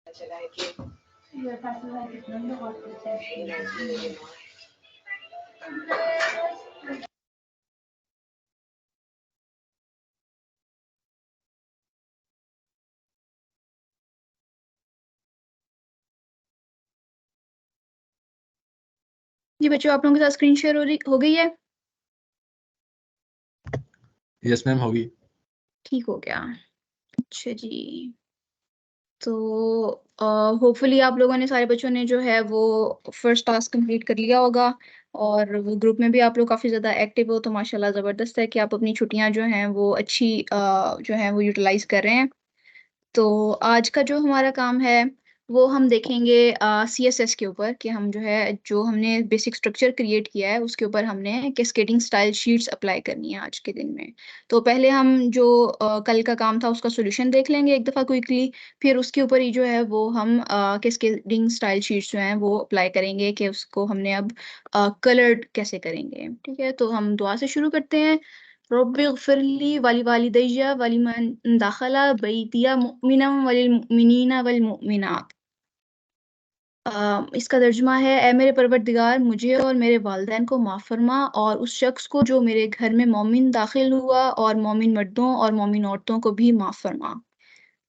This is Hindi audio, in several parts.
चला है कि जी बच्चों, आप लोगों के साथ स्क्रीन शेयर हो गई है? यस मैम, होगी। ठीक हो गया। अच्छा जी, तो होपफुली आप लोगों ने, सारे बच्चों ने जो है वो फर्स्ट टास्क कंप्लीट कर लिया होगा, और ग्रुप में भी आप लोग काफ़ी ज़्यादा एक्टिव हो, तो माशाल्लाह ज़बरदस्त है कि आप अपनी छुट्टियां जो हैं वो अच्छी जो है वो यूटिलाइज कर रहे हैं। तो आज का जो हमारा काम है वो हम देखेंगे CSS के ऊपर, कि हम जो है जो हमने बेसिक स्ट्रक्चर क्रिएट किया है उसके ऊपर हमने कैस्केडिंग स्टाइल शीट्स अप्लाई करनी है आज के दिन में। तो पहले हम जो कल का काम था उसका सोल्यूशन देख लेंगे एक दफ़ा क्विकली, फिर उसके ऊपर ही जो है वो हम कैस्केडिंग स्टाइल शीट्स जो हैं वो अप्लाई करेंगे कि उसको हमने अब कलर्ड कैसे करेंगे। ठीक है, तो हम दुआ से शुरू करते हैं। रब्बिग़फिरली वलिवालिदैया वलिमन दखला बैतिया मुमिनन वलिलमुमिनीना वलमुमिनात। इसका तर्जुमा है, ए मेरे परवरदिगार, मुझे और मेरे वालिदैन को माफ़ फरमा, और उस शख्स को जो मेरे घर में मोमिन दाखिल हुआ, और मोमिन मर्दों और मोमिन औरतों को भी माफ़ फरमा।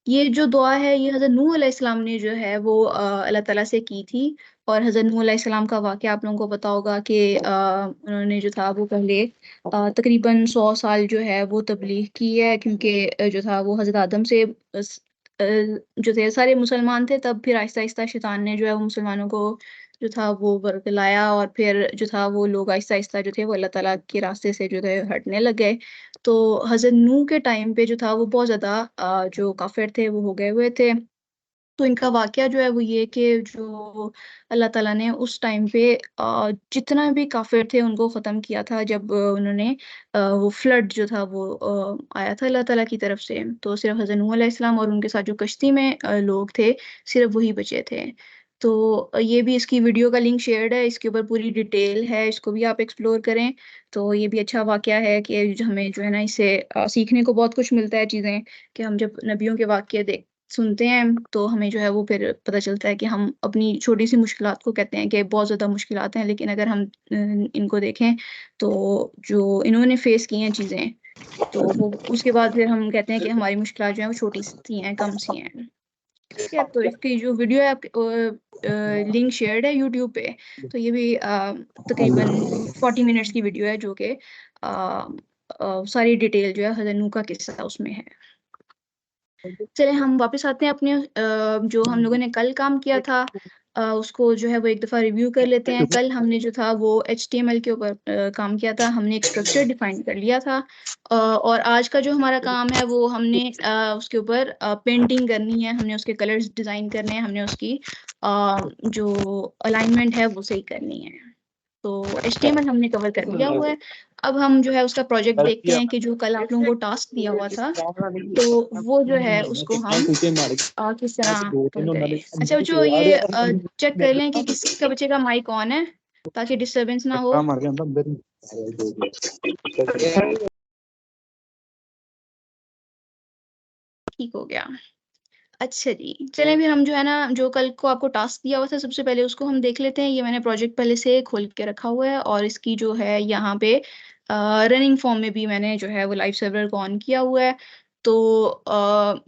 ये जो दुआ है ये हज़रत नूह अलैहिस्सलाम ने जो है वो अल्लाह ताला से की थी। और हज़रत नूह अलैहिस्सलाम का वाक़या आप लोगों को पता होगा कि उन्होंने जो था वो पहले तकरीबन 100 साल जो है वो तबलीग की है, क्योंकि जो था वो हज़रत आदम से जो थे सारे मुसलमान थे, तब फिर आहिस्ता-आहिस्ता शैतान ने जो है वो मुसलमानों को जो था वो बरगलाया, और फिर जो था वो लोग आहिस्ता-आहिस्ता जो थे वो अल्लाह ताला के रास्ते से जो थे हटने लग गए। तो हज़रत नूह के टाइम पे जो था वो बहुत ज़्यादा जो काफ़िर थे वो हो गए हुए थे। तो इनका वाक़या जो है वो ये कि जो अल्लाह ताला ने उस टाइम पे जितना भी काफ़िर थे उनको ख़त्म किया था, जब उन्होंने वो फ्लड जो था वो आया था अल्लाह ताला की तरफ से। तो सिर्फ़ हज़रत नूह अलैहिस्सलाम और उनके साथ जो कश्ती में लोग थे, सिर्फ़ वही बचे थे। तो ये भी इसकी वीडियो का लिंक शेयर्ड है, इसके ऊपर पूरी डिटेल है, इसको भी आप एक्सप्लोर करें। तो ये भी अच्छा वाक़या है कि जो हमें जो है ना इससे सीखने को बहुत कुछ मिलता है चीज़ें, कि हम जब नबियों के वाक़ये सुनते हैं तो हमें जो है वो फिर पता चलता है कि हम अपनी छोटी-सी मुश्किलात को कहते हैं कि बहुत ज़्यादा मुश्किलात हैं, लेकिन अगर हम इनको देखें तो जो इन्होंने फ़ेस की हैं चीज़ें, तो वो उसके बाद फिर हम कहते हैं कि हमारी मुश्किलात जो हैं वो छोटी-सी हैं, कम-सी हैं। ठीक है, तो इसकी जो वीडियो है आपके लिंक शेयर्ड है यूट्यूब पे। तो ये भी तकरीबन 40 मिनट्स की वीडियो है, जो कि सारी डिटेल जो है हज़रत नूह का किस्सा उसमें है। चलिए हम वापस आते हैं अपने जो हम लोगों ने कल काम किया था उसको जो है वो एक दफ़ा रिव्यू कर लेते हैं। कल हमने जो था वो HTML के ऊपर काम किया था, हमने एक स्ट्रक्चर डिफाइन कर लिया था। और आज का जो हमारा काम है वो हमने उसके ऊपर पेंटिंग करनी है, हमने उसके कलर्स डिज़ाइन करने हैं, हमने उसकी जो अलाइनमेंट है वो सही करनी है। तो HTML हमने कवर कर लिया हुआ है। अब हम जो है उसका प्रोजेक्ट देखते हैं कि जो कल आप लोगों को टास्क दिया हुआ था, तो वो जो है उसको हम किस तरह करें। अच्छा बच्चों, ये चेक कर लें कि किसका बच्चे का माइक ऑन है, ताकि डिस्टरबेंस ना हो। ठीक हो गया। अच्छा जी, चलें फिर हम जो है ना जो कल को आपको टास्क दिया हुआ था, सबसे पहले उसको हम देख लेते हैं। ये मैंने प्रोजेक्ट पहले से खोल के रखा हुआ है, और इसकी जो है यहाँ पे रनिंग फॉर्म में भी मैंने जो है वो लाइव सर्वर को ऑन किया हुआ है। तो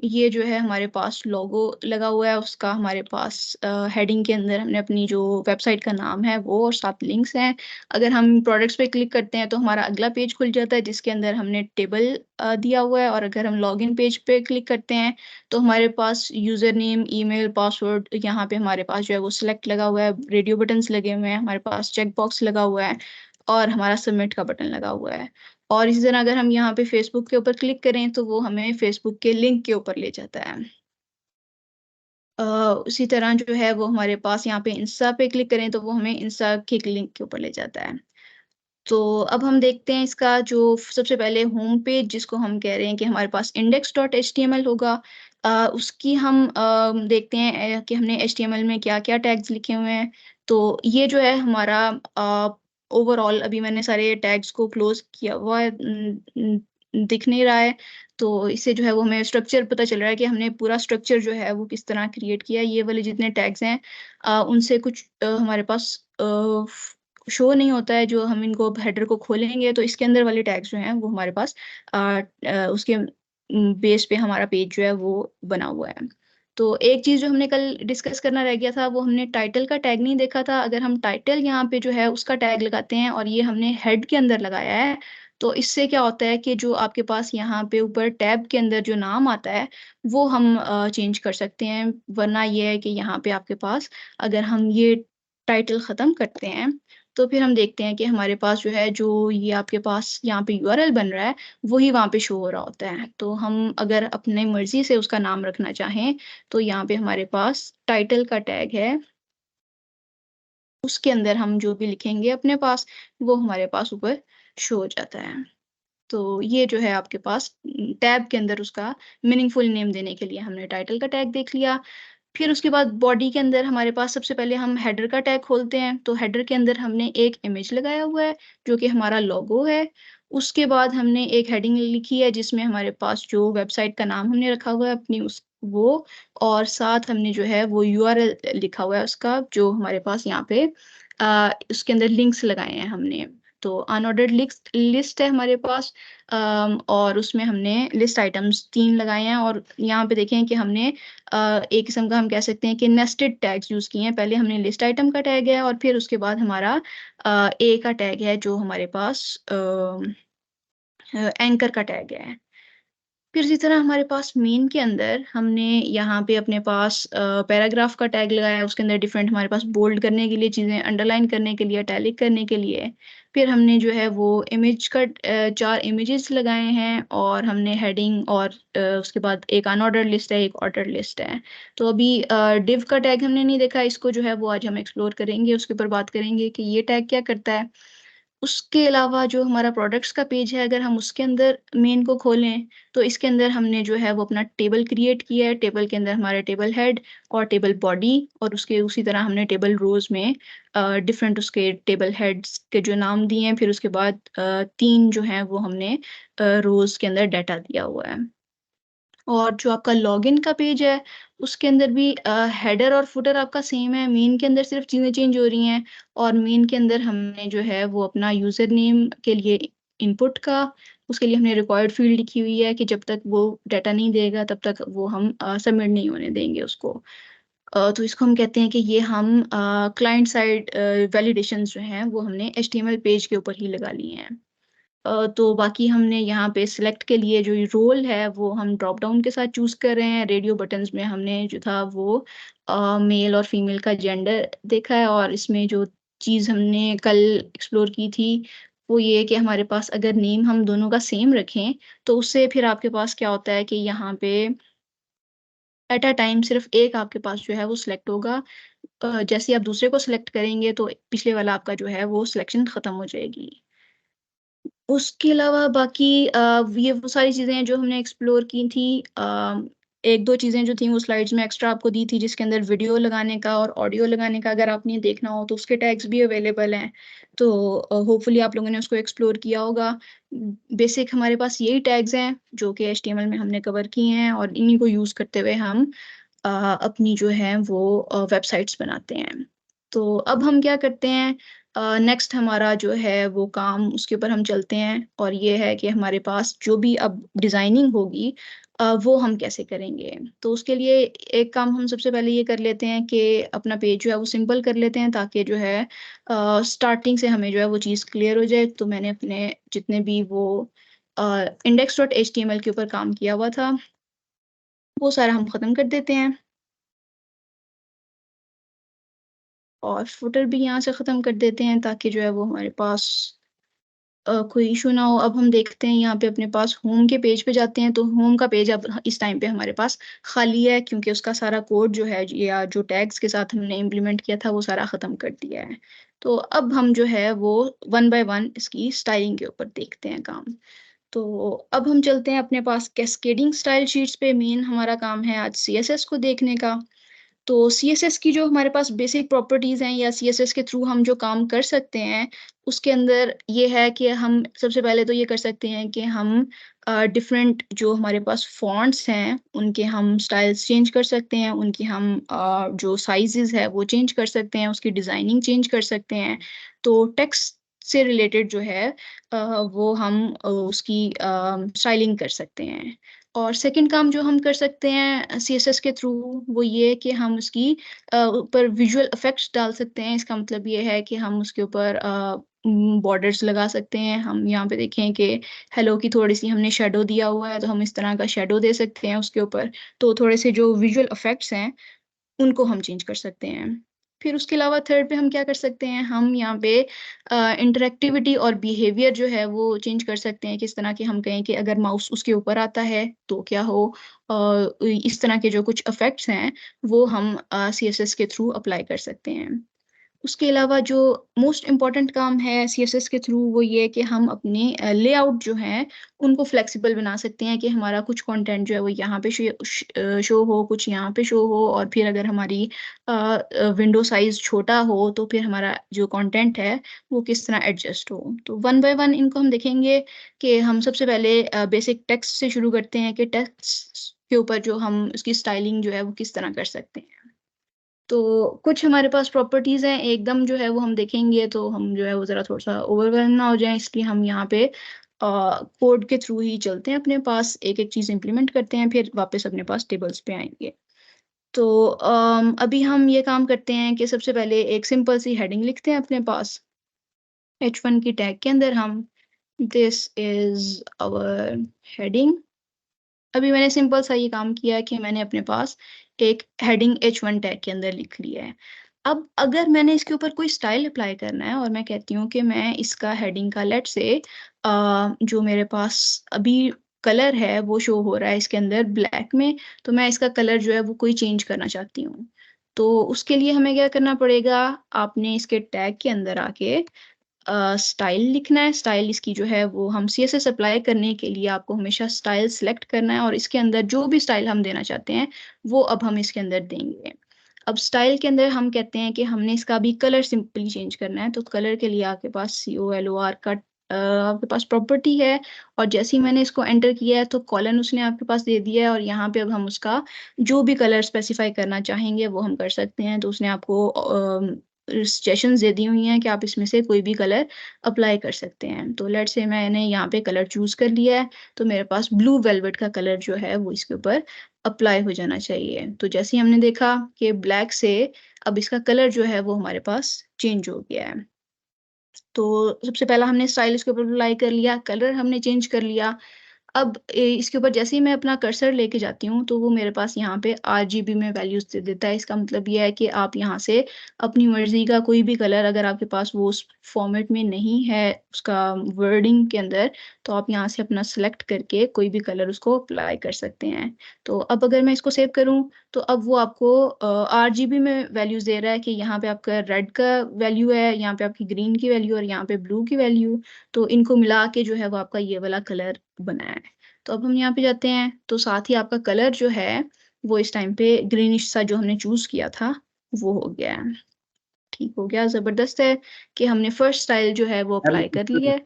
ये जो है हमारे पास लोगो लगा हुआ है, उसका हमारे पास हेडिंग के अंदर हमने अपनी जो वेबसाइट का नाम है वो, और 7 लिंक्स हैं। अगर हम प्रोडक्ट्स पे क्लिक करते हैं तो हमारा अगला पेज खुल जाता है, जिसके अंदर हमने टेबल दिया हुआ है। और अगर हम लॉगिन पेज पे क्लिक करते हैं तो हमारे पास यूज़र नेम, ईमेल, पासवर्ड, यहाँ पे हमारे पास जो है वो सिलेक्ट लगा हुआ है, रेडियो बटन्स लगे हुए हैं, हमारे पास चेक बॉक्स लगा हुआ है, और हमारा सबमिट का बटन लगा हुआ है। और इसी तरह अगर हम यहाँ पे फेसबुक के ऊपर क्लिक करें तो वो हमें फेसबुक के लिंक के ऊपर ले जाता है। उसी तरह जो है वो हमारे पास यहाँ पे इंस्टा पे क्लिक करें तो वो हमें इंस्टा के लिंक के ऊपर ले जाता है। तो अब हम देखते हैं इसका जो सबसे पहले होम पेज, जिसको हम कह रहे हैं कि हमारे पास index.html होगा। उसकी हम देखते हैं कि हमने HTML में क्या-क्या टैग्स लिखे हुए हैं। तो ये जो है हमारा ओवरऑल, अभी मैंने सारे टैग्स को क्लोज किया हुआ है दिख नहीं रहा है, तो इससे जो है वो हमें स्ट्रक्चर पता चल रहा है कि हमने पूरा स्ट्रक्चर जो है वो किस तरह क्रिएट किया है। ये वाले जितने टैग्स हैं उनसे कुछ हमारे पास शो नहीं होता है। जो हम इनको हेडर को खोलेंगे तो इसके अंदर वाले टैग्स जो हैं वो हमारे पास उसके बेस पे हमारा पेज जो है वो बना हुआ है। तो एक चीज़ जो हमने कल डिस्कस करना रह गया था, वो हमने टाइटल का टैग नहीं देखा था। अगर हम टाइटल यहाँ पे जो है उसका टैग लगाते हैं और ये हमने हेड के अंदर लगाया है, तो इससे क्या होता है कि जो आपके पास यहाँ पे ऊपर टैब के अंदर जो नाम आता है वो हम चेंज कर सकते हैं। वरना ये है कि यहाँ पे आपके पास अगर हम ये टाइटल ख़त्म करते हैं तो फिर हम देखते हैं कि हमारे पास जो है, जो ये आपके पास यहाँ पे यूआरएल बन रहा है वही वहाँ पे शो हो रहा होता है। तो हम अगर अपने मर्जी से उसका नाम रखना चाहें तो यहाँ पे हमारे पास टाइटल का टैग है, उसके अंदर हम जो भी लिखेंगे अपने पास वो हमारे पास ऊपर शो हो जाता है। तो ये जो है आपके पास टैब के अंदर उसका मीनिंगफुल नेम देने के लिए हमने टाइटल का टैग देख लिया। फिर उसके बाद बॉडी के अंदर हमारे पास सबसे पहले हम हेडर का टैग खोलते हैं। तो हेडर के अंदर हमने एक इमेज लगाया हुआ है जो कि हमारा लोगो है। उसके बाद हमने एक हेडिंग लिखी है जिसमें हमारे पास जो वेबसाइट का नाम हमने रखा हुआ है अपनी उस वो, और साथ हमने जो है वो यूआरएल लिखा हुआ है उसका, जो हमारे पास यहाँ पे उसके अंदर लिंक्स लगाए हैं हमने। तो अनऑर्डर्ड लिस्ट लिस्ट है हमारे पास, और उसमें हमने लिस्ट आइटम्स 3 लगाए हैं। और यहाँ पे देखें कि हमने एक किस्म का हम कह सकते हैं कि नेस्टेड टैग्स यूज़ किए हैं। पहले हमने लिस्ट आइटम का टैग है और फिर उसके बाद हमारा ए का टैग है जो हमारे पास एंकर का टैग है। फिर इसी तरह हमारे पास मेन के अंदर हमने यहाँ पे अपने पास पैराग्राफ का टैग लगाया है। उसके अंदर डिफरेंट हमारे पास बोल्ड करने के लिए चीज़ें, अंडरलाइन करने के लिए, इटैलिक करने के लिए। फिर हमने जो है वो इमेज का 4 इमेजेस लगाए हैं, और हमने हेडिंग और उसके बाद एक अनऑर्डर लिस्ट है, एक ऑर्डर लिस्ट है। तो अभी डिव का टैग हमने नहीं देखा, इसको जो है वो आज हम एक्सप्लोर करेंगे, उसके ऊपर बात करेंगे कि ये टैग क्या करता है। उसके अलावा जो हमारा प्रोडक्ट्स का पेज है, अगर हम उसके अंदर मेन को खोलें तो इसके अंदर हमने जो है वो अपना टेबल क्रिएट किया है। टेबल के अंदर हमारे टेबल हेड और टेबल बॉडी, और उसके उसी तरह हमने टेबल रोज में डिफरेंट उसके टेबल हेड्स के जो नाम दिए हैं। फिर उसके बाद 3 जो हैं वो हमने रोज के अंदर डाटा दिया हुआ है। और जो आपका लॉगिन का पेज है उसके अंदर भी हेडर और फुटर आपका सेम है। मेन के अंदर सिर्फ चीज़ें चेंज हो रही हैं, और मेन के अंदर हमने जो है वो अपना यूज़र नेम के लिए इनपुट का, उसके लिए हमने रिक्वायर्ड फील्ड लिखी हुई है कि जब तक वो डाटा नहीं देगा तब तक वो हम सबमिट नहीं होने देंगे उसको। तो इसको हम कहते हैं कि ये हम क्लाइंट साइड वैलिडेशंस जो हैं वो हमने एचटीएमएल पेज के ऊपर ही लगा लिए हैं। तो बाकी हमने यहाँ पे सिलेक्ट के लिए जो रोल है वो हम ड्रॉप डाउन के साथ चूज़ कर रहे हैं। रेडियो बटन्स में हमने जो था वो मेल और फीमेल का जेंडर देखा है। और इसमें जो चीज़ हमने कल एक्सप्लोर की थी वो ये है कि हमारे पास अगर नेम हम दोनों का सेम रखें तो उससे फिर आपके पास क्या होता है कि यहाँ पे एट अ टाइम सिर्फ एक आपके पास जो है वो सिलेक्ट होगा। जैसे ही आप दूसरे को सिलेक्ट करेंगे तो पिछले वाला आपका जो है वो सिलेक्शन ख़त्म हो जाएगी। उसके अलावा बाकी ये वो सारी चीज़ें हैं जो हमने एक्सप्लोर की थी। 1-2 चीज़ें जो थी वो स्लाइड्स में एक्स्ट्रा आपको दी थी, जिसके अंदर वीडियो लगाने का और ऑडियो लगाने का अगर आपने देखना हो तो उसके टैग्स भी अवेलेबल हैं। तो होपफुली आप लोगों ने उसको एक्सप्लोर किया होगा। बेसिक हमारे पास यही टैग्स हैं जो कि एचटीएमएल में हमने कवर किए हैं, और इन्हीं को यूज़ करते हुए हम अपनी जो है वो वेबसाइट्स बनाते हैं। तो अब हम क्या करते हैं, नेक्स्ट हमारा जो है वो काम, उसके ऊपर हम चलते हैं, और ये है कि हमारे पास जो भी अब डिज़ाइनिंग होगी वो हम कैसे करेंगे। तो उसके लिए एक काम हम सबसे पहले ये कर लेते हैं कि अपना पेज जो है वो सिंपल कर लेते हैं, ताकि जो है स्टार्टिंग से हमें जो है वो चीज़ क्लियर हो जाए। तो मैंने अपने जितने भी वो index dot H T M L के ऊपर काम किया हुआ था वो सारा हम ख़त्म कर देते हैं, और फुटर भी यहाँ से ख़त्म कर देते हैं ताकि जो है वो हमारे पास कोई इशू ना हो। अब हम देखते हैं यहाँ पे अपने पास होम के पेज पे जाते हैं, तो होम का पेज अब इस टाइम पे हमारे पास खाली है, क्योंकि उसका सारा कोड जो है या जो टैग्स के साथ हमने इम्प्लीमेंट किया था वो सारा ख़त्म कर दिया है। तो अब हम जो है वो वन बाय वन इसकी स्टाइलिंग के ऊपर देखते हैं काम। तो अब हम चलते हैं अपने पास कैस्केडिंग स्टाइल शीट्स पे। मेन हमारा काम है आज सीएसएस को देखने का। तो CSS की जो हमारे पास बेसिक प्रॉपर्टीज़ हैं या CSS के थ्रू हम जो काम कर सकते हैं, उसके अंदर ये है कि हम सबसे पहले तो ये कर सकते हैं कि हम डिफरेंट जो हमारे पास फ़ॉन्ट्स हैं, उनके हम स्टाइल्स चेंज कर सकते हैं, उनकी हम जो साइज़ेज़ है वो चेंज कर सकते हैं, उसकी डिज़ाइनिंग चेंज कर सकते हैं। तो टेक्स्ट से रिलेटेड जो है वो हम उसकी स्टाइलिंग कर सकते हैं। और सेकंड काम जो हम कर सकते हैं CSS के थ्रू वो ये कि हम उसकी ऊपर विजुअल इफेक्ट्स डाल सकते हैं। इसका मतलब ये है कि हम उसके ऊपर बॉर्डर्स लगा सकते हैं। हम यहाँ पे देखें कि हेलो की थोड़ी-सी हमने शैडो दिया हुआ है, तो हम इस तरह का शैडो दे सकते हैं उसके ऊपर। तो थोड़े से जो विजुअल इफेक्ट्स हैं उनको हम चेंज कर सकते हैं। फिर उसके अलावा थर्ड पे हम क्या कर सकते हैं, हम यहाँ पे इंटरैक्टिविटी और बिहेवियर जो है वो चेंज कर सकते हैं। किस तरह के हम कहें कि अगर माउस उसके ऊपर आता है तो क्या हो? इस तरह के जो कुछ इफ़ेक्ट्स हैं वो हम CSS के थ्रू अप्लाई कर सकते हैं। उसके अलावा जो मोस्ट इम्पोर्टेंट काम है CSS के थ्रू वो ये है कि हम अपने लेआउट जो हैं उनको फ्लेक्सिबल बना सकते हैं कि हमारा कुछ कंटेंट जो है वो यहाँ पे शो हो, कुछ यहाँ पे शो हो और फिर अगर हमारी विंडो साइज़ छोटा हो तो फिर हमारा जो कंटेंट है वो किस तरह एडजस्ट हो। तो वन बाय वन इनको हम देखेंगे कि हम सबसे पहले बेसिक टेक्स्ट से शुरू करते हैं कि टेक्स्ट के ऊपर जो हम उसकी स्टाइलिंग जो है वो किस तरह कर सकते हैं। तो कुछ हमारे पास प्रॉपर्टीज़ हैं, एकदम जो है वो हम देखेंगे तो हम जो है वो ज़रा थोड़ा-सा ओवरवेल्म ना हो जाएँ, इसलिए हम यहाँ पे कोड के थ्रू ही चलते हैं अपने पास, एक-एक चीज़ इम्प्लीमेंट करते हैं, फिर वापस अपने पास टेबल्स पे आएँगे। तो अभी हम ये काम करते हैं कि सबसे पहले एक सिंपल सी हेडिंग लिखते हैं अपने पास, H1 की टैग के अंदर हम दिस इज़ आवर हेडिंग। अभी मैंने सिंपल सा ये काम किया है कि मैंने अपने पास एक हेडिंग H1 टैग के अंदर लिख लिया है। अब अगर मैंने इसके ऊपर कोई स्टाइल अप्लाई करना है और मैं कहती हूँ कि मैं इसका हेडिंग का लेट्स से जो मेरे पास अभी कलर है वो शो हो रहा है इसके अंदर ब्लैक में, तो मैं इसका कलर जो है वो कोई चेंज करना चाहती हूँ। तो उसके लिए हमें क्या करना पड़ेगा, आपने इसके टैग के अंदर आके स्टाइल लिखना है। स्टाइल इसकी जो है वो हम CSS अप्लाई करने के लिए आपको हमेशा स्टाइल सेलेक्ट करना है और इसके अंदर जो भी स्टाइल हम देना चाहते हैं, वो अब हम इसके अंदर देंगे। अब स्टाइल के अंदर हम कहते हैं कि हमने इसका भी कलर सिंपली चेंज करना है, तो कलर के लिए आपके पास COLOR का आपके पास प्रॉपर्टी है और जैसे ही मैंने इसको एंटर किया है, तो कॉलन उसने आपके पास दे दिया है और यहाँ पे अब हम उसका जो भी कलर स्पेसिफाई करना चाहेंगे, वो हम कर सकते हैं। तो उसने आपको सजेशंस दे दी हुई हैं कि आप इसमें से कोई भी कलर अप्लाई कर सकते हैं। तो लेट्स से मैंने यहाँ पे कलर चूज़ कर लिया है, तो मेरे पास ब्लू वेलवेट का कलर जो है वो इसके ऊपर अप्लाई हो जाना चाहिए। तो जैसे ही हमने देखा कि ब्लैक से अब इसका कलर जो है वो हमारे पास चेंज हो गया है। तो सबसे पहला हमने स्टाइल इसके ऊपर अप्लाई कर लिया, कलर हमने चेंज कर लिया। अब इसके ऊपर जैसे ही मैं अपना कर्सर लेके जाती हूँ, तो वो मेरे पास यहाँ पे RGB में वैल्यूज़ दे देता है। इसका मतलब ये है कि आप यहाँ से अपनी मर्ज़ी का कोई भी कलर अगर आपके पास वो उस फ़ॉर्मेट में नहीं है, उसका वर्डिंग के अंदर, तो आप यहाँ से अपना सेलेक्ट करके कोई भी कलर उसको अप्लाई कर सकते हैं। तो अब अगर मैं इसको सेव करूँ, तो अब वो आपको RGB में वैल्यूज़ दे रहा है कि यहाँ पे आपका रेड का वैल्यू है, यहाँ पे आपकी ग्रीन की वैल्यू और यहाँ पे ब्लू की वैल्यू। तो इनको मिला के जो है वो आपका ये वाला कलर बना है। तो अब हम यहाँ पे जाते हैं, तो साथ ही आपका कलर जो है, वो इस टाइम पे ग्रीनिश सा जो हमने चूज़ किया था, वो हो गया है। ठीक हो गया, ज़बरदस्त है कि हमने फर्स्ट स्टाइल जो है वो मैम अप्लाई कर लिया है।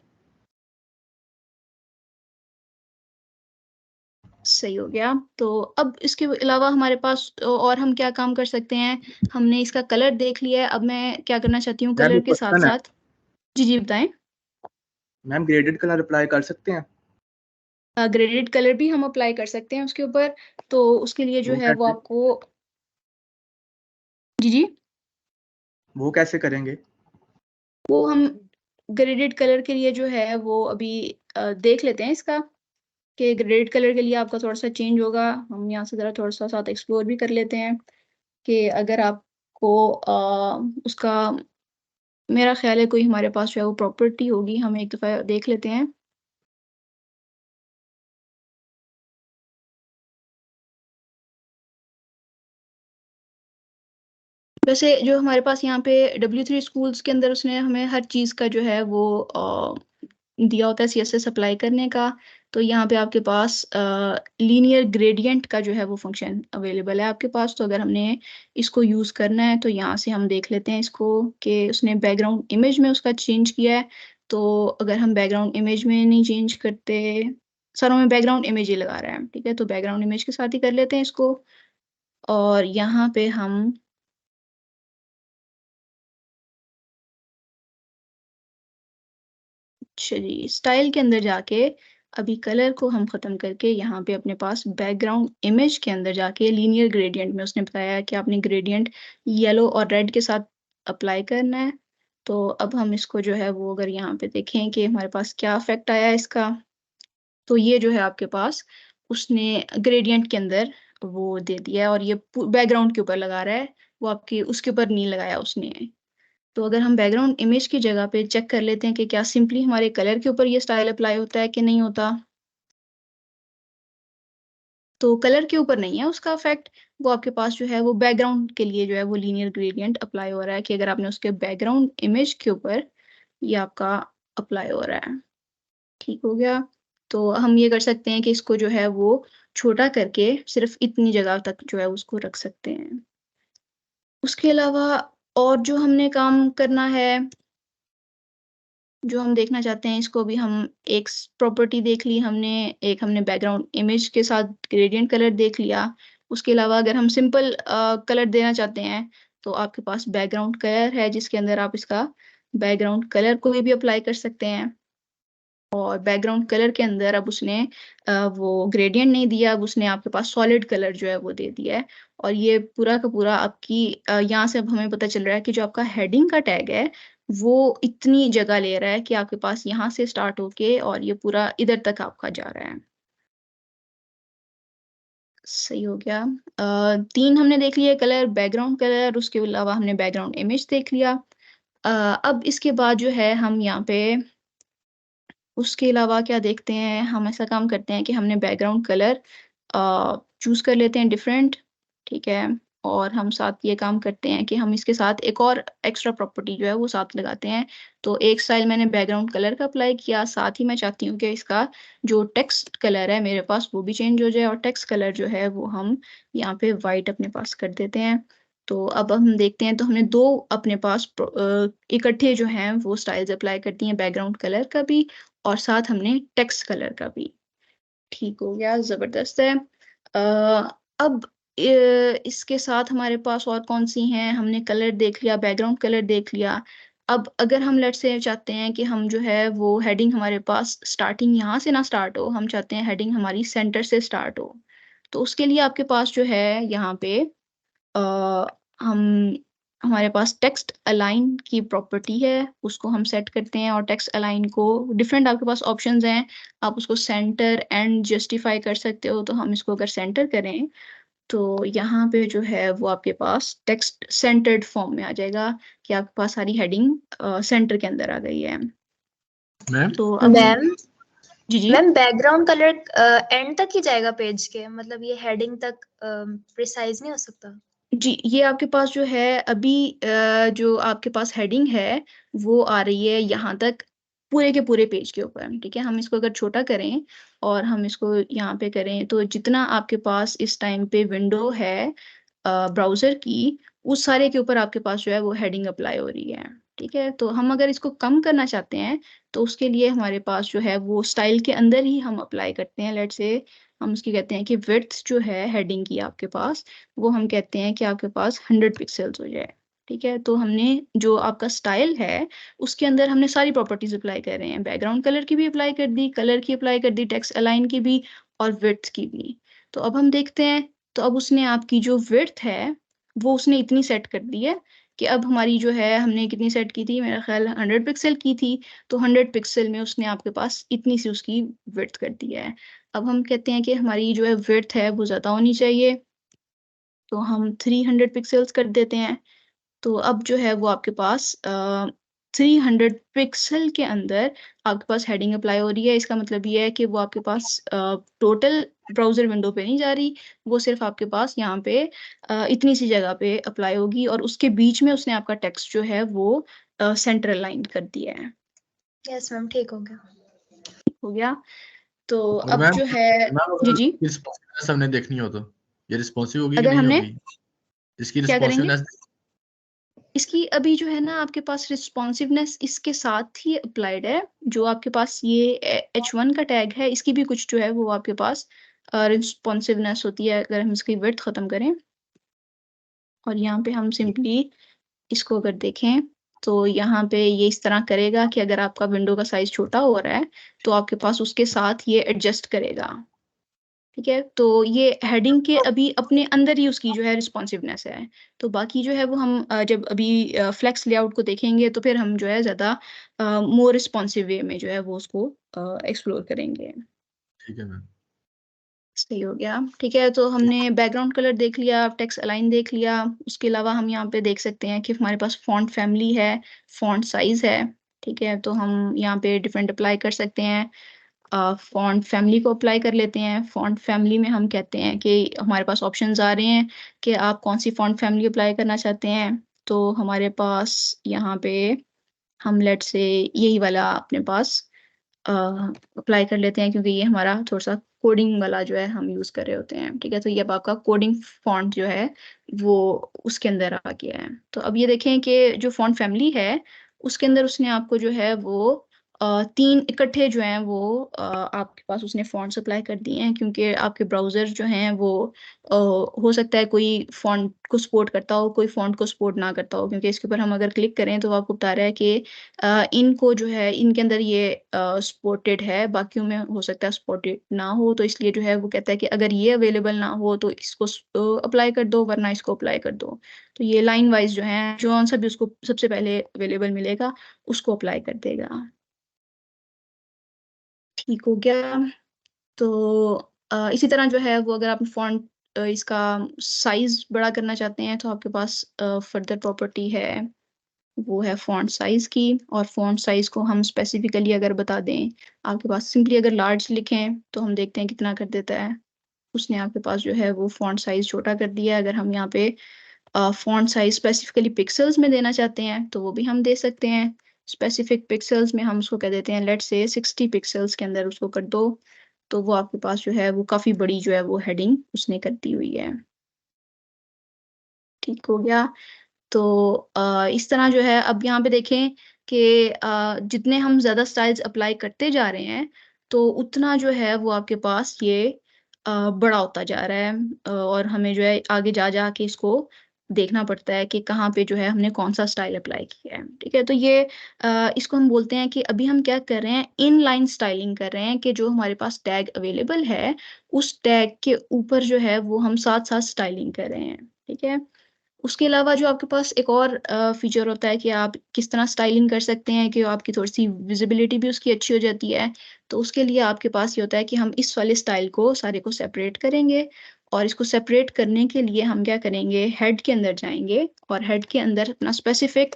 सही हो गया। तो अब इसके अलावा हमारे पास और हम क्या काम कर सकते हैं, हमने इसका कलर देख लिया है, अब मैं क्या करना चाहती हूँ मैम कलर एक के क्वेश्चन है। साथ-साथ। जी, जी, बताएँ। मैम ग्रेडेड कलर अप्लाई कर सकते हैं? ग्रेडेड कलर भी हम अप्लाई कर सकते हैं उसके ऊपर, तो उसके लिए जो वो है वो कैसे आपको जी, जी। वो कैसे करेंगे? वो हम ग्रेडेड कलर के लिए जो है वो अभी देख लेते हैं इसका कि ग्रेडेड कलर के लिए आपका थोड़ा-सा चेंज होगा। हम यहाँ से ज़रा थोड़ा-सा साथ एक्सप्लोर भी कर लेते हैं कि अगर आपको उसका मेरा ख़्याल है कोई हमारे पास जो है वो प्रॉपर्टी होगी, हम एक दफ़ा देख लेते हैं। वैसे जो हमारे पास यहाँ पे W3 स्कूल्स के अंदर उसने हमें हर चीज़ का जो है वो दिया होता है CSS अप्लाई करने का, तो यहाँ पे आपके पास लीनियर ग्रेडियंट का जो है वो फंक्शन अवेलेबल है आपके पास। तो अगर हमने इसको यूज़ करना है तो यहाँ से हम देख लेते हैं इसको कि उसने बैकग्राउंड इमेज में उसका चेंज किया है। तो अगर हम बैकग्राउंड इमेज में नहीं चेंज करते, सर हमें बैकग्राउंड इमेज ही लगा रहा है, ठीक है, तो बैकग्राउंड इमेज के साथ ही कर लेते हैं इसको। और यहाँ पे हम चलिए स्टाइल के अंदर जाके अभी कलर को हम खत्म करके यहाँ पे अपने पास बैकग्राउंड इमेज के अंदर जाके लीनियर ग्रेडियंट में उसने बताया है कि आपने ग्रेडियंट येलो और रेड के साथ अप्लाई करना है। तो अब हम इसको जो है वो अगर यहाँ पे देखें कि हमारे पास क्या इफेक्ट आया है इसका, तो ये जो है आपके पास उसने ग्रेडियंट के अंदर वो दे दिया है और ये बैकग्राउंड के ऊपर लगा रहा है, वो आपके उसके ऊपर नहीं लगाया उसने। तो अगर हम बैकग्राउंड इमेज की जगह पे चेक कर लेते हैं कि क्या सिंपली हमारे कलर के ऊपर ये स्टाइल अप्लाई होता है कि नहीं होता, तो कलर के ऊपर नहीं है उसका इफेक्ट, वो आपके पास जो है वो बैकग्राउंड के लिए जो है वो लीनियर ग्रेडियंट अप्लाई हो रहा है कि अगर आपने उसके बैकग्राउंड इमेज के ऊपर ये आपका अप्लाई हो रहा है। ठीक हो गया। तो हम ये कर सकते हैं कि इसको जो है वो छोटा करके सिर्फ इतनी जगह तक जो है उसको रख सकते हैं। उसके अलावा और जो हमने काम करना है, जो हम देखना चाहते हैं, इसको भी हम एक प्रॉपर्टी देख ली हमने, एक हमने बैकग्राउंड इमेज के साथ ग्रेडियंट कलर देख लिया। उसके अलावा अगर हम सिंपल कलर देना चाहते हैं तो आपके पास बैकग्राउंड कलर है जिसके अंदर आप इसका बैकग्राउंड कलर को भी अप्लाई कर सकते हैं। और बैकग्राउंड कलर के अंदर अब उसने वो ग्रेडियंट नहीं दिया, अब उसने आपके पास सॉलिड कलर जो है वो दे दिया है। और ये पूरा का पूरा आपकी यहाँ से अब हमें पता चल रहा है कि जो आपका हेडिंग का टैग है वो इतनी जगह ले रहा है कि आपके पास यहाँ से स्टार्ट होके और ये पूरा इधर तक आपका जा रहा है। सही हो गया। 3 हमने देख लिया कलर, बैकग्राउंड कलर, उसके अलावा हमने बैकग्राउंड इमेज देख लिया। अब इसके बाद जो है हम यहाँ पे उसके अलावा क्या देखते हैं, हम ऐसा काम करते हैं कि हमने बैकग्राउंड कलर चूज़ कर लेते हैं डिफरेंट, ठीक है। और हम साथ ये काम करते हैं कि हम इसके साथ एक और एक्स्ट्रा प्रॉपर्टी जो है वो साथ लगाते हैं। तो एक स्टाइल मैंने बैकग्राउंड कलर का अप्लाई किया, साथ ही मैं चाहती हूँ कि इसका जो टेक्स्ट कलर है मेरे पास वो भी चेंज हो जाए, और टेक्स्ट कलर जो है वो हम यहाँ पे वाइट अपने पास कर देते हैं। तो अब हम देखते हैं, तो हमने 2 अपने पास इकट्ठे जो हैं वो स्टाइल्स अप्लाई करती हैं, बैकग्राउंड कलर का भी और साथ हमने टेक्स्ट कलर का भी। ठीक हो गया, ज़बरदस्त है। अब इसके साथ हमारे पास और कौन-सी हैं, हमने कलर देख लिया, बैकग्राउंड कलर देख लिया। अब अगर हम लेट्स से चाहते हैं कि हम जो है वो हेडिंग हमारे पास स्टार्टिंग यहाँ से ना स्टार्ट हो, हम चाहते हैं हेडिंग हमारी सेंटर से स्टार्ट हो। तो उसके लिए आपके पास जो है यहाँ पे अ, हम हमारे पास टेक्स्ट अलाइन की प्रॉपर्टी है, उसको हम सेट करते हैं और टेक्स्ट अलाइन को डिफरेंट आपके पास ऑप्शंस हैं, आप उसको सेंटर एंड जस्टिफाई कर सकते हो। तो हम इसको अगर सेंटर करें तो यहाँ पे जो है वो आपके पास टेक्स्ट सेंटर्ड फॉर्म में आ जाएगा कि आपके पास सारी हेडिंग सेंटर के अंदर आ गई है। मैम तो अब मैम जी जी मैम बैकग्राउंड कलर एंड तक ही जाएगा पेज के, मतलब ये हेडिंग तक प्रिसाइज नहीं हो सकता? जी, ये आपके पास जो है अभी जो आपके पास हेडिंग है वो आ रही है यहाँ तक पूरे के पूरे पेज के ऊपर, ठीक है। हम इसको अगर छोटा करें और हम इसको यहाँ पे करें तो जितना आपके पास इस टाइम पे विंडो है ब्राउजर की, उस सारे के ऊपर आपके पास जो है वो हेडिंग अप्लाई हो रही है, ठीक है। तो हम अगर इसको कम करना चाहते हैं तो उसके लिए हमारे पास जो है वो स्टाइल के अंदर ही हम अप्लाई करते हैं। लेट्स से हम उसकी कहते हैं कि विड्थ जो है हेडिंग की आपके पास, वो हम कहते हैं कि आपके पास 100 पिक्सल्स हो जाए, ठीक है। तो हमने जो आपका स्टाइल है उसके अंदर हमने सारी प्रॉपर्टीज अप्लाई कर रहे हैं, बैकग्राउंड कलर की भी अप्लाई कर दी, कलर की अप्लाई कर दी, टेक्स्ट अलाइन की भी और विड्थ की भी। तो अब हम देखते हैं, तो अब उसने आपकी जो विड्थ है वो उसने इतनी सेट कर दी है कि अब हमारी जो है हमने कितनी सेट की थी, मेरा ख्याल 100 पिक्सल की थी, तो 100 पिक्सल में उसने आपके पास इतनी सी उसकी विड्थ कर दी है। अब हम कहते हैं कि हमारी जो है विड्थ है वो ज़्यादा होनी चाहिए, तो हम 300 पिक्सल्स कर देते हैं। तो अब जो है वो आपके पास 300 पिक्सल के अंदर आपके पास हेडिंग अप्लाई हो रही है। इसका मतलब ये है कि वो आपके पास टोटल ब्राउज़र विंडो पे नहीं जा रही, वो सिर्फ आपके पास यहाँ पे इतनी सी जगह पे अप्लाई होगी और उसके बीच में उसने आपका टेक्स्ट जो है वो सेंटर लाइन कर दिया है। यस मैम, ठीक हो गया। हो गया। तो और अब मैम जो है जी जी, रिस्पॉन्सिवनेस हमने देखनी हो तो ये रिस्पॉन्सिव होगी कि अगर नहीं हमने होगी? इसकी क्या करेंगे, रिस्पॉन्सिवनेस इसकी अभी जो है ना आपके पास रिस्पॉन्सिवनेस इसके साथ ही अप्लाइड है। जो आपके पास ये H1 का टैग है, इसकी भी कुछ जो है वो आपके पास रिस्पॉन्सिवनेस होती है। अगर हम इसकी विड्थ खत्म करें और यहाँ पे हम सिंपली इसको अगर देखें, तो यहाँ पे ये इस तरह करेगा कि अगर आपका विंडो का साइज छोटा हो रहा है तो आपके पास उसके साथ ये एडजस्ट करेगा। ठीक है, तो ये हेडिंग के अभी अपने अंदर ही उसकी जो है रिस्पॉन्सिवनेस है। तो बाकी जो है वो हम जब अभी फ्लेक्स लेआउट को देखेंगे तो फिर हम जो है ज़्यादा मोर रिस्पॉन्सिव वे में जो है वो उसको एक्सप्लोर करेंगे। ठीक है मैम। सही हो गया। ठीक है, तो हमने बैकग्राउंड कलर देख लिया, टेक्स्ट अलाइन देख लिया। उसके अलावा हम यहाँ पे देख सकते हैं कि हमारे पास फॉन्ट फैमिली है, फॉन्ट साइज है। ठीक है, तो हम यहाँ पे डिफरेंट अप्लाई कर सकते हैं। फॉन्ट फैमिली को अप्लाई कर लेते हैं। फॉन्ट फैमिली में हम कहते हैं कि हमारे पास ऑप्शंस आ रहे हैं कि आप कौन सी फॉन्ट फैमिली अप्लाई करना चाहते हैं। तो हमारे पास यहाँ पे हम लेट से यही वाला अपने पास अप्लाई कर लेते हैं, क्योंकि ये हमारा थोड़ा सा कोडिंग वाला जो है हम यूज कर रहे होते हैं। ठीक है, तो ये अब आपका कोडिंग फॉन्ट जो है वो उसके अंदर आ गया है। तो अब ये देखें कि जो फॉन्ट फैमिली है उसके अंदर उसने आपको जो है वो 3 इकट्ठे जो हैं वो आपके पास उसने फॉन्ट्स अप्लाई कर दिए हैं, क्योंकि आपके ब्राउजर जो हैं वो हो सकता है कोई फॉन्ट को सपोर्ट करता हो, कोई फॉन्ट को सपोर्ट ना करता हो। क्योंकि इसके ऊपर हम अगर क्लिक करें तो आपको बता रहा है कि इनको जो है इनके अंदर ये सपोर्टेड है, बाकियों में हो सकता है सपोर्टेड ना हो। तो इसलिए जो है वो कहता है कि अगर ये अवेलेबल ना हो तो इसको अप्लाई कर दो, वरना इसको अप्लाई कर दो। तो ये लाइन वाइज जो है जो सा भी उसको सबसे पहले अवेलेबल मिलेगा उसको अप्लाई कर देगा। ठीक हो गया। तो इसी तरह जो है वो अगर आप फॉन्ट इसका साइज बड़ा करना चाहते हैं तो आपके पास फर्दर प्रॉपर्टी है, वो है फॉन्ट साइज की। और फॉन्ट साइज को हम स्पेसिफिकली अगर बता दें, आपके पास सिंपली अगर लार्ज लिखें तो हम देखते हैं कितना कर देता है। उसने आपके पास जो है वो फॉन्ट साइज छोटा कर दिया है। अगर हम यहाँ पे फॉन्ट साइज स्पेसिफिकली पिक्सल्स में देना चाहते हैं तो वो भी हम दे सकते हैं। स्पेसिफिक पिक्सल्स में हम उसको कह देते हैं लेट से 60 पिक्सल्स के अंदर उसको कर दो। तो वो आपके पास जो है वो काफी बड़ी जो है वो हेडिंग उसने कर दी हुई है। ठीक हो गया। तो इस तरह जो है अब यहाँ पे देखें कि जितने हम ज़्यादा स्टाइल्स अप्लाई करते जा रहे हैं तो उतना जो है वो आपके पास ये बड़ा होता जा रहा है। और हमें जो है आगे जा जा के इसको देखना पड़ता है कि कहाँ पे जो है हमने कौन सा स्टाइल अप्लाई किया है। ठीक है, तो ये इसको हम बोलते हैं कि अभी हम क्या कर रहे हैं, इन लाइन स्टाइलिंग कर रहे हैं कि जो हमारे पास टैग अवेलेबल है उस टैग के ऊपर जो है वो हम साथ साथ स्टाइलिंग कर रहे हैं। ठीक है, उसके अलावा जो आपके पास एक और फीचर होता है कि आप किस तरह स्टाइलिंग कर सकते हैं कि आपकी थोड़ी सी विजिबिलिटी भी उसकी अच्छी हो जाती है। तो उसके लिए आपके पास ये होता है कि हम इस वाले स्टाइल को सारे को सेपरेट करेंगे। और इसको सेपरेट करने के लिए हम क्या करेंगे, हेड के अंदर जाएंगे और हेड के अंदर अपना स्पेसिफिक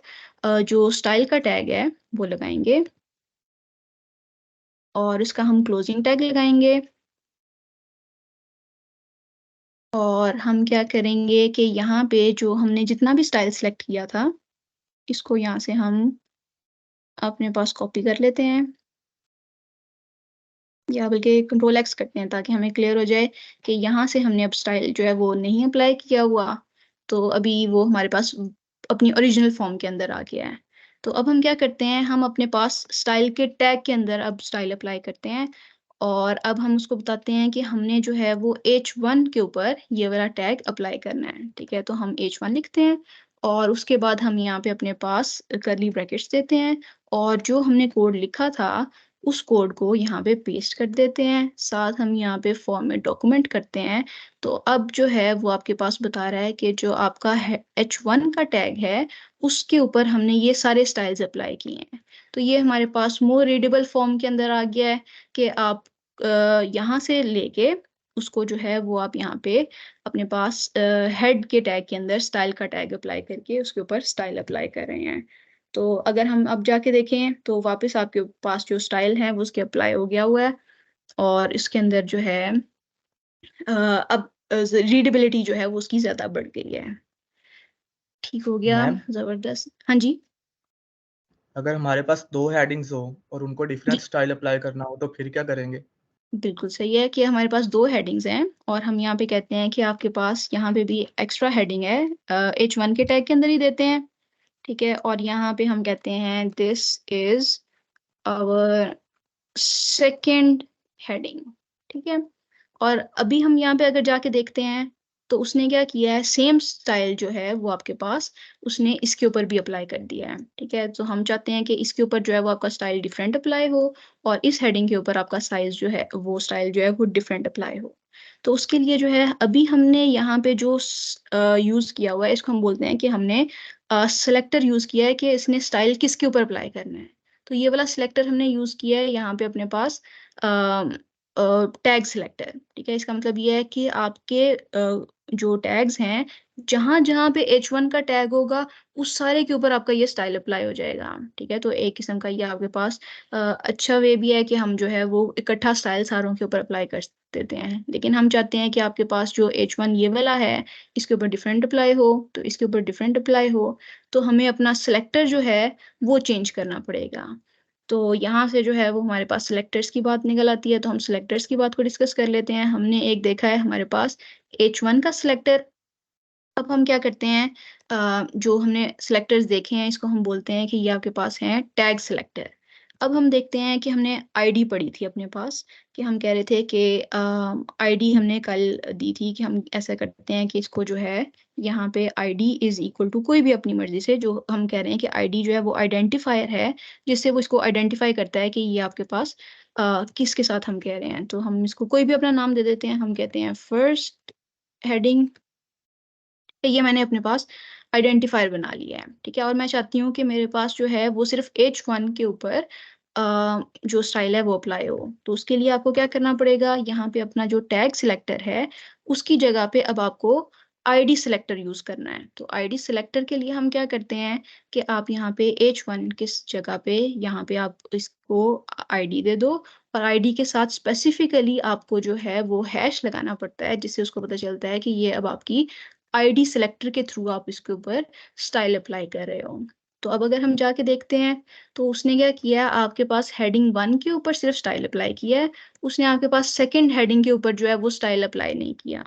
जो स्टाइल का टैग है वो लगाएंगे और इसका हम क्लोजिंग टैग लगाएंगे। और हम क्या करेंगे कि यहाँ पे जो हमने जितना भी स्टाइल सेलेक्ट किया था इसको यहाँ से हम अपने पास कॉपी कर लेते हैं, या बल्कि कंट्रोल एक्स करते हैं ताकि हमें क्लियर हो जाए कि यहाँ से हमने अब स्टाइल जो है वो नहीं अप्लाई किया हुआ। तो अभी वो हमारे पास अपनी ओरिजिनल फॉर्म के अंदर आ गया है। तो अब हम क्या करते हैं, हम अपने पास स्टाइल के टैग के अंदर अब स्टाइल अप्लाई करते हैं। और अब हम उसको बताते हैं कि हमने जो है वो H1 के ऊपर ये वाला टैग अप्लाई करना है। ठीक है, तो हम H1 लिखते हैं और उसके बाद हम यहाँ पे अपने पास कर्ली ब्रैकेट्स देते हैं और जो हमने कोड लिखा था उस कोड को यहाँ पे पेस्ट कर देते हैं। साथ हम यहाँ पे फॉर्मेट डॉक्यूमेंट करते हैं। तो अब जो है वो आपके पास बता रहा है कि जो आपका H1 का टैग है उसके ऊपर हमने ये सारे स्टाइल्स अप्लाई किए हैं। तो ये हमारे पास मोर रीडेबल फॉर्म के अंदर आ गया है कि आप यहाँ से लेके उसको जो है वो आप यहाँ पे अपने पास हेड के टैग के अंदर स्टाइल का टैग अप्लाई करके उसके ऊपर स्टाइल अप्लाई कर रहे हैं। तो अगर हम अब जाके देखें तो वापस आपके पास जो स्टाइल है वो उसके अप्लाई हो गया हुआ है और इसके अंदर जो है अब रीडेबिलिटी जो है वो उसकी ज्यादा बढ़ गई है। ठीक हो गया, मैम जबरदस्त। हाँ जी, अगर हमारे पास 2 हेडिंग्स हो और उनको डिफरेंट जी। स्टाइल अप्लाई करना हो तो फिर क्या करेंगे? बिल्कुल सही है कि हमारे पास 2 हेडिंग्स हैं और हम यहाँ पे कहते हैं कि आपके पास यहाँ पे भी एक्स्ट्रा हेडिंग है, H1 के टैग के अंदर ही देते हैं, ठीक है? और यहाँ पे हम कहते हैं this is our second heading, ठीक है? और अभी हम यहाँ पे अगर जाके देखते हैं तो उसने क्या किया है, सेम स्टाइल जो है वो आपके पास उसने इसके ऊपर भी अप्लाई कर दिया है, ठीक है? तो हम चाहते हैं कि इसके ऊपर जो है वो आपका स्टाइल डिफरेंट अप्लाई हो और इस हेडिंग के ऊपर आपका साइज जो है वो स्टाइल जो है वो डिफरेंट अप्लाई हो। तो उसके लिए जो है अभी हमने यहाँ पे जो यूज़ किया हुआ है इसको हम बोलते हैं कि हमने सेलेक्टर यूज़ किया है कि इसने स्टाइल किसके ऊपर अप्लाई करना है। तो ये वाला सिलेक्टर हमने यूज़ किया है यहाँ पे अपने पास टैग सिलेक्टर, ठीक है? इसका मतलब ये है कि आपके जो टैग्स हैं, जहाँ-जहाँ पे H1 का टैग होगा, उस सारे के ऊपर आपका ये स्टाइल अप्लाई हो जाएगा, ठीक है? तो एक किस्म का ये आपके पास अच्छा वे भी है कि हम जो है वो इकट्ठा स्टाइल सारों के ऊपर अप्लाई कर देते हैं। लेकिन हम चाहते हैं कि आपके पास जो H1 ये वाला है, इसके ऊपर डिफरेंट अप्लाई हो, तो इसके ऊपर डिफरेंट अप्लाई हो, तो हमें अपना सिलेक्टर जो है, वो चेंज करना पड़ेगा। तो यहाँ से जो है वो हमारे पास सिलेक्टर्स की बात निकल आती है, तो हम सिलेक्टर्स की बात को डिस्कस कर लेते हैं। हमने एक देखा है हमारे पास H1 का सिलेक्टर। अब हम क्या करते हैं, जो हमने सिलेक्टर्स देखे हैं इसको हम बोलते हैं कि ये आपके पास हैं टैग सिलेक्टर। अब हम देखते हैं कि हमने आईडी पढ़ी थी अपने पास कि हम कह रहे थे कि आईडी हमने कल दी थी कि हम ऐसा करते हैं कि इसको जो है यहाँ पे आईडी इज़ इक्वल टू कोई भी अपनी मर्ज़ी से, जो हम कह रहे हैं कि आईडी जो है वो आइडेंटिफायर है, जिससे वो इसको आइडेंटिफ़ाई करता है कि ये आपके पास किसके साथ हम कह रहे हैं। तो हम इसको कोई भी अपना नाम दे देते हैं, हम कहते हैं फर्स्ट हेडिंग, ये मैंने अपने पास आइडेंटिफायर बना लिया है, ठीक है? और मैं चाहती हूँ कि मेरे पास जो है वो सिर्फ़ H1 के ऊपर जो स्टाइल है वो अप्लाई हो। तो उसके लिए आपको क्या करना पड़ेगा, यहाँ पे अपना जो टैग सिलेक्टर है, उसकी जगह पे अब आपको आईडी सिलेक्टर यूज़ करना है। तो आईडी सिलेक्टर के लिए हम क्या करते हैं कि आप यहाँ पे H1 किस जगह पे यहाँ पे आप इसको आईडी दे दो और आईडी के साथ स्पेसिफ़िकली आपको जो है वो हैश लगाना पड़ता है, जिससे उसको पता चलता है कि ये अब आपकी आईडी सिलेक्टर के थ्रू आप इसके ऊपर स्टाइल अप्लाई कर रहे हो। तो अब अगर हम जाके देखते हैं, तो उसने क्या किया, आपके पास हेडिंग 1 के ऊपर सिर्फ़ स्टाइल अप्लाई किया है, उसने आपके पास सेकंड हेडिंग के ऊपर जो है वो स्टाइल अप्लाई नहीं किया।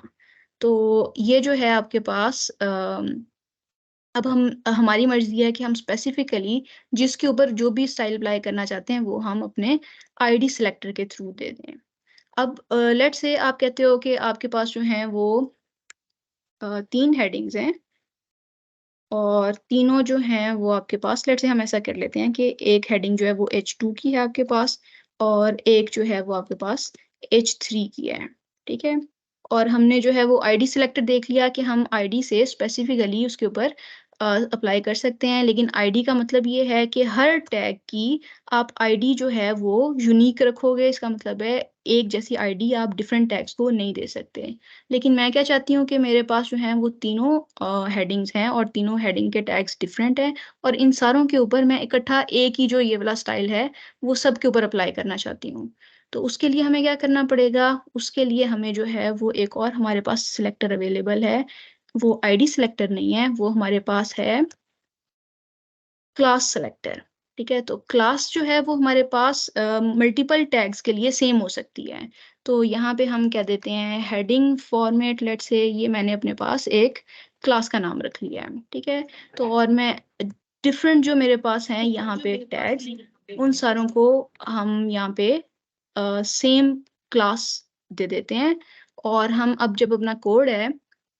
तो ये जो है आपके पास अब हमारी मर्ज़ी है कि हम स्पेसिफ़िकली जिसके ऊपर जो भी स्टाइल अप्लाई करना चाहते हैं, वो हम अपने आईडी सिलेक्टर के थ्रू दे दें। अब लेट्स से आप कहते हो कि आपके पास जो हैं वो 3 हेडिंग्स हैं और तीनों जो हैं वो आपके पास, लेट्स से हम ऐसा कर लेते हैं कि एक हेडिंग जो है वो H2 की है आपके पास और एक जो है वो आपके पास H3 की है, ठीक है? और हमने जो है वो आईडी सिलेक्टर देख लिया कि हम आईडी से स्पेसिफिकली उसके ऊपर अप्लाई कर सकते हैं, लेकिन आईडी का मतलब ये है कि हर टैग की आप आईडी जो है वो यूनिक रखोगे। इसका मतलब है एक जैसी आईडी आप डिफरेंट टैग्स को नहीं दे सकते। लेकिन मैं क्या चाहती हूँ कि मेरे पास जो हैं वो तीनों हेडिंग्स हैं और तीनों हेडिंग के टैग्स डिफरेंट हैं और इन सारों के ऊपर मैं इकट्ठा एक ही जो ये वाला स्टाइल है, वो सब के ऊपर अप्लाई करना चाहती हूँ। तो उसके लिए हमें क्या करना पड़ेगा? उसके लिए हमें जो है वो एक और हमारे पास सिलेक्टर अवेलेबल है। वो आईडी सिलेक्टर नहीं है, वो हमारे पास है क्लास सेलेक्टर, ठीक है? तो क्लास जो है वो हमारे पास मल्टीपल टैग्स के लिए सेम हो सकती है। तो यहाँ पे हम क्या देते हैं, हेडिंग फॉर्मेट, लेट्स से ये मैंने अपने पास एक क्लास का नाम रख लिया है, ठीक है? तो और मैं डिफरेंट जो मेरे पास हैं यहाँ पे टैग्स, उन सारों को हम यहाँ पे सेम क्लास दे देते हैं और हम अब जब अपना कोड है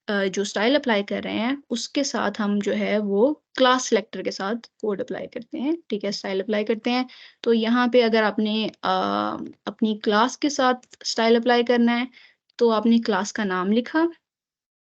जो स्टाइल अप्लाई कर रहे हैं, उसके साथ हम जो है वो क्लास सिलेक्टर के साथ कोड अप्लाई करते हैं, ठीक है? स्टाइल अप्लाई करते हैं। तो यहाँ पे अगर आपने अपनी क्लास के साथ स्टाइल अप्लाई करना है, तो आपने क्लास का नाम लिखा,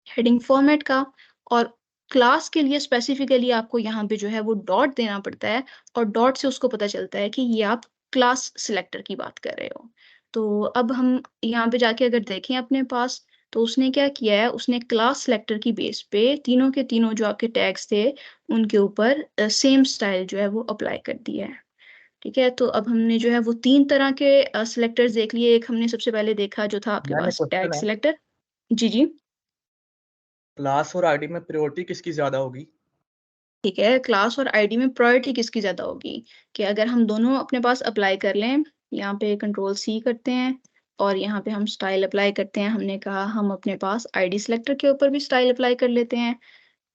हेडिंग फॉर्मेट का, और क्लास के लिए स्पेसिफिकली आपको यहाँ पे जो है वो डॉट देना पड़ता है और डॉट से उसको पता चलता है कि ये आप क्लास सिलेक्टर की बात कर रहे हो। तो अब हम यहाँ पे जाके अगर देखें अपने पास, तो उसने क्या किया है, उसने क्लास सिलेक्टर की बेस पे तीनों के तीनों जो आपके टैग्स थे, उनके ऊपर सेम स्टाइल जो है वो अप्लाई कर दिया है, ठीक है? तो अब हमने जो है वो 3 तरह के सिलेक्टर्स देख लिए। एक हमने सबसे पहले देखा जो था आपके मैम एक पास टैग क्वेश्चन है, सिलेक्टर। जी, जी। क्लास और आईडी में प्रायोरिटी किसकी ज़्यादा होगी? ठीक है, क्लास और आईडी में प्रायोरिटी किसकी ज़्यादा होगी? कि अगर हम दोनों अपने पास अप्लाई कर लें, यहाँ पे कंट्रोल सी करते हैं और यहाँ पे हम स्टाइल अप्लाई करते हैं। हमने कहा हम अपने पास आईडी सिलेक्टर के ऊपर भी स्टाइल अप्लाई कर लेते हैं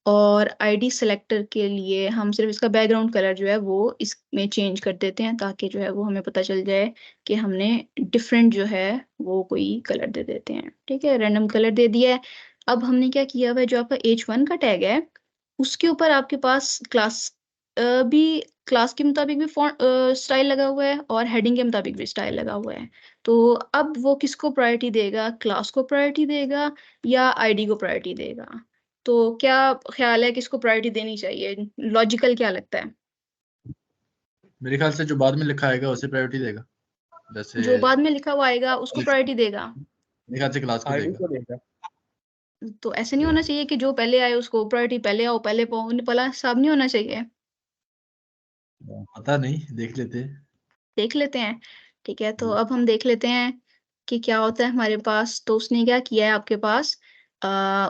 और आईडी सिलेक्टर के लिए हम सिर्फ इसका बैकग्राउंड कलर जो है वो इसमें चेंज कर देते हैं ताकि जो है वो हमें पता चल जाए कि हमने डिफरेंट जो है वो कोई कलर दे देते हैं। ठीक है, रैंडम कलर दे दिया है। अब हमने क्या किया हुआ है, जो आपका H1 का टैग है उसके ऊपर आपके पास भी क्लास के मुताबिक भी स्टाइल लगा हुआ है और हेडिंग के मुताबिक भी स्टाइल लगा हुआ है। तो अब वो किसको प्रायोरिटी देगा, क्लास को प्रायोरिटी देगा या आईडी को प्रायोरिटी देगा? तो क्या ख्याल है किसको प्रायोरिटी देनी चाहिए? लॉजिकल क्या लगता है? मेरे ख्याल से जो बाद में लिखा आएगा उसे प्रायोरिटी देगा। जैसे जो बाद में लिखा हुआ आएगा उसको प्रायोरिटी देगा। मेरे ख्याल से क्लास को आईडी देगा। को देगा। तो ऐसे नहीं होना चाहिए कि जो पहले आए उसको प्रायोरिटी पहले आओ पहले पाओ, पहला हिसाब नहीं होना चाहिए। पता नहीं, देख लेते हैं। देख लेते हैं। ठीक है, तो अब हम देख लेते हैं कि क्या होता है हमारे पास। तो उसने क्या किया है आपके पास,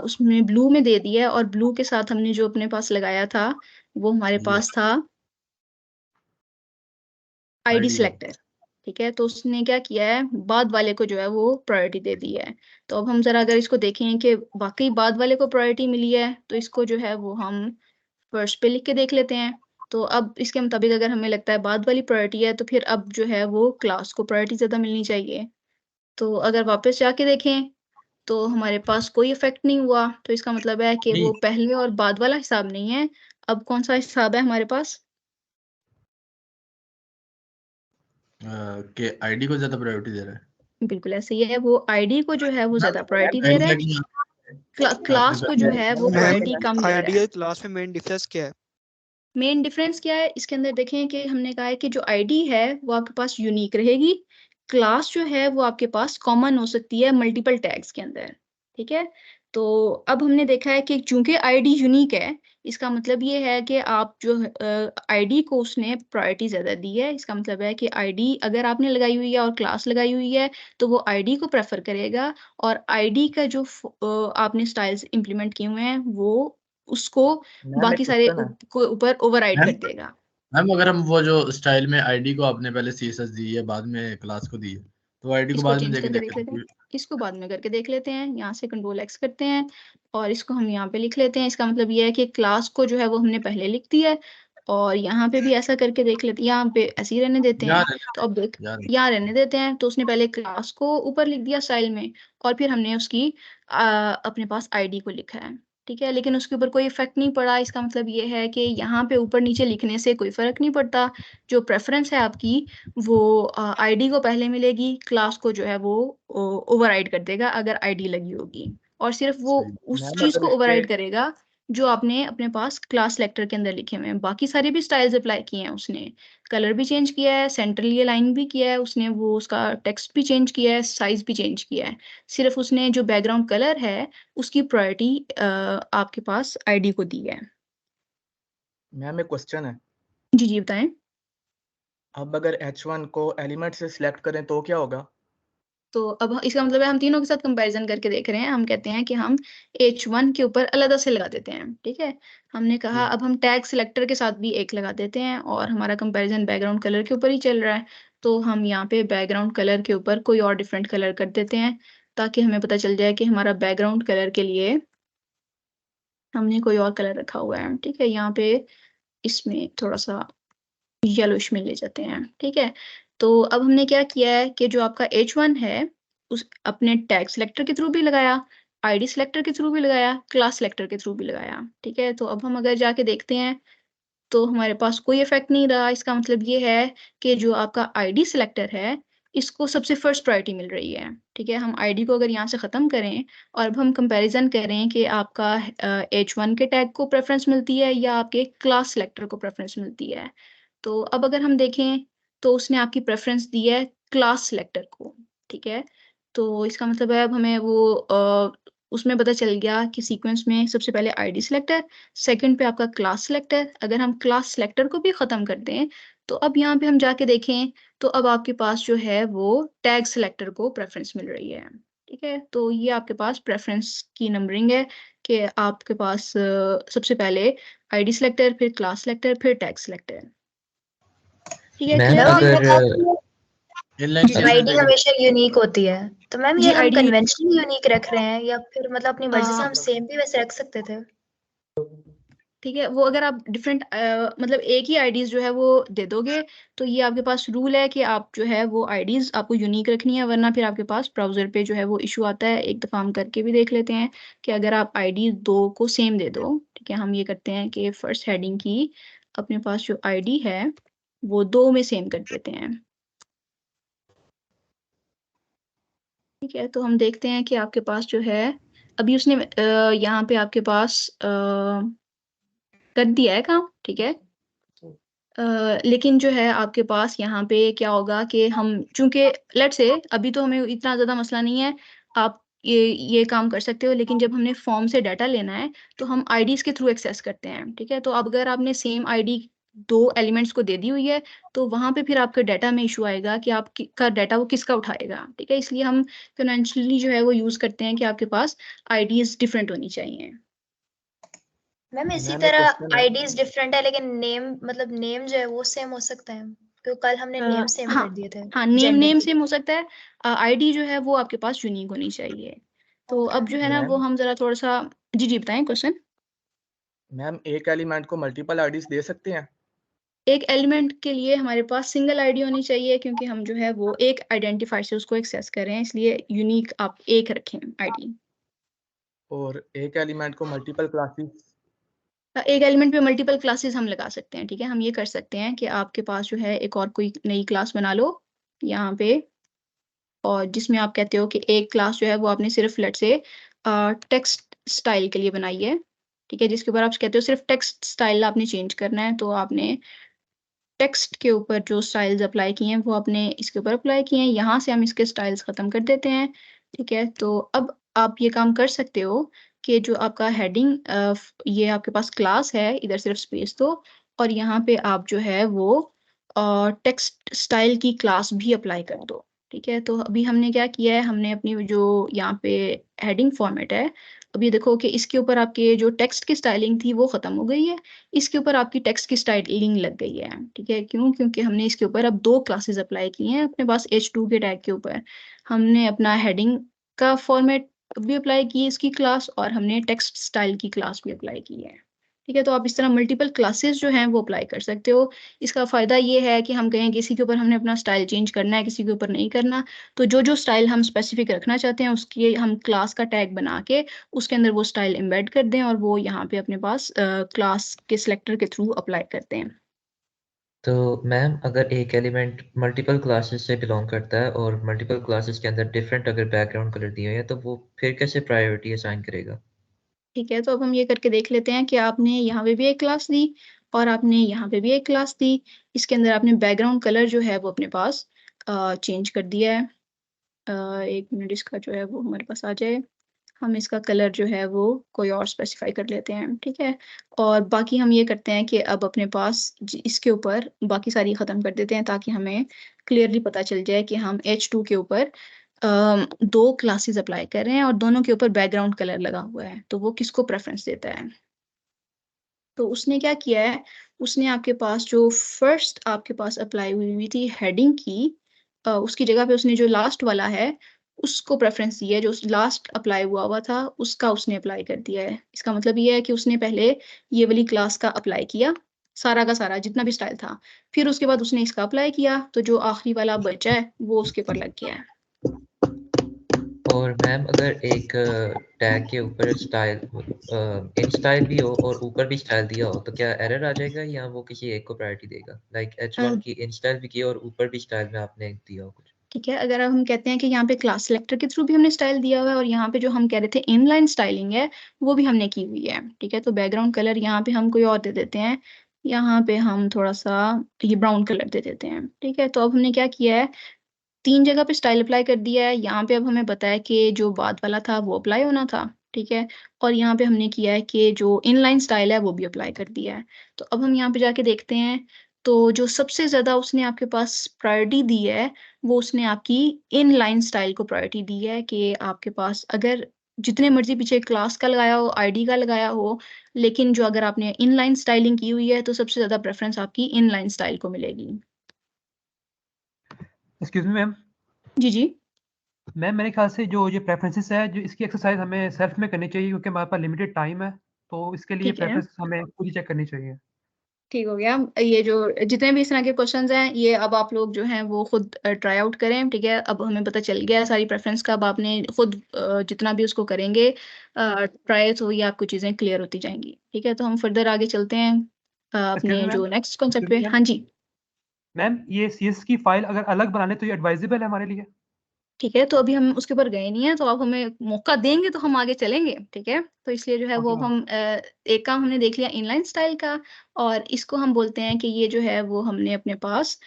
उसमें ब्लू में दे दिया है और ब्लू के साथ हमने जो अपने पास लगाया था वो हमारे जी। पास था आईडी ID सिलेक्टर। ठीक है, तो उसने क्या किया है, बाद वाले को जो है वो प्रायोरिटी दे दी है। तो अब हम जरा अगर इसको देखें कि वाकई बाद वाले को प्रायोरिटी मिली है तो इसको जो है वो हम फर्स्ट पे लिख के देख लेते हैं। तो अब इसके मुताबिक अगर हमें लगता है बाद वाली प्रायोरिटी है तो फिर अब जो है वो क्लास को प्रायोरिटी ज़्यादा मिलनी चाहिए। तो अगर वापस जाके देखें तो हमारे पास कोई इफेक्ट नहीं हुआ, तो इसका मतलब है कि नहीं। वो पहले और बाद वाला हिसाब नहीं है। अब कौन सा हिसाब है हमारे पास? कि आईडी को ज्यादा प्रायोरिटी दे रहा है। बिल्कुल ऐसे ही है, वो आईडी को जो है वो ज्यादा प्रायोरिटी दे मेन रहा है। फ्लैग क्लास को जो है वो मैम, प्रायोरिटी कम दे रहा आईडी है। और क्लास में मेन डिफरेंस क्या है? मेन डिफरेंस क्या है इसके अंदर, देखें कि हमने कहा है कि जो आईडी है वो आपके पास यूनिक रहेगी, क्लास जो है वो आपके पास कॉमन हो सकती है मल्टीपल टैग्स के अंदर। ठीक है, तो अब हमने देखा है कि चूंकि आईडी यूनिक है, इसका मतलब ये है कि आप जो आईडी को उसने प्रायोरिटी ज़्यादा दी है। इसका मतलब है कि आईडी अगर आपने लगाई हुई है और क्लास लगाई हुई है तो वो आईडी को प्रेफर करेगा और आईडी का जो आपने स्टाइल्स इंप्लीमेंट किए हुए हैं वो उसको मैम बाकी एक सारे क्वेश्चन है। को ऊपर ओवरराइड मैम कर देगा। मैम अगर हम वो जो स्टाइल में आईडी को आपने पहले सीएसएस दी है बाद में क्लास को दी है तो आईडी को इसको बाद में चेंज देके करके देख लेते हैं, देखेंगे। इसको बाद में करके देख लेते हैं। यहाँ से कंट्रोल एक्स करते हैं और इसको हम यहाँ पे लिख लेते हैं। इसका मतलब ये है कि क्लास को जो है वो हमने पहले लिख दिया है और यहाँ पे भी ऐसा करके देख लेते हैं। यहाँ पे ऐसे ही रहने देते हैं। तो अब देख, यार यहाँ रहने देते हैं। तो उसने पहले क्लास को ऊपर लिख दिया स्टाइल में और फिर हमने उसकी अपने पास आईडी को लिखा है। ठीक है, लेकिन उसके ऊपर कोई इफेक्ट नहीं पड़ा। इसका मतलब ये है कि यहाँ पे ऊपर नीचे लिखने से कोई फर्क नहीं पड़ता। जो प्रेफरेंस है आपकी वो आईडी को पहले मिलेगी, क्लास को जो है वो ओवरराइड कर देगा अगर आईडी लगी होगी, और सिर्फ वो सही। उस मैम चीज अगर को इस पे ओवरराइड करेगा जो आपने अपने पास क्लास सेलेक्टर के अंदर लिखे हुए हैं। बाकी सारे भी स्टाइल्स अप्लाई किए हैं उसने, कलर भी चेंज किया है, सेंट्रल ये लाइन भी किया है उसने, वो उसका टेक्स्ट भी चेंज किया है, साइज भी चेंज किया है। सिर्फ उसने जो बैकग्राउंड कलर है उसकी प्रायोरिटी आपके पास आईडी को दी है। मैम एक क्वेश्चन है। जी जी बताएं। अब अगर H1 को एलिमेंट से सिलेक्ट करें तो क्या होगा? तो अब इसका मतलब है हम तीनों के साथ कंपैरिजन करके देख रहे हैं। हम कहते हैं कि हम H1 के ऊपर अलग से लगा देते हैं। ठीक है, हमने कहा जी। अब हम टैग सिलेक्टर के साथ भी एक लगा देते हैं और हमारा कंपैरिजन बैकग्राउंड कलर के ऊपर ही चल रहा है। तो हम यहाँ पे बैकग्राउंड कलर के ऊपर कोई और डिफरेंट कलर कर देते हैं ताकि हमें पता चल जाए कि हमारा बैकग्राउंड कलर के लिए हमने कोई और कलर रखा हुआ है। ठीक है, यहाँ पे इसमें थोड़ा सा येलोइश में ले जाते हैं। ठीक है, तो अब हमने क्या किया है कि जो आपका H1 है उस अपने टैग सिलेक्टर के थ्रू भी लगाया, आईडी सिलेक्टर के थ्रू भी लगाया, क्लास सिलेक्टर के थ्रू भी लगाया। ठीक है, तो अब हम अगर जाके देखते हैं तो हमारे पास कोई इफेक्ट नहीं रहा। इसका मतलब ये है कि जो आपका आईडी सिलेक्टर है इसको सबसे फर्स्ट प्रायोरिटी मिल रही है। ठीक है, हम आईडी को अगर यहाँ से ख़त्म करें और अब हम कंपैरिजन करें कि आपका H1 के टैग को प्रेफरेंस मिलती है या आपके क्लास सिलेक्टर को प्रेफरेंस मिलती है। तो अब अगर हम देखें तो उसने आपकी प्रेफरेंस दी है क्लास सिलेक्टर को। ठीक है, तो इसका मतलब है अब हमें वो उसमें पता चल गया कि सीक्वेंस में सबसे पहले आईडी सिलेक्टर, सेकंड पे आपका क्लास सिलेक्टर। अगर हम क्लास सिलेक्टर को भी ख़त्म कर दें तो अब यहाँ पे हम जाके देखें तो अब आपके पास जो है वो टैग सिलेक्टर को प्रेफरेंस मिल रही है। ठीक है, तो ये आपके पास प्रेफरेंस की नंबरिंग है कि आपके पास सबसे पहले आईडी सिलेक्टर, फिर क्लास सिलेक्टर, फिर टैग सिलेक्टर। ठीक है, मैम क्लियर? मैम अभी आपने अगर कहा इनलाइन जी, स्टाइल आईडी में हमेशा यूनिक होती है, तो मैम जी ये हम आईडी कन्वेंशनली यूनिक रख रहे हैं या फिर मतलब अपनी मर्जी से हम सेम भी वैसे रख सकते थे? ठीक है, वो अगर आप डिफरेंट मतलब एक ही आईडीज जो है वो दे दोगे तो ये आपके पास रूल है कि आप जो है वो आईडीज आपको यूनिक रखनी है, वरना फिर आपके पास ब्राउजर पे जो है वो इशू आता है। एक दफ़ा हम करके भी देख लेते हैं कि अगर आप आईडी दो को सेम दे दो, ठीक है, हम ये करते हैं कि फर्स्ट हेडिंग की अपने पास जो आईडी है वो 2 में सेम कर देते हैं। ठीक है, तो हम देखते हैं कि आपके पास जो है अभी उसने यहाँ पे आपके पास कर दिया है काम, ठीक है। लेकिन जो है आपके पास यहाँ पे क्या होगा कि हम चूंकि लेट्स से अभी तो हमें इतना ज़्यादा मसला नहीं है, आप ये काम कर सकते हो, लेकिन जब हमने फॉर्म से डाटा लेना है तो हम आईडीज़ के थ्रू एक्सेस करते हैं। ठीक है, तो अब अगर आपने सेम आईडी 2 एलिमेंट्स को दे दी हुई है तो वहाँ पे फिर आपके डाटा में इशू आएगा कि आप का डाटा वो किसका उठाएगा। ठीक है, इसलिए हम कन्वेंशनली जो है वो यूज़ करते हैं कि आपके पास आईडीज़ डिफरेंट होनी चाहिए। मैम इसी मैम एक तरह क्वेश्चन है। आईडीज डिफरेंट है लेकिन नेम मतलब नेम जो है वो सेम हो सकता है, क्योंकि कल हमने नेम सेम हाँ कर दिए थे हाँ, नेम जेंडर नेम के। सेम हो सकता है, आईडी जो है वो आपके पास यूनिक होनी चाहिए। तो अब जो है ना वो मैम हम जरा थोड़ा सा जी जी बताएं क्वेश्चन। मैम एक एलिमेंट को मल्टीपल आईडीज दे सकते हैं? एक एलिमेंट के लिए हमारे पास सिंगल आईडी होनी चाहिए, क्योंकि हम जो है वो एक आइडेंटिफायर से उसको एक्सेस कर रहे हैं, इसलिए यूनिक आप एक रखें आईडी। और एक एलिमेंट को मल्टीपल क्लासेस? एक एलिमेंट पे मल्टीपल क्लासेस हम लगा सकते हैं। ठीक है, हम ये कर सकते हैं कि आपके पास जो है एक और कोई नई क्लास बना लो यहाँ पे, और जिसमें आप कहते हो कि एक क्लास जो है वो आपने सिर्फ लेट से टेक्स्ट स्टाइल के लिए बनाई है। ठीक है, जिसके ऊपर आप कहते हो सिर्फ टेक्स्ट स्टाइल आपने चेंज करना है, तो आपने टेक्स्ट के ऊपर जो स्टाइल्स अप्लाई किए हैं वो आपने इसके ऊपर अप्लाई किए हैं। यहाँ से हम इसके स्टाइल्स ख़त्म कर देते हैं। ठीक है, तो अब आप ये काम कर सकते हो कि जो आपका हेडिंग ये आपके पास क्लास है, इधर सिर्फ स्पेस दो और यहाँ पे आप जो है वो टेक्स्ट स्टाइल की क्लास भी अप्लाई कर दो। ठीक है, तो अभी हमने क्या किया है, हमने अपनी जो यहाँ पे हेडिंग फॉर्मेट है, अब ये देखो कि इसके ऊपर आपके जो टेक्स्ट की स्टाइलिंग थी वो ख़त्म हो गई है, इसके ऊपर आपकी टेक्स्ट की स्टाइलिंग लग गई है। ठीक है, क्यों? क्योंकि हमने इसके ऊपर अब 2 क्लासेस अप्लाई की हैं अपने पास H2 के टैग के ऊपर। हमने अपना हेडिंग का फॉर्मेट भी अप्लाई की है इसकी क्लास, और हमने टेक्स्ट स्टाइल की क्लास भी अप्लाई की है। ठीक है, तो आप इस तरह मल्टीपल क्लासेस जो हैं वो अप्लाई कर सकते हो। इसका फ़ायदा ये है कि हम कहें किसी के ऊपर हमने अपना स्टाइल चेंज करना है, किसी के ऊपर नहीं करना, तो जो स्टाइल हम स्पेसिफिक रखना चाहते हैं उसकी हम क्लास का टैग बना के उसके अंदर वो स्टाइल एम्बेड कर दें और वो यहाँ पे अपने पास क्लास के सिलेक्टर के थ्रू अप्लाई करते हैं। तो मैम अगर एक एलिमेंट मल्टीपल क्लासेस से बिलोंग करता है और मल्टीपल क्लासेस के अंदर डिफरेंट अगर बैकग्राउंड कलर दिए हैं तो वो फिर कैसे प्रायोरिटी असाइन करेगा? ठीक है, तो अब हम ये करके देख लेते हैं कि आपने यहाँ पे भी एक क्लास दी और आपने यहाँ पे भी एक क्लास दी। इसके अंदर आपने बैकग्राउंड कलर जो है वो अपने पास चेंज कर दिया है। 1 मिनट, इसका जो है वो हमारे पास आ जाए। हम इसका कलर जो है वो कोई और स्पेसिफाई कर लेते हैं। ठीक है, और बाकी हम ये करते हैं कि अब अपने पास इसके ऊपर बाकी सारी ख़त्म कर देते हैं ताकि हमें क्लियरली पता चल जाए कि हम H2 के ऊपर 2 क्लासेस अप्लाई कर रहे हैं और दोनों के ऊपर बैकग्राउंड कलर लगा हुआ है, तो वो किसको प्रेफरेंस देता है। तो उसने क्या किया है, उसने आपके पास जो फर्स्ट आपके पास अप्लाई हुई थी हेडिंग की, उसकी जगह पे उसने जो लास्ट वाला है उसको प्रेफरेंस दी है। जो लास्ट अप्लाई हुआ था उसका उसने अप्लाई कर दिया है। इसका मतलब ये है कि उसने पहले ये वाली क्लास का अप्लाई किया, सारा का सारा जितना भी स्टाइल था, फिर उसके बाद उसने इसका अप्लाई किया, तो जो आखिरी वाला बचा है वो उसके ऊपर लग गया है। और मैम अगर एक टैग के ऊपर स्टाइल इन स्टाइल भी हो और ऊपर भी स्टाइल दिया हो तो क्या एरर आ जाएगा या वो किसी एक को प्रायोरिटी देगा? लाइक H1 की इन स्टाइल भी की और ऊपर भी स्टाइल में आपने दिया हो कुछ। ठीक है, अगर हम कहते हैं कि यहाँ पे क्लास सिलेक्टर के थ्रू भी हमने स्टाइल दिया हुआ है और यहाँ पे जो हम कह रहे थे इनलाइन स्टाइलिंग है वो भी हमने की हुई है। ठीक है, तो बैकग्राउंड कलर यहाँ पे हम कोई और दे देते हैं, यहाँ पे हम थोड़ा सा ये ब्राउन कलर दे देते हैं। ठीक है, तो अब हमने क्या किया है, 3 जगह पे स्टाइल अप्लाई कर दिया है। यहाँ पे अब हमें पता है कि जो बाद वाला था वो अप्लाई होना था। ठीक है, और यहाँ पे हमने किया है कि जो इनलाइन स्टाइल है वो भी अप्लाई कर दिया है। तो अब हम यहाँ पे जाके देखते हैं तो जो सबसे ज़्यादा उसने आपके पास प्रायोरिटी दी है, वो उसने आपकी इनलाइन स्टाइल को प्रायोरिटी दी है कि आपके पास अगर जितने मर्ज़ी पीछे क्लास का लगाया हो, आईडी का लगाया हो, लेकिन जो अगर आपने इनलाइन स्टाइलिंग की हुई है, तो सबसे ज़्यादा प्रेफ़रेंस आपकी इनलाइन स्टाइल को मिलेगी। Excuse me ma'am. जी, जी। मैम मेरे ख्याल से जो ये प्रेफ़रेंसेस है, जो इसकी एक्सरसाइज़ हमें सेल्फ में करनी चाहिए क्योंकि हमारे पास लिमिटेड टाइम है, तो इसके लिए ठीक है। प्रेफ़रेंसेस हमें खुद ही चेक करनी चाहिए। ठीक हो गया। ये जो जितने भी इस तरह के क्वेश्चंस हैं, ये अब आप लोग जो हैं वो खुद ट्राई आउट करें, ठीक है? अब हमें पता चल गया है सारी प्रेफ़रेंस का, अब आपने खुद जितना भी उसको करेंगे ट्राई, तो ये आपको चीज़ें क्लियर होती जाएँगी, ठीक है? तो हम फर्दर आगे चलते हैं एक्सक्यूज़ अपने मी जो मैम। नेक्स्ट कॉन्सेप्ट एक्सक्यूज़ पे। Me ma'am. हाँ जी। मैम ये सीएस की फ़ाइल अगर अलग बना लें तो ये एडवाइजेबल है हमारे लिए? ठीक है, तो अभी हम उसके ऊपर गए नहीं हैं, तो आप हमें मौका देंगे तो हम आगे चलेंगे, ठीक है? तो इसलिए जो है वो ओके अब मैम। हम एक काम हमने देख लिया इनलाइन स्टाइल का, और इसको हम बोलते हैं कि ये जो है वो हमने अपने पास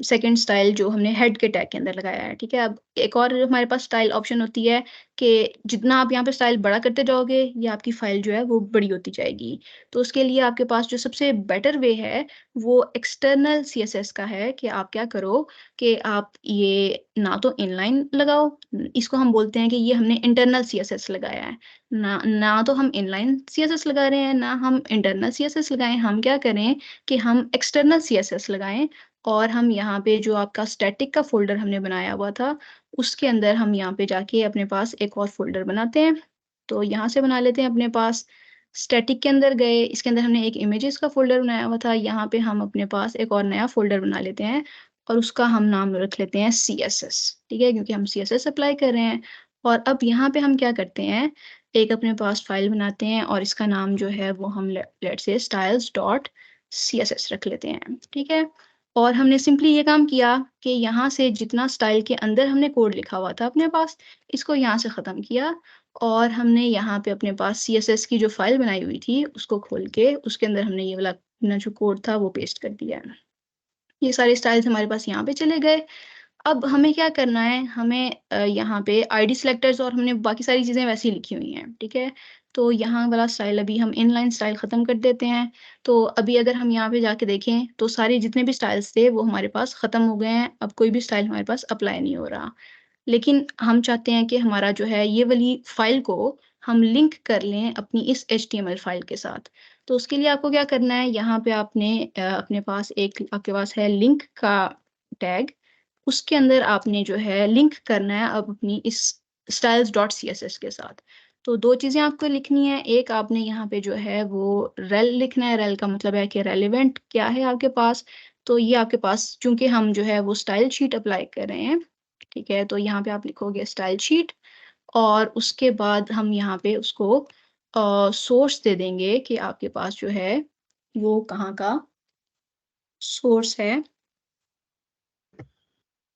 सेकंड स्टाइल जो हमने हेड के टैग के अंदर लगाया है, ठीक है? अब एक और हमारे पास स्टाइल ऑप्शन होती है कि जितना आप यहाँ पे स्टाइल बड़ा करते जाओगे, ये आपकी फ़ाइल जो है वो बड़ी होती जाएगी। तो उसके लिए आपके पास जो सबसे बेटर वे है, वो एक्सटर्नल सीएसएस का है कि आप क्या करो कि आप ये ना तो इनलाइन लगाओ, इसको हम बोलते हैं कि ये हमने इंटरनल सीएसएस लगाया है। ना तो हम इनलाइन सीएसएस लगा रहे हैं, ना हम इंटरनल सीएसएस लगाएँ। हम क्या करें कि हम एक्सटर्नल सीएसएस लगाएँ, और हम यहाँ पे जो आपका स्टैटिक का फ़ोल्डर हमने बनाया हुआ था, उसके अंदर हम यहाँ पे जाके अपने पास एक और फ़ोल्डर बनाते हैं। तो यहाँ से बना लेते हैं अपने पास, स्टैटिक के अंदर गए, इसके अंदर हमने एक इमेजेस का फ़ोल्डर बनाया हुआ था, यहाँ पे हम अपने पास एक और नया फ़ोल्डर बना लेते हैं, और उसका हम नाम रख लेते हैं सीएसएस, ठीक है? क्योंकि हम सीएसएस अप्लाई कर रहे हैं। और अब यहाँ पे हम क्या करते हैं, एक अपने पास फ़ाइल बनाते हैं, और इसका नाम जो है वो हम लेट्स से styles.css रख लेते हैं, ठीक है? और हमने सिंपली ये काम किया कि यहाँ से जितना स्टाइल के अंदर हमने कोड लिखा हुआ था अपने पास, इसको यहाँ से ख़त्म किया, और हमने यहाँ पे अपने पास सीएसएस की जो फ़ाइल बनाई हुई थी, उसको खोल के उसके अंदर हमने ये वाला अपना जो कोड था वो पेस्ट कर दिया। ये सारे स्टाइल्स हमारे पास यहाँ पे चले गए। अब हमें क्या करना है, हमें यहाँ पे आईडी सिलेक्टर्स और हमने बाकी सारी चीज़ें वैसे ही लिखी हुई हैं, ठीक है? तो यहाँ वाला स्टाइल अभी हम इनलाइन स्टाइल ख़त्म कर देते हैं। तो अभी अगर हम यहाँ पे जाके देखें, तो सारे जितने भी स्टाइल्स थे वो हमारे पास ख़त्म हो गए हैं। अब कोई भी स्टाइल हमारे पास अप्लाई नहीं हो रहा। लेकिन हम चाहते हैं कि हमारा जो है ये वाली फ़ाइल को हम लिंक कर लें अपनी इस एचटीएमएल फ़ाइल के साथ। तो उसके लिए आपको क्या करना है, यहाँ पे आपने अपने पास एक आपके पास है लिंक का टैग, उसके अंदर आपने जो है लिंक करना है अब अपनी इस styles.css के साथ। तो 2 चीज़ें आपको लिखनी है, एक आपने यहाँ पे जो है वो रेल लिखना है, रेल का मतलब है कि रेलेवेंट क्या है आपके पास। तो ये आपके पास चूँकि हम जो है वो स्टाइल शीट अप्लाई कर रहे हैं, ठीक है? तो यहाँ पे आप लिखोगे स्टाइल शीट, और उसके बाद हम यहाँ पे उसको सोर्स दे देंगे कि आपके पास जो है वो कहाँ का सोर्स है।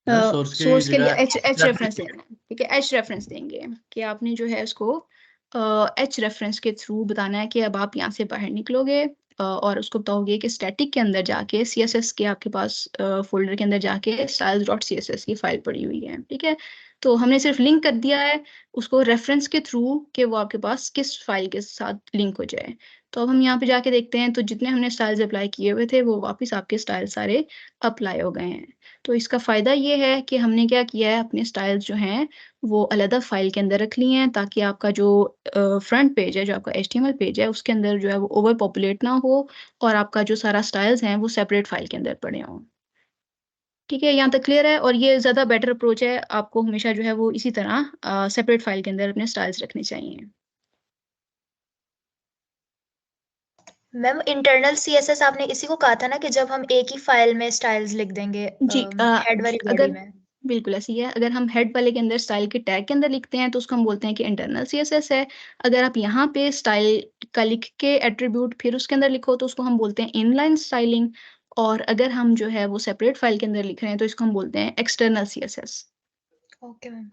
सोर्स की सोर्स के लिए जगह एच रेफरेंस देना है, ठीक है? एच रेफरेंस देंगे कि आपने जो है उसको एच रेफरेंस के थ्रू बताना है कि अब आप यहाँ से बाहर निकलोगे, और उसको बताओगे कि स्टैटिक के अंदर जाके सीएसएस के आपके पास फ़ोल्डर के अंदर जाके styles.css की फ़ाइल पड़ी हुई है, ठीक है? तो हमने सिर्फ लिंक कर दिया है उसको रेफरेंस के थ्रू कि वो आपके पास किस फ़ाइल के साथ लिंक हो जाए। तो अब हम यहाँ पे जाके देखते हैं, तो जितने हमने स्टाइल्स अप्लाई किए हुए थे, वो वापस आपके स्टाइल सारे अप्लाई हो गए हैं। तो इसका फ़ायदा ये है कि हमने क्या किया है, अपने स्टाइल्स जो हैं वो अलग फ़ाइल के अंदर रख लिए हैं, ताकि आपका जो फ्रंट पेज है, जो आपका एचटीएमएल पेज है, उसके अंदर जो है वो ओवर पॉपुलेट ना हो, और आपका जो सारा स्टाइल्स हैं वो सेपरेट फ़ाइल के अंदर पड़े हों। ठीक है, यहाँ तक क्लियर है? और ये ज़्यादा बेटर अप्रोच है, आपको हमेशा जो है वो इसी तरह सेपरेट फ़ाइल के अंदर अपने स्टाइल्स रखने चाहिए। मैम इंटरनल सीएसएस आपने इसी को कहा था ना कि जब हम एक ही फाइल में स्टाइल्स लिख देंगे जी, हेड वाली बॉडी अगर में। बिल्कुल ऐसी ही है। अगर हम हेड वाले के अंदर स्टाइल के टैग के अंदर लिखते हैं, तो उसको हम बोलते हैं कि इंटरनल सीएसएस है। अगर आप यहाँ पे स्टाइल का लिख के एट्रीब्यूट फिर उसके अंदर लिखो, तो उसको हम बोलते हैं इनलाइन स्टाइलिंग। और अगर हम जो है वो सेपरेट फाइल के अंदर लिख रहे हैं, तो इसको हम बोलते हैं एक्सटर्नल सीएसएस। Okay ma'am.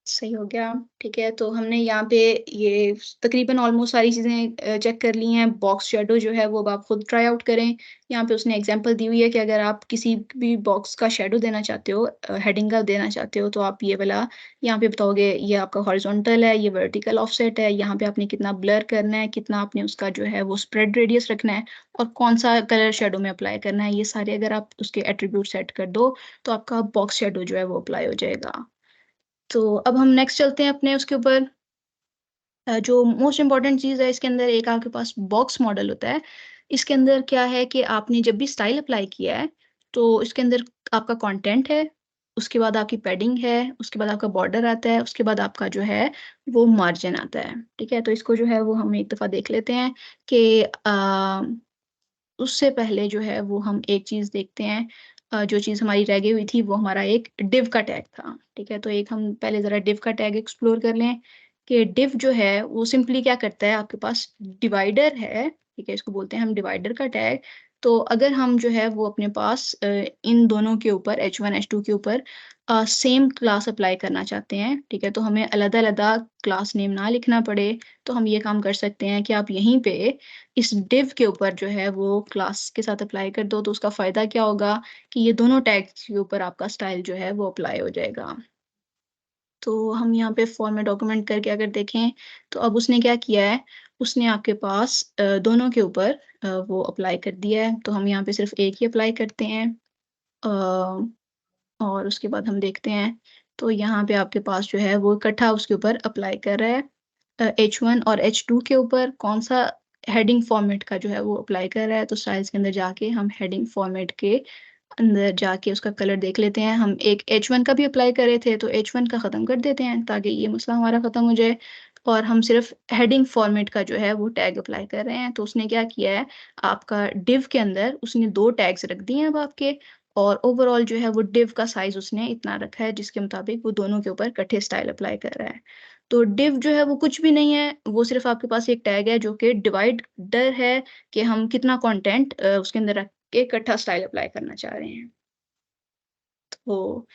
सही हो गया। ठीक है, तो हमने यहाँ पे ये तकरीबन ऑलमोस्ट सारी चीज़ें चेक कर ली हैं। बॉक्स शेडो जो है वो अब आप खुद ट्राई आउट करें। यहाँ पे उसने एग्जांपल दी हुई है कि अगर आप किसी भी बॉक्स का शेडो देना चाहते हो, हेडिंग का देना चाहते हो, तो आप ये वाला यहाँ पे बताओगे ये आपका हॉरिजॉन्टल है, ये वर्टिकल ऑफसेट है, यहाँ पे आपने कितना ब्लर करना है, कितना आपने उसका जो है वो स्प्रेड रेडियस रखना है और कौन सा कलर शेडो में अप्लाई करना है। ये सारे अगर आप उसके एट्रीब्यूट सेट कर दो तो आपका बॉक्स शेडो जो है वो अप्लाई हो जाएगा। तो अब हम नेक्स्ट चलते हैं अपने उसके ऊपर। जो मोस्ट इम्पॉर्टेंट चीज़ है इसके अंदर, एक आपके पास बॉक्स मॉडल होता है। इसके अंदर क्या है कि आपने जब भी स्टाइल अप्लाई किया है तो इसके अंदर आपका कंटेंट है, उसके बाद आपकी पैडिंग है, उसके बाद आपका बॉर्डर आता है, उसके बाद आपका जो है वो मार्जिन आता है। ठीक है, तो इसको जो है वो हम एक दफ़ा देख लेते हैं कि उससे पहले जो है वो हम एक चीज़ देखते हैं। जो चीज़ हमारी रह गई हुई थी वो हमारा एक डिव का टैग था। ठीक है, तो एक हम पहले ज़रा डिव का टैग एक्सप्लोर कर लें कि डिव जो है वो सिंपली क्या करता है। आपके पास डिवाइडर है, ठीक है, इसको बोलते हैं हम डिवाइडर का टैग। तो अगर हम जो है वो अपने पास इन दोनों के ऊपर H1 H2 के ऊपर सेम क्लास अप्लाई करना चाहते हैं, ठीक है, तो हमें अलग-अलग क्लास नेम ना लिखना पड़े, तो हम ये काम कर सकते हैं कि आप यहीं पे इस डिव के ऊपर जो है वो क्लास के साथ अप्लाई कर दो। तो उसका फ़ायदा क्या होगा कि ये दोनों टैग्स के ऊपर आपका स्टाइल जो है वो अप्लाई हो जाएगा। तो हम यहाँ पे फॉर्म में डॉक्यूमेंट करके अगर देखें तो अब उसने क्या किया है, उसने आपके पास दोनों के ऊपर वो अप्लाई कर दिया है। तो हम यहाँ पे सिर्फ एक ही अप्लाई करते हैं और उसके बाद हम देखते हैं तो यहाँ पे आपके पास जो है वो इकट्ठा उसके ऊपर अप्लाई कर रहा है। H1 और H2 के ऊपर कौन सा हेडिंग फॉर्मेट का जो है वो अप्लाई कर रहा है। तो स्टाइल्स के अंदर जाके हम हेडिंग फॉर्मेट के अंदर जाके उसका कलर देख लेते हैं। हम एक H1 का भी अप्लाई कर रहे थे तो H1 का ख़त्म कर देते हैं ताकि ये मसला हमारा ख़त्म हो जाए और हम सिर्फ हेडिंग फॉर्मेट का जो है वो टैग अप्लाई कर रहे हैं। तो उसने क्या किया है, आपका डिव के अंदर उसने 2 टैग्स रख दिए हैं अब आपके, और ओवरऑल जो है वो डिव का साइज़ उसने इतना रखा है जिसके मुताबिक वो दोनों के ऊपर इकट्ठे स्टाइल अप्लाई कर रहा है। तो डिव जो है वो कुछ भी नहीं है, वो सिर्फ आपके पास एक टैग है जो कि डिवाइडर है कि हम कितना कंटेंट उसके अंदर रख के इकट्ठा स्टाइल अप्लाई करना चाह रहे हैं। तो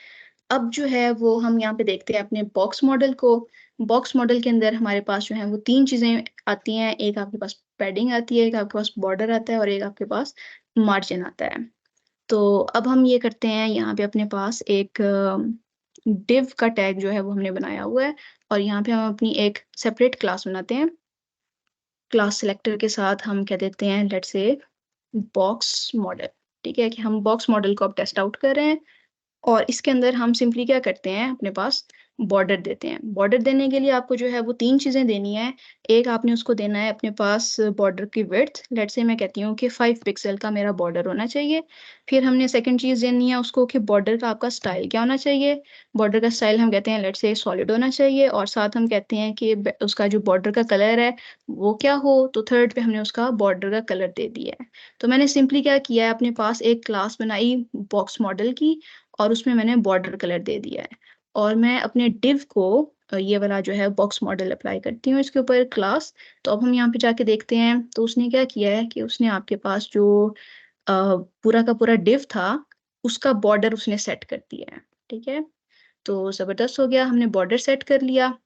अब जो है वो हम यहाँ पे देखते हैं अपने बॉक्स मॉडल को। बॉक्स मॉडल के अंदर हमारे पास जो है वो 3 चीज़ें आती हैं। एक आपके पास पैडिंग आती है, एक आपके पास बॉर्डर आता है और एक आपके पास मार्जिन आता है। तो अब हम ये करते हैं, यहाँ पे अपने पास एक डिव का टैग जो है वो हमने बनाया हुआ है और यहाँ पे हम अपनी एक सेपरेट क्लास बनाते हैं। क्लास सेलेक्टर के साथ हम कह देते हैं लेट्स से बॉक्स मॉडल। ठीक है, कि हम बॉक्स मॉडल को अब टेस्ट आउट कर रहे हैं और इसके अंदर हम सिंपली क्या करते हैं, अपने पास बॉर्डर देते हैं। बॉर्डर देने के लिए आपको जो है वो 3 चीज़ें देनी है। एक आपने उसको देना है अपने पास बॉर्डर की विड्थ, लेट्स से मैं कहती हूँ कि 5 पिक्सल का मेरा बॉर्डर होना चाहिए। फिर हमने सेकंड चीज़ देनी है उसको कि बॉर्डर का आपका स्टाइल क्या होना चाहिए। बॉर्डर का स्टाइल हम कहते हैं लेट्स से सॉलिड होना चाहिए और साथ हम कहते हैं कि उसका जो बॉर्डर का कलर है वो क्या हो। तो थर्ड पे हमने उसका बॉर्डर का कलर दे दिया है। तो मैंने सिंपली क्या किया है, अपने पास एक क्लास बनाई बॉक्स मॉडल की और उसमें मैंने बॉर्डर कलर दे दिया है और मैं अपने डिव को ये वाला जो है बॉक्स मॉडल अप्लाई करती हूँ इसके ऊपर क्लास। तो अब हम यहाँ पे जाके देखते हैं तो उसने क्या किया है कि उसने आपके पास जो पूरा का पूरा डिव था उसका बॉर्डर उसने सेट कर दिया है। ठीक है, तो ज़बरदस्त हो गया, हमने बॉर्डर सेट कर लिया।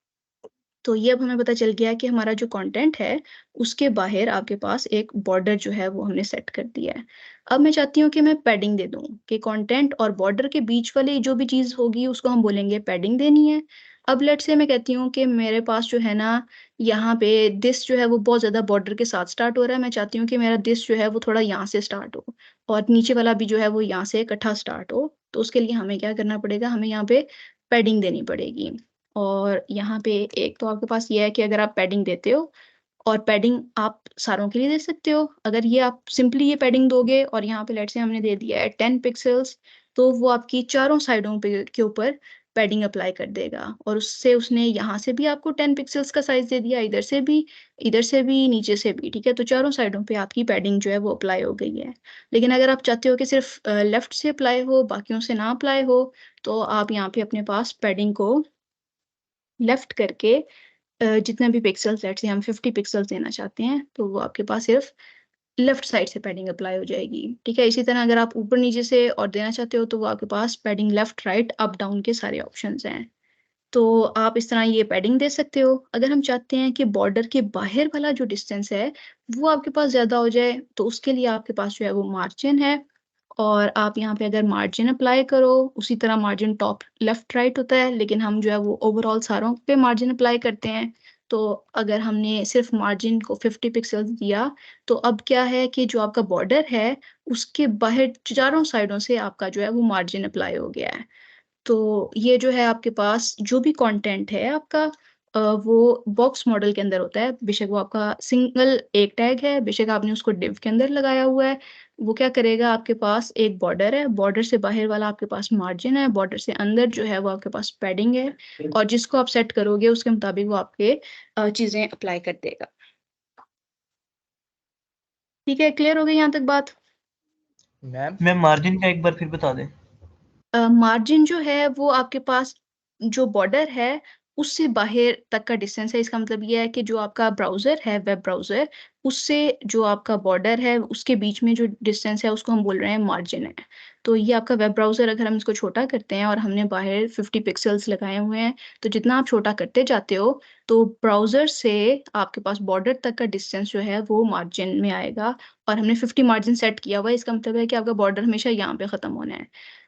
तो ये अब हमें पता चल गया कि हमारा जो कंटेंट है उसके बाहर आपके पास एक बॉर्डर जो है वो हमने सेट कर दिया है। अब मैं चाहती हूँ कि मैं पैडिंग दे दूँ कि कंटेंट और बॉर्डर के बीच वाली जो भी चीज़ होगी उसको हम बोलेंगे पैडिंग देनी है। अब लेट्स से मैं कहती हूँ कि मेरे पास जो है ना यहाँ पे दिस जो है वो बहुत ज़्यादा बॉर्डर के साथ स्टार्ट हो रहा है। मैं चाहती हूँ कि मेरा दिस जो है वो थोड़ा यहाँ से स्टार्ट हो और नीचे वाला भी जो है वो यहाँ से इकट्ठा स्टार्ट हो। तो उसके लिए हमें क्या करना पड़ेगा, हमें यहाँ पे पैडिंग देनी पड़ेगी। और यहाँ पे एक तो आपके पास ये है कि अगर आप पैडिंग देते हो और पैडिंग आप सारों के लिए दे सकते हो। अगर ये आप सिंपली ये पैडिंग दोगे और यहाँ पे लेट्स से हमने दे दिया है 10 पिक्सेल्स, तो वो आपकी चारों साइडों पे के ऊपर पैडिंग अप्लाई कर देगा और उससे उसने यहाँ से भी आपको 10 पिक्सेल्स का साइज दे दिया, इधर से भी, नीचे से भी। ठीक है, तो चारों साइडों पे आपकी पैडिंग जो है वो अप्लाई हो गई है। लेकिन अगर आप चाहते हो कि सिर्फ लेफ्ट से अप्लाई हो, बाकियों से ना अप्लाई हो, तो आप यहाँ पे अपने पास पैडिंग को लेफ्ट करके जितने भी पिक्सेल्स, लेट्स से हम 50 पिक्सेल्स देना चाहते हैं तो वो आपके पास सिर्फ लेफ्ट साइड से पैडिंग अप्लाई हो जाएगी। ठीक है, इसी तरह अगर आप ऊपर नीचे से और देना चाहते हो तो वो आपके पास padding left right up down के सारे ऑप्शंस हैं। तो आप इस तरह ये पैडिंग दे सकते हो। अगर हम चाहते हैं कि बॉर्डर के बाहर वाला जो डिस्टेंस है वो आपके पास ज़्यादा हो जाए, तो उसके लिए आपके पास जो है वो मार्जिन है, और आप यहाँ पे अगर मार्जिन अप्लाई करो, उसी तरह मार्जिन टॉप लेफ्ट राइट होता है, लेकिन हम जो है वो ओवरऑल सारों पे मार्जिन अप्लाई करते हैं। तो अगर हमने सिर्फ मार्जिन को 50 पिक्सल्स दिया, तो अब क्या है कि जो आपका बॉर्डर है उसके बाहर चारों साइडों से आपका जो है वो मार्जिन अप्लाई हो गया है। तो ये जो है आपके पास जो भी कंटेंट है आपका वो बॉक्स मॉडल के अंदर होता है, बेशक वो आपका सिंगल एक टैग है, बेशक आपने उसको डिव के अंदर लगाया हुआ है। वो क्या करेगा, आपके पास एक बॉर्डर है, बॉर्डर से बाहर वाला आपके पास मार्जिन है, बॉर्डर से अंदर जो है वो आपके पास पैडिंग है, और जिसको आप सेट करोगे उसके मुताबिक वो आपके चीजें अप्लाई कर देगा। ठीक है, क्लियर हो गई यहाँ तक बात? मैम मार्जिन का एक बार फिर बता दें। मार्जिन जो है वो आपके पास जो बॉर्डर है उससे बाहर तक का डिस्टेंस है। इसका मतलब ये है कि जो आपका ब्राउजर है, वेब ब्राउजर, उससे जो आपका बॉर्डर है उसके बीच में जो डिस्टेंस है उसको हम बोल रहे हैं मार्जिन है। तो ये आपका वेब ब्राउजर, अगर हम इसको छोटा करते हैं और हमने बाहर 50 पिक्सल्स लगाए हुए हैं, तो जितना आप छोटा करते जाते हो तो ब्राउजर से आपके पास बॉर्डर तक का डिस्टेंस जो है वो मार्जिन में आएगा, और हमने 50 मार्जिन सेट किया हुआ है। इसका मतलब है कि आपका बॉर्डर हमेशा यहाँ पे खत्म होना है।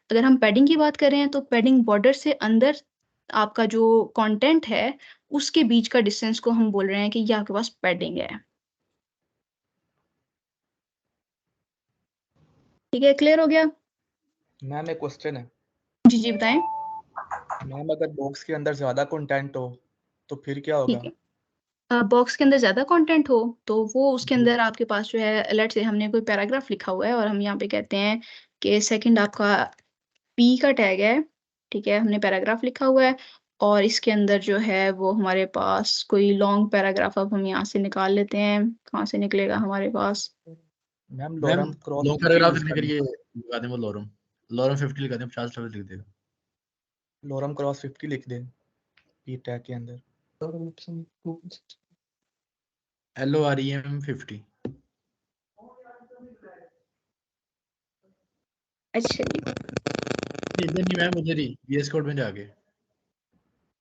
अगर हम पैडिंग की बात करें तो पैडिंग बॉर्डर से अंदर आपका जो कंटेंट है उसके बीच का डिस्टेंस को हम बोल रहे हैं कि ये आपके पास पैडिंग है। ठीक है, क्लियर हो गया? मैम एक क्वेश्चन है। जी जी बताएं। मैम अगर बॉक्स के अंदर ज्यादा कंटेंट हो तो फिर क्या होगा? ठीक है, बॉक्स के अंदर ज्यादा कंटेंट हो तो वो उसके अंदर आपके पास जो है, लेट से हमने कोई पैराग्राफ लिखा हुआ है और हम यहाँ पे कहते हैं कि सेकंड आपका पी का टैग है, ठीक है, हमने पैराग्राफ लिखा हुआ है और इसके अंदर जो है वो हमारे पास कोई लॉन्ग पैराग्राफ, अब हम यहाँ से निकाल लेते हैं, कहाँ से निकलेगा हमारे पास? मैम लोरम क्रॉस लॉन्ग पैराग्राफ लिखने के लिए लगा दें वो लोरम 50 लिखा दें, 50 लफ्ज लिख देगा। लोरम क्रॉस 50 लिख दें पी टैग के अंदर। LOREM 50। अच्छा जी, इधर नहीं मैम, उधर ही VS कोड में जाके।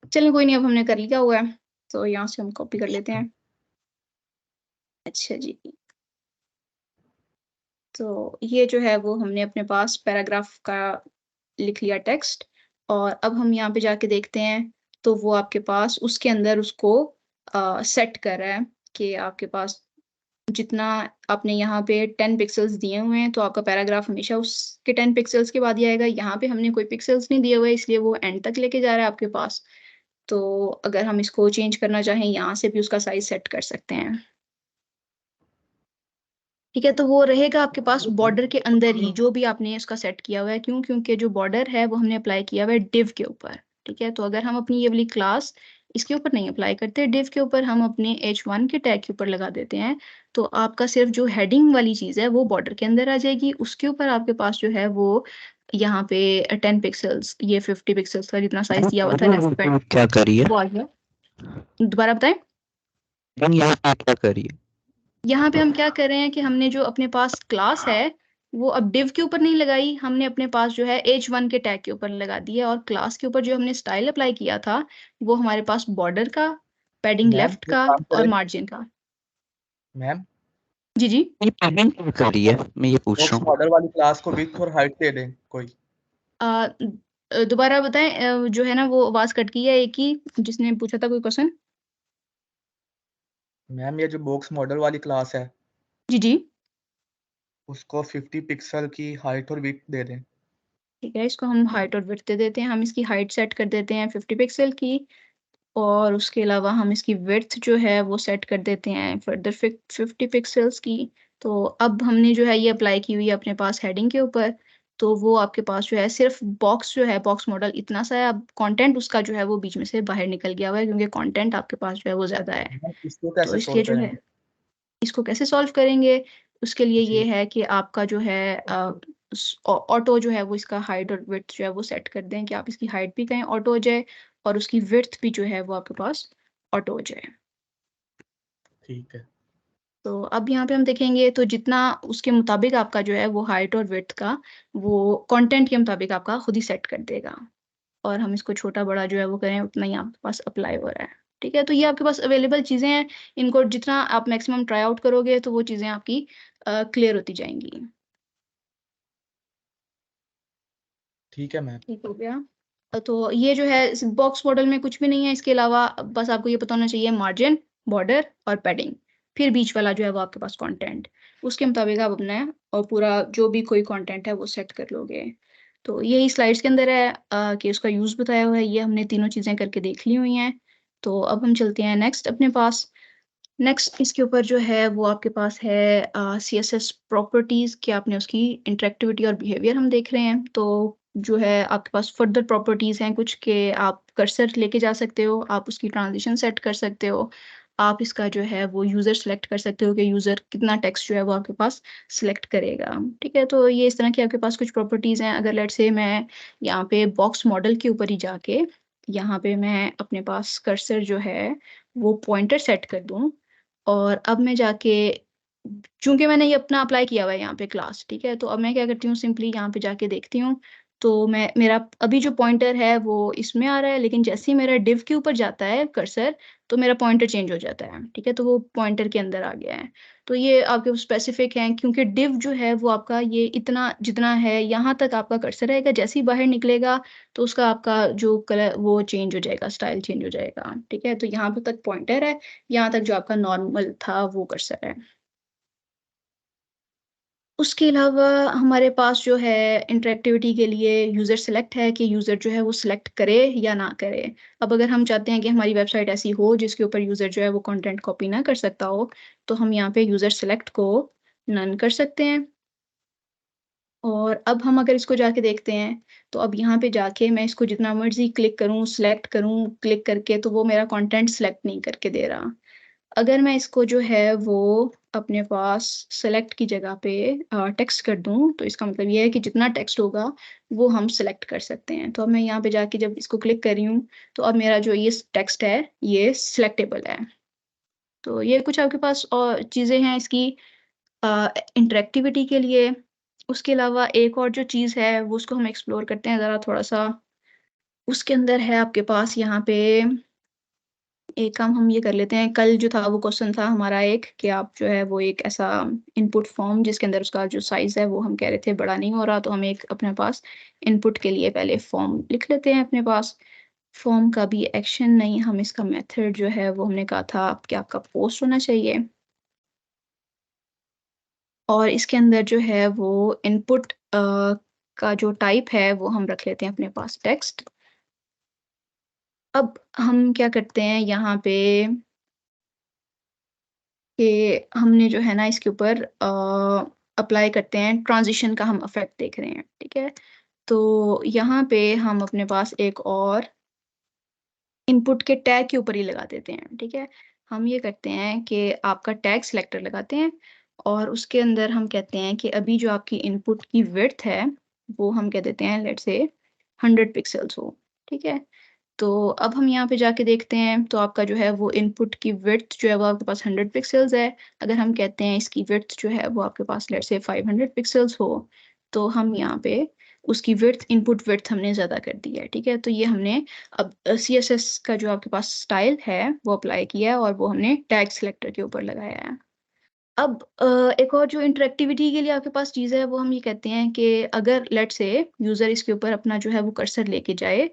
चलिए कोई नहीं, अब हमने कर लिया हुआ है तो यहाँ से हम कॉपी कर लेते हैं। अच्छा जी, तो ये जो है वो हमने अपने पास पैराग्राफ का लिख लिया टेक्स्ट, और अब हम यहाँ पे जाके देखते हैं तो वो आपके पास उसके अंदर उसको सेट कर रहा है कि आपके पास जितना आपने यहाँ पे 10 पिक्सल्स दिए हुए हैं तो आपका पैराग्राफ हमेशा उसके 10 पिक्सल्स के बाद ही आएगा। यहाँ पे हमने कोई पिक्सल्स नहीं दिए हुए इसलिए वो एंड तक लेके जा रहा है आपके पास। तो अगर हम इसको चेंज करना चाहें यहाँ से भी उसका साइज सेट कर सकते हैं। ठीक है, तो वो रहेगा आपके पास बॉर्डर के अंदर ही जो भी आपने इसका सेट किया हुआ है। क्यों? क्योंकि जो बॉर्डर है वो हमने अप्लाई किया हुआ है डिव के ऊपर। ठीक है, तो अगर हम अपनी ये वाली क्लास इसके ऊपर नहीं अप्लाई करते, डिव के ऊपर हम अपने h1 के टैग के ऊपर लगा देते हैं, तो आपका सिर्फ जो हेडिंग वाली चीज है वो बॉर्डर के अंदर आ जाएगी। उसके ऊपर आपके पास जो है वो यहाँ पे 10 पिक्सल्स, ये 50 पिक्सल्स का जितना साइज दिया हुआ था लेफ्ट पे क्या करिए? वो आ गया। दोबारा बताएं। यहाँ पे क्या करिए? यहाँ पे हम क्या कर रहे हैं कि हमने जो अपने पास क्लास है वो अब डिव के ऊपर नहीं लगाई, हमने अपने पास जो है h1 के टैग के ऊपर लगा दिया, और क्लास के ऊपर जो हमने स्टाइल अप्लाई किया था वो हमारे पास बॉर्डर का, पैडिंग मैम लेफ्ट एक का काम और करें मार्जिन का। मैम, जी जी, ये पेमेंट क्या करिए? मैं ये पूछ बॉक्स रहा हूँ। मॉडल वाली क्लास को विड्थ और हाइट दे दें कोई। दोबारा बताएं, जो है ना वो आवाज कट गई है एक ही, जिसने पूछा था कोई क्वेश्चन। मैम ये जो बॉक्स मॉडल वाली क्लास है जी जी, उसको 50 पिक्सल की हाइट और विड्थ दे दें। ठीक है, इसको हम हाइट और विड्थ दे देते हैं। हम इसकी हाइट सेट कर देते हैं 50 पिक्सल की, और उसके अलावा हम इसकी विड्थ जो है वो सेट कर देते हैं फर्दर 50 पिक्सल्स की। तो अब हमने जो है ये अप्लाई की हुई है अपने पास हेडिंग के ऊपर, तो वो आपके पास जो है सिर्फ बॉक्स जो है, बॉक्स मॉडल इतना सा है, अब कंटेंट उसका जो है वो बीच में से बाहर निकल गया हुआ है क्योंकि कंटेंट आपके पास जो है वो ज्यादा है। मैम इसको तो कैसे इसलिए सोल्व जो है, करेंगे? इसको कैसे सॉल्व करेंगे, उसके लिए ये जी है कि आपका जो है ऑटो जो है वो इसका हाइट और विड्थ जो है वो सेट कर दें कि आप इसकी हाइट भी कहें ऑटो हो जाए और उसकी विड्थ भी जो है वो आपके पास ऑटो हो जाए। ठीक है। तो अब यहाँ पे हम देखेंगे तो जितना उसके मुताबिक आपका जो है वो हाइट और विड्थ का वो कंटेंट के मुताबिक आपका खुद ही सेट कर देगा। और हम इसको छोटा बड़ा जो है वो करें, उतना ही आपके पास अप्लाई हो रहा है। ठीक है, तो ये आपके पास अवेलेबल चीज़ें हैं, इनको जितना आप मैक्सिमम ट्राई आउट करोगे तो वो चीज़ें आपकी क्लियर होती जाएंगी। ठीक है मैम। ठीक हो गया। तो ये जो है बॉक्स मॉडल में कुछ भी नहीं है, इसके अलावा बस आपको ये पता होना चाहिए मार्जिन, बॉर्डर और पैडिंग, फिर बीच वाला जो है वो आपके पास कंटेंट, उसके मुताबिक आप अपना और पूरा जो भी कोई कंटेंट है वो सेट कर लोगे। तो यही स्लाइड्स के अंदर है कि उसका यूज़ बताया हुआ है, ये हमने तीनों चीज़ें करके देख ली हुई हैं। तो अब हम चलते हैं नेक्स्ट अपने पास। नेक्स्ट इसके ऊपर जो है वो आपके पास है CSS प्रॉपर्टीज़, कि आपने उसकी इंटरेक्टिविटी और बिहेवियर हम देख रहे हैं। तो जो है आपके पास फर्दर प्रॉपर्टीज़ हैं कुछ, के आप कर्सर लेके जा सकते हो, आप उसकी ट्रांजिशन सेट कर सकते हो, आप इसका जो है वो यूज़र सेलेक्ट कर सकते हो कि यूज़र कितना टेक्स्ट जो है वो आपके पास सिलेक्ट करेगा। ठीक है, तो ये इस तरह की आपके पास कुछ प्रॉपर्टीज़ हैं। अगर लेट्स से मैं यहाँ पे बॉक्स मॉडल के ऊपर ही जाके यहाँ पे मैं अपने पास कर्सर जो है वो पॉइंटर सेट कर दूँ, और अब मैं जाके, चूंकि मैंने ये अपना अप्लाई किया हुआ है यहाँ पे क्लास, ठीक है, तो अब मैं क्या करती हूँ, सिंपली यहाँ पे जाके देखती हूँ। तो मैं मेरा अभी जो पॉइंटर है वो इसमें आ रहा है, लेकिन जैसे ही मेरा डिव के ऊपर जाता है कर्सर, तो मेरा पॉइंटर चेंज हो जाता है। ठीक है, तो वो पॉइंटर के अंदर आ गया है। तो ये आपके स्पेसिफिक है, क्योंकि डिव जो है वो आपका ये इतना जितना है यहाँ तक आपका कर्सर रहेगा, जैसे ही बाहर निकलेगा तो उसका आपका जो कलर वो चेंज हो जाएगा, स्टाइल चेंज हो जाएगा। ठीक है, तो यहाँ पे तक पॉइंटर है, यहाँ तक जो आपका नॉर्मल था वो कर्सर है। उसके अलावा हमारे पास जो है इंटरेक्टिविटी के लिए यूज़र सेलेक्ट है, कि यूज़र जो है वो सिलेक्ट करे या ना करे। अब अगर हम चाहते हैं कि हमारी वेबसाइट ऐसी हो जिसके ऊपर यूज़र जो है वो कंटेंट कॉपी ना कर सकता हो, तो हम यहाँ पे यूज़र सेलेक्ट को नन कर सकते हैं। और अब हम अगर इसको जाके देखते हैं, तो अब यहाँ पे जाके मैं इसको जितना मर्जी क्लिक करूँ, सिलेक्ट करूँ, क्लिक करके, तो वो मेरा कंटेंट सिलेक्ट नहीं करके दे रहा। अगर मैं इसको जो है वो अपने पास सेलेक्ट की जगह पे टेक्स्ट कर दूं, तो इसका मतलब ये है कि जितना टेक्स्ट होगा वो हम सेलेक्ट कर सकते हैं। तो अब मैं यहाँ पे जाके जब इसको क्लिक कर रही हूँ, तो अब मेरा जो ये टेक्स्ट है ये सिलेक्टेबल है। तो ये कुछ आपके पास और चीज़ें हैं इसकी इंटरेक्टिविटी के लिए। उसके अलावा एक और जो चीज़ है वो उसको हम एक्सप्लोर करते हैं ज़रा थोड़ा सा। उसके अंदर है आपके पास यहाँ पे एक काम हम ये कर लेते हैं। कल जो था वो क्वेश्चन था हमारा एक, कि आप जो है वो एक ऐसा इनपुट फॉर्म जिसके अंदर उसका जो साइज है वो हम कह रहे थे बड़ा नहीं हो रहा, तो हम एक अपने पास इनपुट के लिए पहले फॉर्म लिख लेते हैं अपने पास। फॉर्म का भी एक्शन नहीं, हम इसका मेथड जो है वो हमने कहा था कि आपका पोस्ट होना चाहिए, और इसके अंदर जो है वो इनपुट का जो टाइप है वो हम रख लेते हैं अपने पास टेक्स्ट। अब हम क्या करते हैं यहाँ पे कि हमने जो है ना इसके ऊपर अप्लाई करते हैं, ट्रांजिशन का हम इफेक्ट देख रहे हैं। ठीक है, तो यहाँ पे हम अपने पास एक और इनपुट के टैग के ऊपर ही लगा देते हैं। ठीक है, हम ये करते हैं कि आपका टैग सिलेक्टर लगाते हैं, और उसके अंदर हम कहते हैं कि अभी जो आपकी इनपुट की विड्थ है वो हम कह देते हैं लेट्स से 100 पिक्सल्स हो। ठीक है, तो अब हम यहाँ पे जाके देखते हैं, तो आपका जो है वो इनपुट की विड्थ जो है वो आपके पास 100 पिक्सल्स है। अगर हम कहते हैं इसकी विड्थ जो है वो आपके पास लेट्स से 500 पिक्सल्स हो, तो हम यहाँ पे उसकी विड्थ, इनपुट विड्थ हमने ज़्यादा कर दी है। ठीक है, तो ये हमने अब CSS का जो आपके पास स्टाइल है वो अप्लाई किया है, और वो हमने टैग सिलेक्टर के ऊपर लगाया है। अब एक और जो इंटरेक्टिविटी के लिए आपके पास चीज़ है वो हम ये कहते हैं कि अगर लेट से यूज़र इसके ऊपर अपना जो है वो कर्सर लेके जाए,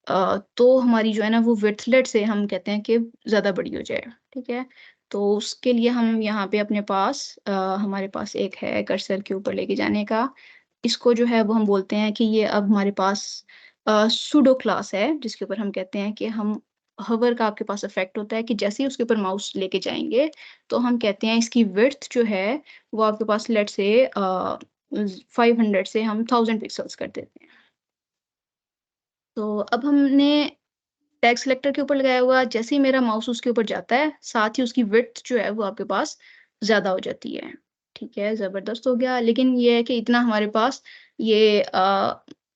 तो हमारी जो है ना वो विड्थ लेट से हम कहते हैं कि ज़्यादा बड़ी हो जाए। ठीक है, तो उसके लिए हम यहाँ पे अपने पास हमारे पास एक है कर्सर के ऊपर लेके जाने का। इसको जो है वो हम बोलते हैं कि ये अब हमारे पास सूडो क्लास है, जिसके ऊपर हम कहते हैं कि हम हवर का आपके पास इफेक्ट होता है कि जैसे ही उसके ऊपर माउस लेके जाएंगे, तो हम कहते हैं इसकी विड्थ जो है वो आपके पास लेट से 500 से हम 1000 पिक्सल्स कर देते हैं। तो अब हमने टैग सिलेक्टर के ऊपर लगाया हुआ, जैसे ही मेरा माउस उसके ऊपर जाता है, साथ ही उसकी विड्थ जो है वो आपके पास ज़्यादा हो जाती है। ठीक है, ज़बरदस्त हो गया। लेकिन ये है कि इतना हमारे पास ये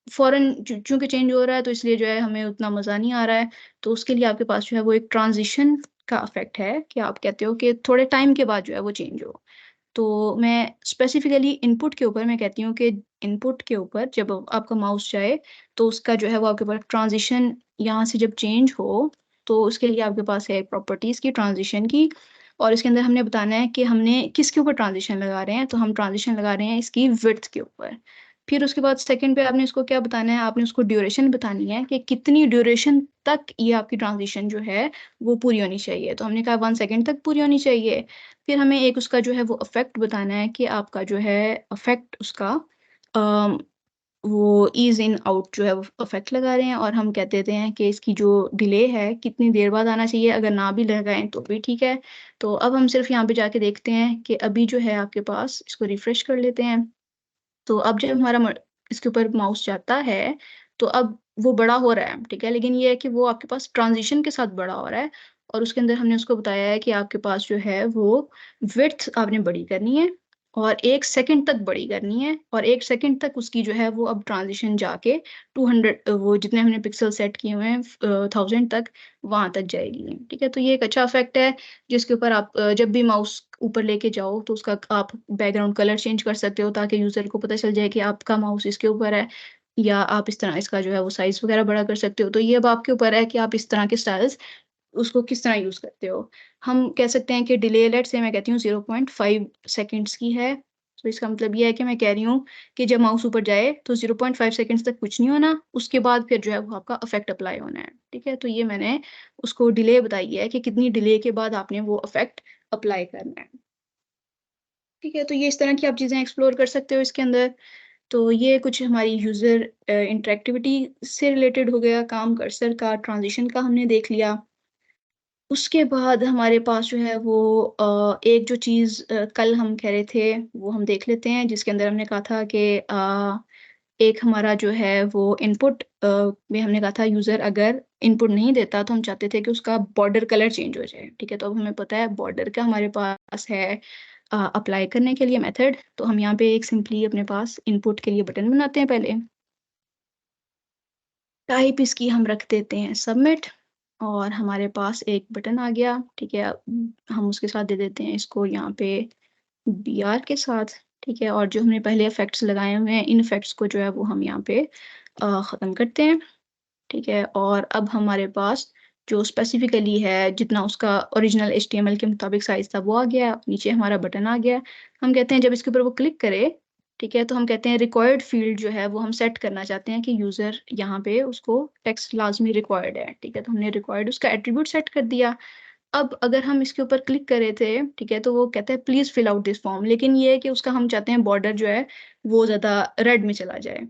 फ़ौरन चूँकि चेंज हो रहा है, तो इसलिए जो है हमें उतना मज़ा नहीं आ रहा है। तो उसके लिए आपके पास जो है वो एक ट्रांज़िशन का इफ़ेक्ट है, कि आप कहते हो कि थोड़े टाइम के बाद जो है वो चेंज हो। तो मैं स्पेसिफिकली इनपुट के ऊपर मैं कहती हूँ कि इनपुट के ऊपर जब आपका माउस जाए तो उसका जो है वो आपके पास ट्रांजिशन यहाँ से जब चेंज हो तो उसके लिए आपके पास है प्रॉपर्टीज़ की ट्रांजिशन की, और इसके अंदर हमने बताना है कि हमने किसके ऊपर ट्रांजिशन लगा रहे हैं। तो हम ट्रांजिशन लगा रहे हैं इसकी विड्थ के ऊपर। फिर उसके बाद सेकंड पे आपने इसको क्या बताना है, आपने उसको ड्यूरेशन बतानी है कि कितनी ड्यूरेशन तक ये आपकी ट्रांजिशन जो है वो पूरी होनी चाहिए। तो हमने कहा 1 सेकंड तक पूरी होनी चाहिए। फिर हमें एक उसका जो है वो इफेक्ट बताना है कि आपका जो है इफेक्ट उसका वो ईज इन आउट जो है वो इफेक्ट लगा रहे हैं, और हम कह देते हैं कि इसकी जो डिले है कितनी देर बाद आना चाहिए। अगर ना भी लगाएं तो भी ठीक है। तो अब हम सिर्फ यहाँ पे जाके देखते हैं कि अभी जो है आपके पास, इसको रिफ्रेश कर लेते हैं। तो अब जब हमारा इसके ऊपर माउस जाता है तो अब वो बड़ा हो रहा है, ठीक है, लेकिन ये है कि वो आपके पास ट्रांजिशन के साथ बड़ा हो रहा है। और उसके अंदर हमने उसको बताया है कि आपके पास जो है वो विड्थ आपने बड़ी करनी है और 1 सेकंड तक बड़ी करनी है, और 1 सेकंड तक उसकी जो है वो अब ट्रांजिशन जाके 200 वो जितने हमने पिक्सल सेट किए हुए हैं 1000 तक वहां तक जाएगी। ठीक है, तो ये एक अच्छा इफेक्ट है जिसके ऊपर आप जब भी माउस ऊपर लेके जाओ तो उसका आप बैकग्राउंड कलर चेंज कर सकते हो ताकि यूजर को पता चल जाए कि आपका माउस इसके ऊपर है, या आप इस तरह इसका जो है वो साइज वगैरह बड़ा कर सकते हो। तो ये अब आपके ऊपर है कि आप इस तरह के स्टाइल्स उसको किस तरह यूज करते हो। हम कह सकते हैं कि डिले लेट से मैं कहती हूँ 0.5 सेकंड्स की है। तो इसका मतलब ये है कि मैं कह रही हूँ कि जब माउस ऊपर जाए तो 0.5 सेकंड्स तक कुछ नहीं होना, उसके बाद फिर जो है वो आपका इफेक्ट अप्लाई होना है। ठीक है, तो ये मैंने उसको डिले बताई है कि कितनी डिले के बाद आपने वो इफेक्ट अप्लाई करना है। ठीक है, तो ये इस तरह की आप चीज़ें एक्सप्लोर कर सकते हो इसके अंदर। तो ये कुछ हमारी यूज़र इंटरेक्टिविटी से रिलेटेड हो गया काम, कर्सर का, ट्रांजिशन का हमने देख लिया। उसके बाद हमारे पास जो है वो एक जो चीज़ कल हम कह रहे थे वो हम देख लेते हैं, जिसके अंदर हमने कहा था कि एक हमारा जो है वो इनपुट में हमने कहा था यूज़र अगर इनपुट नहीं देता तो हम चाहते थे कि उसका बॉर्डर कलर चेंज हो जाए। ठीक है, तो अब हमें पता है बॉर्डर का हमारे पास है अप्लाई करने के लिए मेथड। तो हम यहाँ पे एक सिंपली अपने पास इनपुट के लिए बटन बनाते हैं पहले। टाइप इसकी हम रख देते हैं सबमिट, और हमारे पास एक बटन आ गया। ठीक है, हम उसके साथ दे देते हैं इसको यहाँ पे BR के साथ। ठीक है, और जो हमने पहले इफेक्ट्स लगाए हुए हैं इन इफेक्ट्स को जो है वो हम यहाँ पे ख़त्म करते हैं। ठीक है, और अब हमारे पास जो स्पेसिफिकली है जितना उसका ओरिजिनल HTML के मुताबिक साइज था वो आ गया। नीचे हमारा बटन आ गया। हम कहते हैं जब इसके ऊपर वो क्लिक करे, ठीक है, तो हम कहते हैं रिक्वायर्ड फील्ड जो है वो हम सेट करना चाहते हैं कि यूजर यहाँ पे उसको टेक्स्ट लाजमी रिक्वायर्ड है। ठीक है, तो हमने रिक्वायर्ड उसका एट्रीब्यूट सेट कर दिया। अब अगर हम इसके ऊपर क्लिक करे थे, ठीक है, तो वो कहता है please fill out this form, लेकिन ये है कि उसका हम चाहते हैं बॉर्डर जो है वो ज्यादा रेड में चला जाए।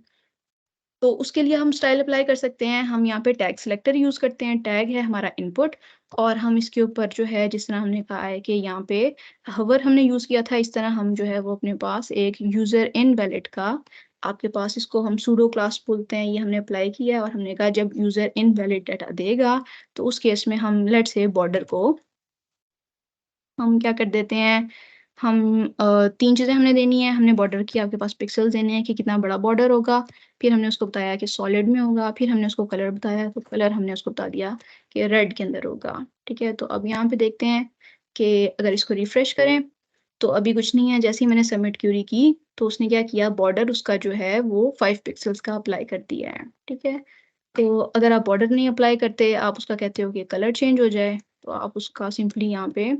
तो उसके लिए हम स्टाइल अप्लाई कर सकते हैं। हम यहाँ पे टैग सिलेक्टर यूज करते हैं। टैग है हमारा इनपुट, और हम इसके ऊपर जो है जिस तरह हमने कहा है कि यहाँ पे हवर हमने यूज किया था, इस तरह हम जो है वो अपने पास एक यूजर इनवैलिड का आपके पास, इसको हम सूडो क्लास बोलते हैं, ये हमने अप्लाई किया है। और हमने कहा जब यूजर इनवैलिड डाटा देगा तो उस केस में हम लेट से बॉर्डर को हम क्या कर देते हैं, हम 3 चीज़ें हमने देनी है। हमने बॉर्डर की आपके पास पिक्सेल्स देने हैं कि कितना बड़ा बॉर्डर होगा। फिर हमने उसको बताया कि सॉलिड में होगा। फिर हमने उसको कलर बताया, तो कलर हमने उसको बता दिया कि रेड के अंदर होगा। ठीक है, तो अब यहाँ पे देखते हैं कि अगर इसको रिफ्रेश करें तो अभी कुछ नहीं है। जैसे ही मैंने सबमिट क्यूरी की तो उसने क्या किया, बॉर्डर उसका जो है वो 5 पिक्सल्स का अप्लाई कर दिया है। ठीक है, तो अगर आप बॉर्डर नहीं अप्लाई करते, आप उसका कहते हो कि कलर चेंज हो जाए, तो आप उसका सिंपली यहाँ पे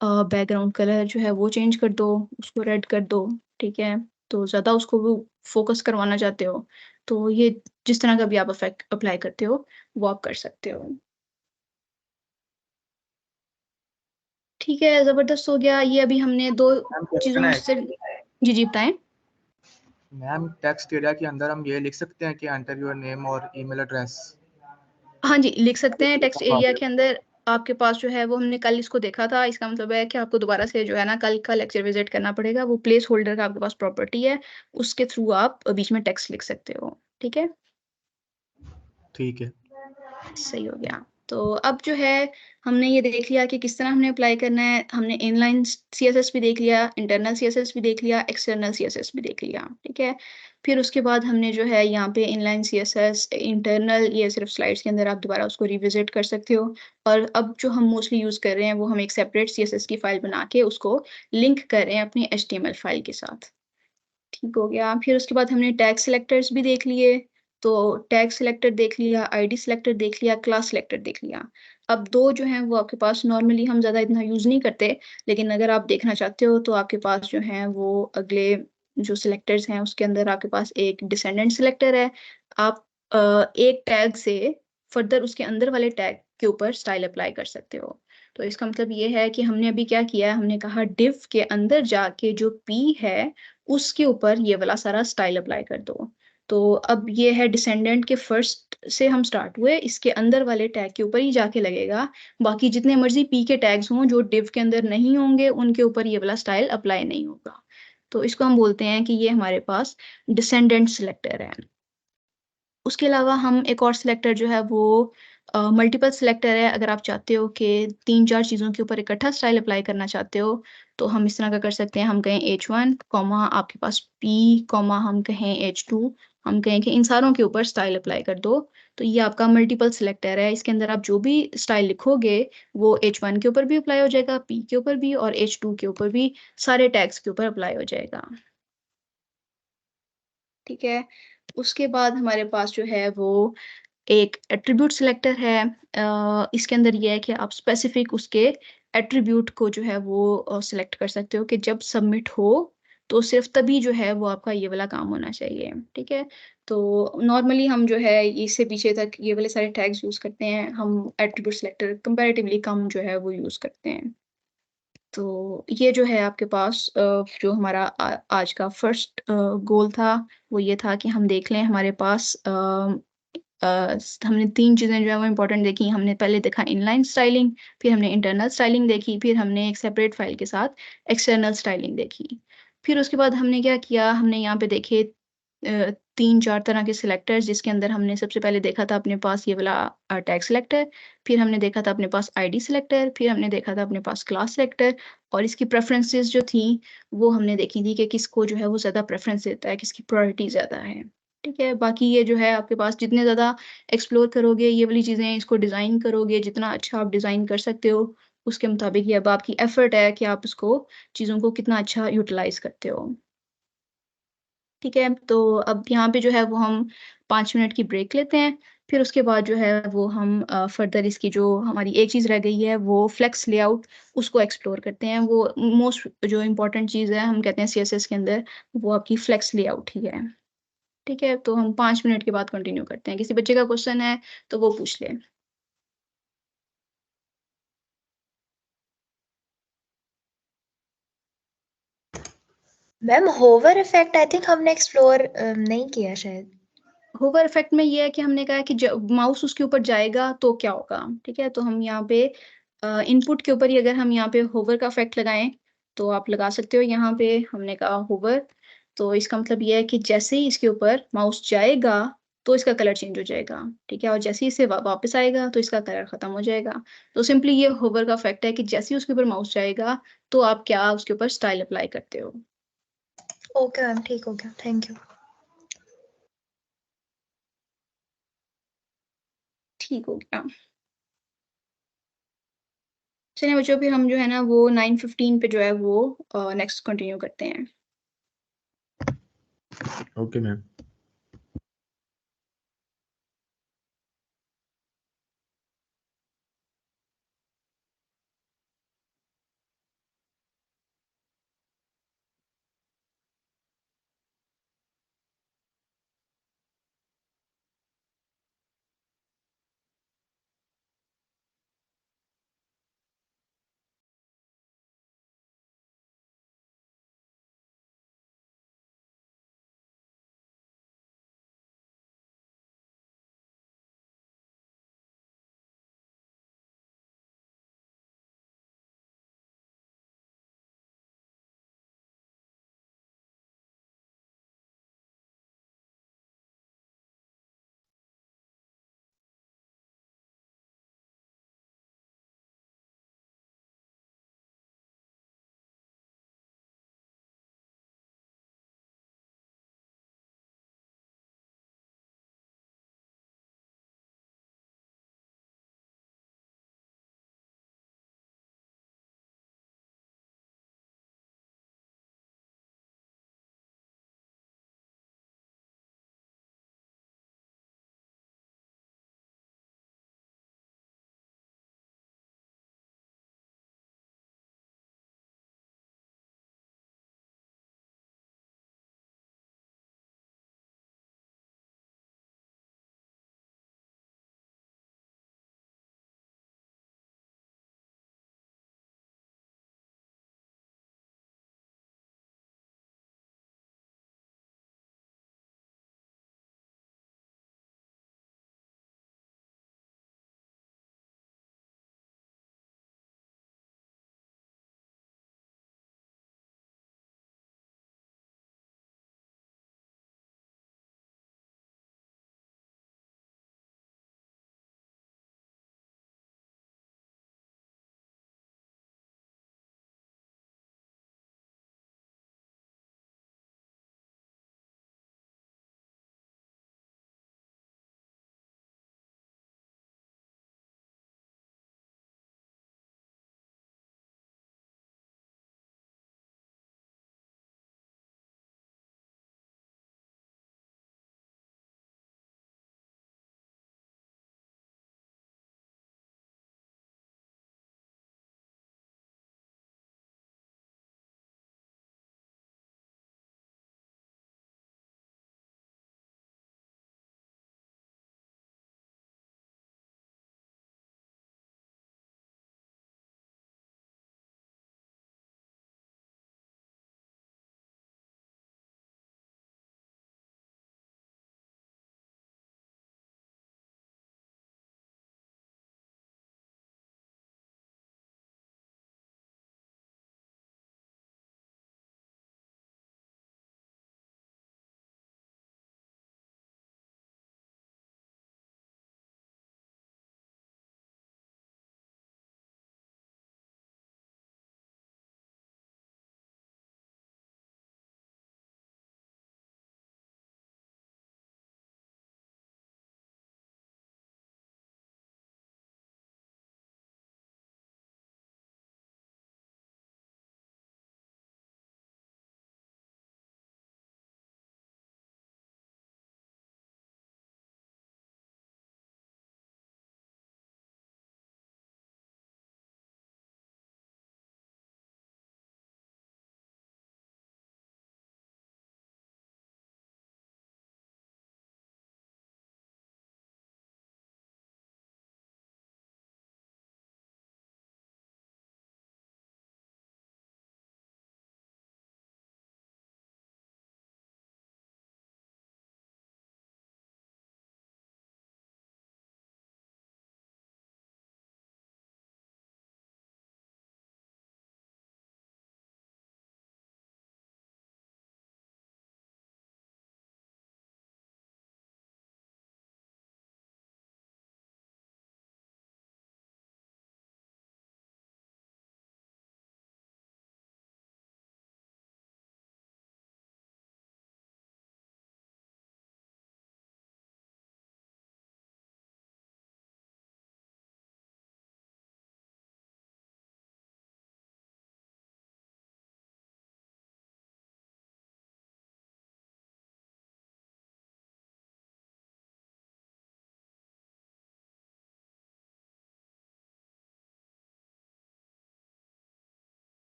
बैकग्राउंड कलर जो है वो चेंज कर दो, उसको रेड कर दो। ठीक है, तो ज़्यादा उसको वो फोकस करवाना चाहते हो तो ये जिस तरह का भी आप इफेक्ट अप्लाई करते हो वो आप कर सकते हो। ठीक है, ज़बरदस्त हो गया। ये अभी हमने 2 चीज़ों से जी बताएं। मैम टेक्स्ट एरिया के अंदर हम ये लिख सकते हैं कि एंटर योर नेम और ईमेल एड्रेस। हाँ जी, लिख सकते हैं। टेक्स्ट एरिया के अंदर आपके पास जो है वो हमने कल इसको देखा था। इसका मतलब है कि आपको दोबारा से जो है ना कल का लेक्चर विजिट करना पड़ेगा। वो प्लेस होल्डर का आपके पास प्रॉपर्टी है, उसके थ्रू आप बीच में टेक्स्ट लिख सकते हो। ठीक है, ठीक है, सही हो गया। तो अब जो है हमने ये देख लिया कि किस तरह हमने अप्लाई करना है। हमने इनलाइन सीएसएस भी देख लिया, इंटरनल सीएसएस भी देख लिया, एक्सटर्नल सीएसएस भी देख लिया, ठीक है। फिर उसके बाद हमने जो है यहाँ पे इनलाइन सीएसएस, इंटरनल, ये सिर्फ स्लाइड्स के अंदर आप दोबारा उसको रिविजिट कर सकते हो। और अब जो हम मोस्टली यूज़ कर रहे हैं वो हम एक सेपरेट सीएसएस की फाइल बना के उसको लिंक कर रहे हैं अपनी एचटीएमएल फाइल के साथ। ठीक हो गया। फिर उसके बाद हमने टैग सिलेक्टर्स भी देख लिए। तो टैग सिलेक्टर देख लिया, आईडी सिलेक्टर देख लिया, क्लास सिलेक्टर देख लिया। अब दो जो हैं वो आपके पास नॉर्मली हम ज़्यादा इतना यूज़ नहीं करते, लेकिन अगर आप देखना चाहते हो तो आपके पास जो हैं वो अगले जो सिलेक्टर्स हैं उसके अंदर आपके पास एक डिसेंडेंट सिलेक्टर है। आप एक टैग से फर्दर उसके अंदर वाले टैग के ऊपर स्टाइल अप्लाई कर सकते हो। तो इसका मतलब ये है कि हमने अभी क्या किया है, हमने कहा डिव के अंदर जाके जो पी है उसके ऊपर ये वाला सारा स्टाइल अप्लाई कर दो। तो अब ये है डिसेंडेंट के फर्स्ट से हम स्टार्ट हुए, इसके अंदर वाले टैग के ऊपर ही जाके लगेगा। बाकी जितने मर्जी पी के टैग्स हों जो डिव के अंदर नहीं होंगे उनके ऊपर ये वाला स्टाइल अप्लाई नहीं होगा। तो इसको हम बोलते हैं कि ये हमारे पास डिसेंडेंट सिलेक्टर है। उसके अलावा हम एक और सिलेक्टर जो है वो मल्टीपल सिलेक्टर है। अगर आप चाहते हो कि 3-4 चीज़ों के ऊपर इकट्ठा स्टाइल अप्लाई करना चाहते हो तो हम इस तरह का कर सकते हैं। हम कहें H1 कॉमा आपके पास P कॉमा हम कहें H2, हम कहें कि इन सारों के ऊपर स्टाइल अप्लाई कर दो। तो ये आपका मल्टीपल सिलेक्टर है। इसके अंदर आप जो भी स्टाइल लिखोगे वो H1 के ऊपर भी अप्लाई हो जाएगा, P के ऊपर भी और H2 के ऊपर भी, सारे टैग्स के ऊपर अप्लाई हो जाएगा। ठीक है। उसके बाद हमारे पास जो है वो एक एट्रीब्यूट सिलेक्टर है। इसके अंदर ये है कि आप स्पेसिफिक उसके एट्रीब्यूट को जो है वो सिलेक्ट कर सकते हो कि जब सबमिट हो तो सिर्फ तभी जो है वो आपका ये वाला काम होना चाहिए। ठीक है। तो नॉर्मली हम जो है इससे पीछे तक ये वाले सारे टैग्स यूज़ करते हैं। हम एट्रीब्यूट सिलेक्टर कंपैरेटिवली कम जो है वो यूज़ करते हैं। तो ये जो है आपके पास जो हमारा आज का फर्स्ट गोल था वो ये था कि हम देख लें हमारे पास हमने 3 चीज़ें जो है वो इम्पोर्टेंट देखी। हमने पहले देखा इनलाइन स्टाइलिंग, फिर हमने इंटरनल स्टाइलिंग देखी, फिर हमने एक सेपरेट फाइल के साथ एक्सटर्नल स्टाइलिंग देखी। फिर उसके बाद हमने क्या किया, हमने यहाँ पे देखे 3-4 तरह के सिलेक्टर्स, जिसके अंदर हमने सबसे पहले देखा था अपने पास ये वाला टैग सिलेक्टर, फिर हमने देखा था अपने पास आईडी सिलेक्टर, फिर हमने देखा था अपने पास क्लास सिलेक्टर। और इसकी प्रेफरेंसेस जो थी वो हमने देखी थी कि किसको जो है वो ज़्यादा प्रेफरेंस देता है, किसकी प्रायोरिटी ज़्यादा है। ठीक है। बाकी ये जो है आपके पास जितने ज़्यादा एक्सप्लोर करोगे ये वाली चीज़ें, इसको डिज़ाइन करोगे, जितना अच्छा आप डिज़ाइन कर सकते हो उसके मुताबिक ये अब आपकी एफर्ट है कि आप उसको चीज़ों को कितना अच्छा यूटिलाइज करते हो। ठीक है। तो अब यहाँ पे जो है वो हम 5 मिनट की ब्रेक लेते हैं। फिर उसके बाद जो है वो हम फर्दर इसकी जो हमारी एक चीज़ रह गई है वो फ्लेक्स लेआउट, उसको एक्सप्लोर करते हैं। वो मोस्ट जो इम्पोर्टेंट चीज़ है हम कहते हैं सीएसएस के अंदर, वो आपकी फ्लेक्स लेआउट ही है। ठीक है। तो हम 5 मिनट के बाद कंटिन्यू करते हैं। किसी बच्चे का क्वेश्चन है तो वो पूछ ले। Ma'am hover effect I think हमने एक्सप्लोर नहीं किया शायद। होवर इफेक्ट में ये है कि हमने कहा कि माउस उसके ऊपर जाएगा तो क्या होगा। ठीक है। तो हम यहाँ पे इनपुट के ऊपर ही अगर हम यहाँ पे होवर का इफेक्ट लगाएं तो आप लगा सकते हो। यहाँ पे हमने कहा होवर, तो इसका मतलब ये है कि जैसे ही इसके ऊपर माउस जाएगा तो इसका कलर चेंज हो जाएगा। ठीक है। और जैसे ही इसे वापस आएगा तो इसका कलर खत्म हो जाएगा। तो सिंपली ये होवर का इफेक्ट है कि जैसे ही उसके ऊपर माउस जाएगा तो आप क्या उसके ऊपर स्टाइल अप्लाई करते हो। ओके मैम, ठीक हो गया, थैंक यू। ठीक हो गया। चलिए बच्चों, फिर हम जो है ना वो 9:15 पे जो है वो नेक्स्ट कंटिन्यू करते हैं। Okay ma'am.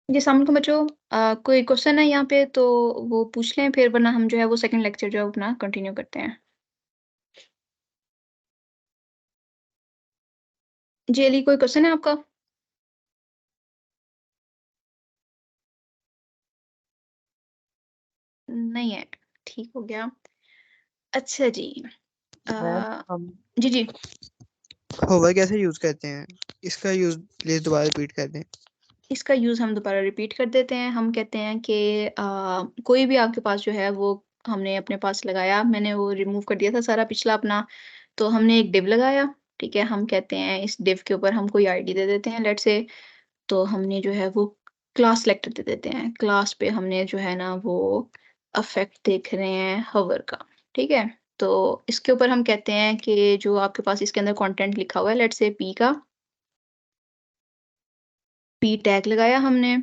जी, अस्सलाम वालेकुम बच्चों। कोई क्वेश्चन है यहाँ पे तो वो पूछ लें, फिर वरना हम जो है वो सेकंड लेक्चर जो है अपना कंटिन्यू करते हैं। जी अली, कोई क्वेश्चन है आपका? नहीं है, ठीक हो गया। अच्छा जी। मैम हम जी जी होवर कैसे यूज करते हैं, इसका यूज प्लीज दोबारा रिपीट कर दें। इसका यूज़ हम दोबारा रिपीट कर देते हैं। हम कहते हैं कि कोई भी आपके पास जो है वो हमने अपने पास लगाया, मैंने वो रिमूव कर दिया था सारा पिछला अपना, तो हमने एक डिव लगाया, ठीक है? हम कहते हैं इस डिव के ऊपर हम कोई आईडी दे देते हैं लेट्स से, तो हमने जो है वो क्लास सेलेक्टर दे देते हैं। क्लास पे हमने जो है ना वो इफेक्ट देख रहे हैं हॉवर का, ठीक है? तो इसके ऊपर हम कहते हैं कि जो आपके पास इसके अंदर कंटेंट लिखा हुआ है लेट्स से पी का, पी टैग लगाया हमने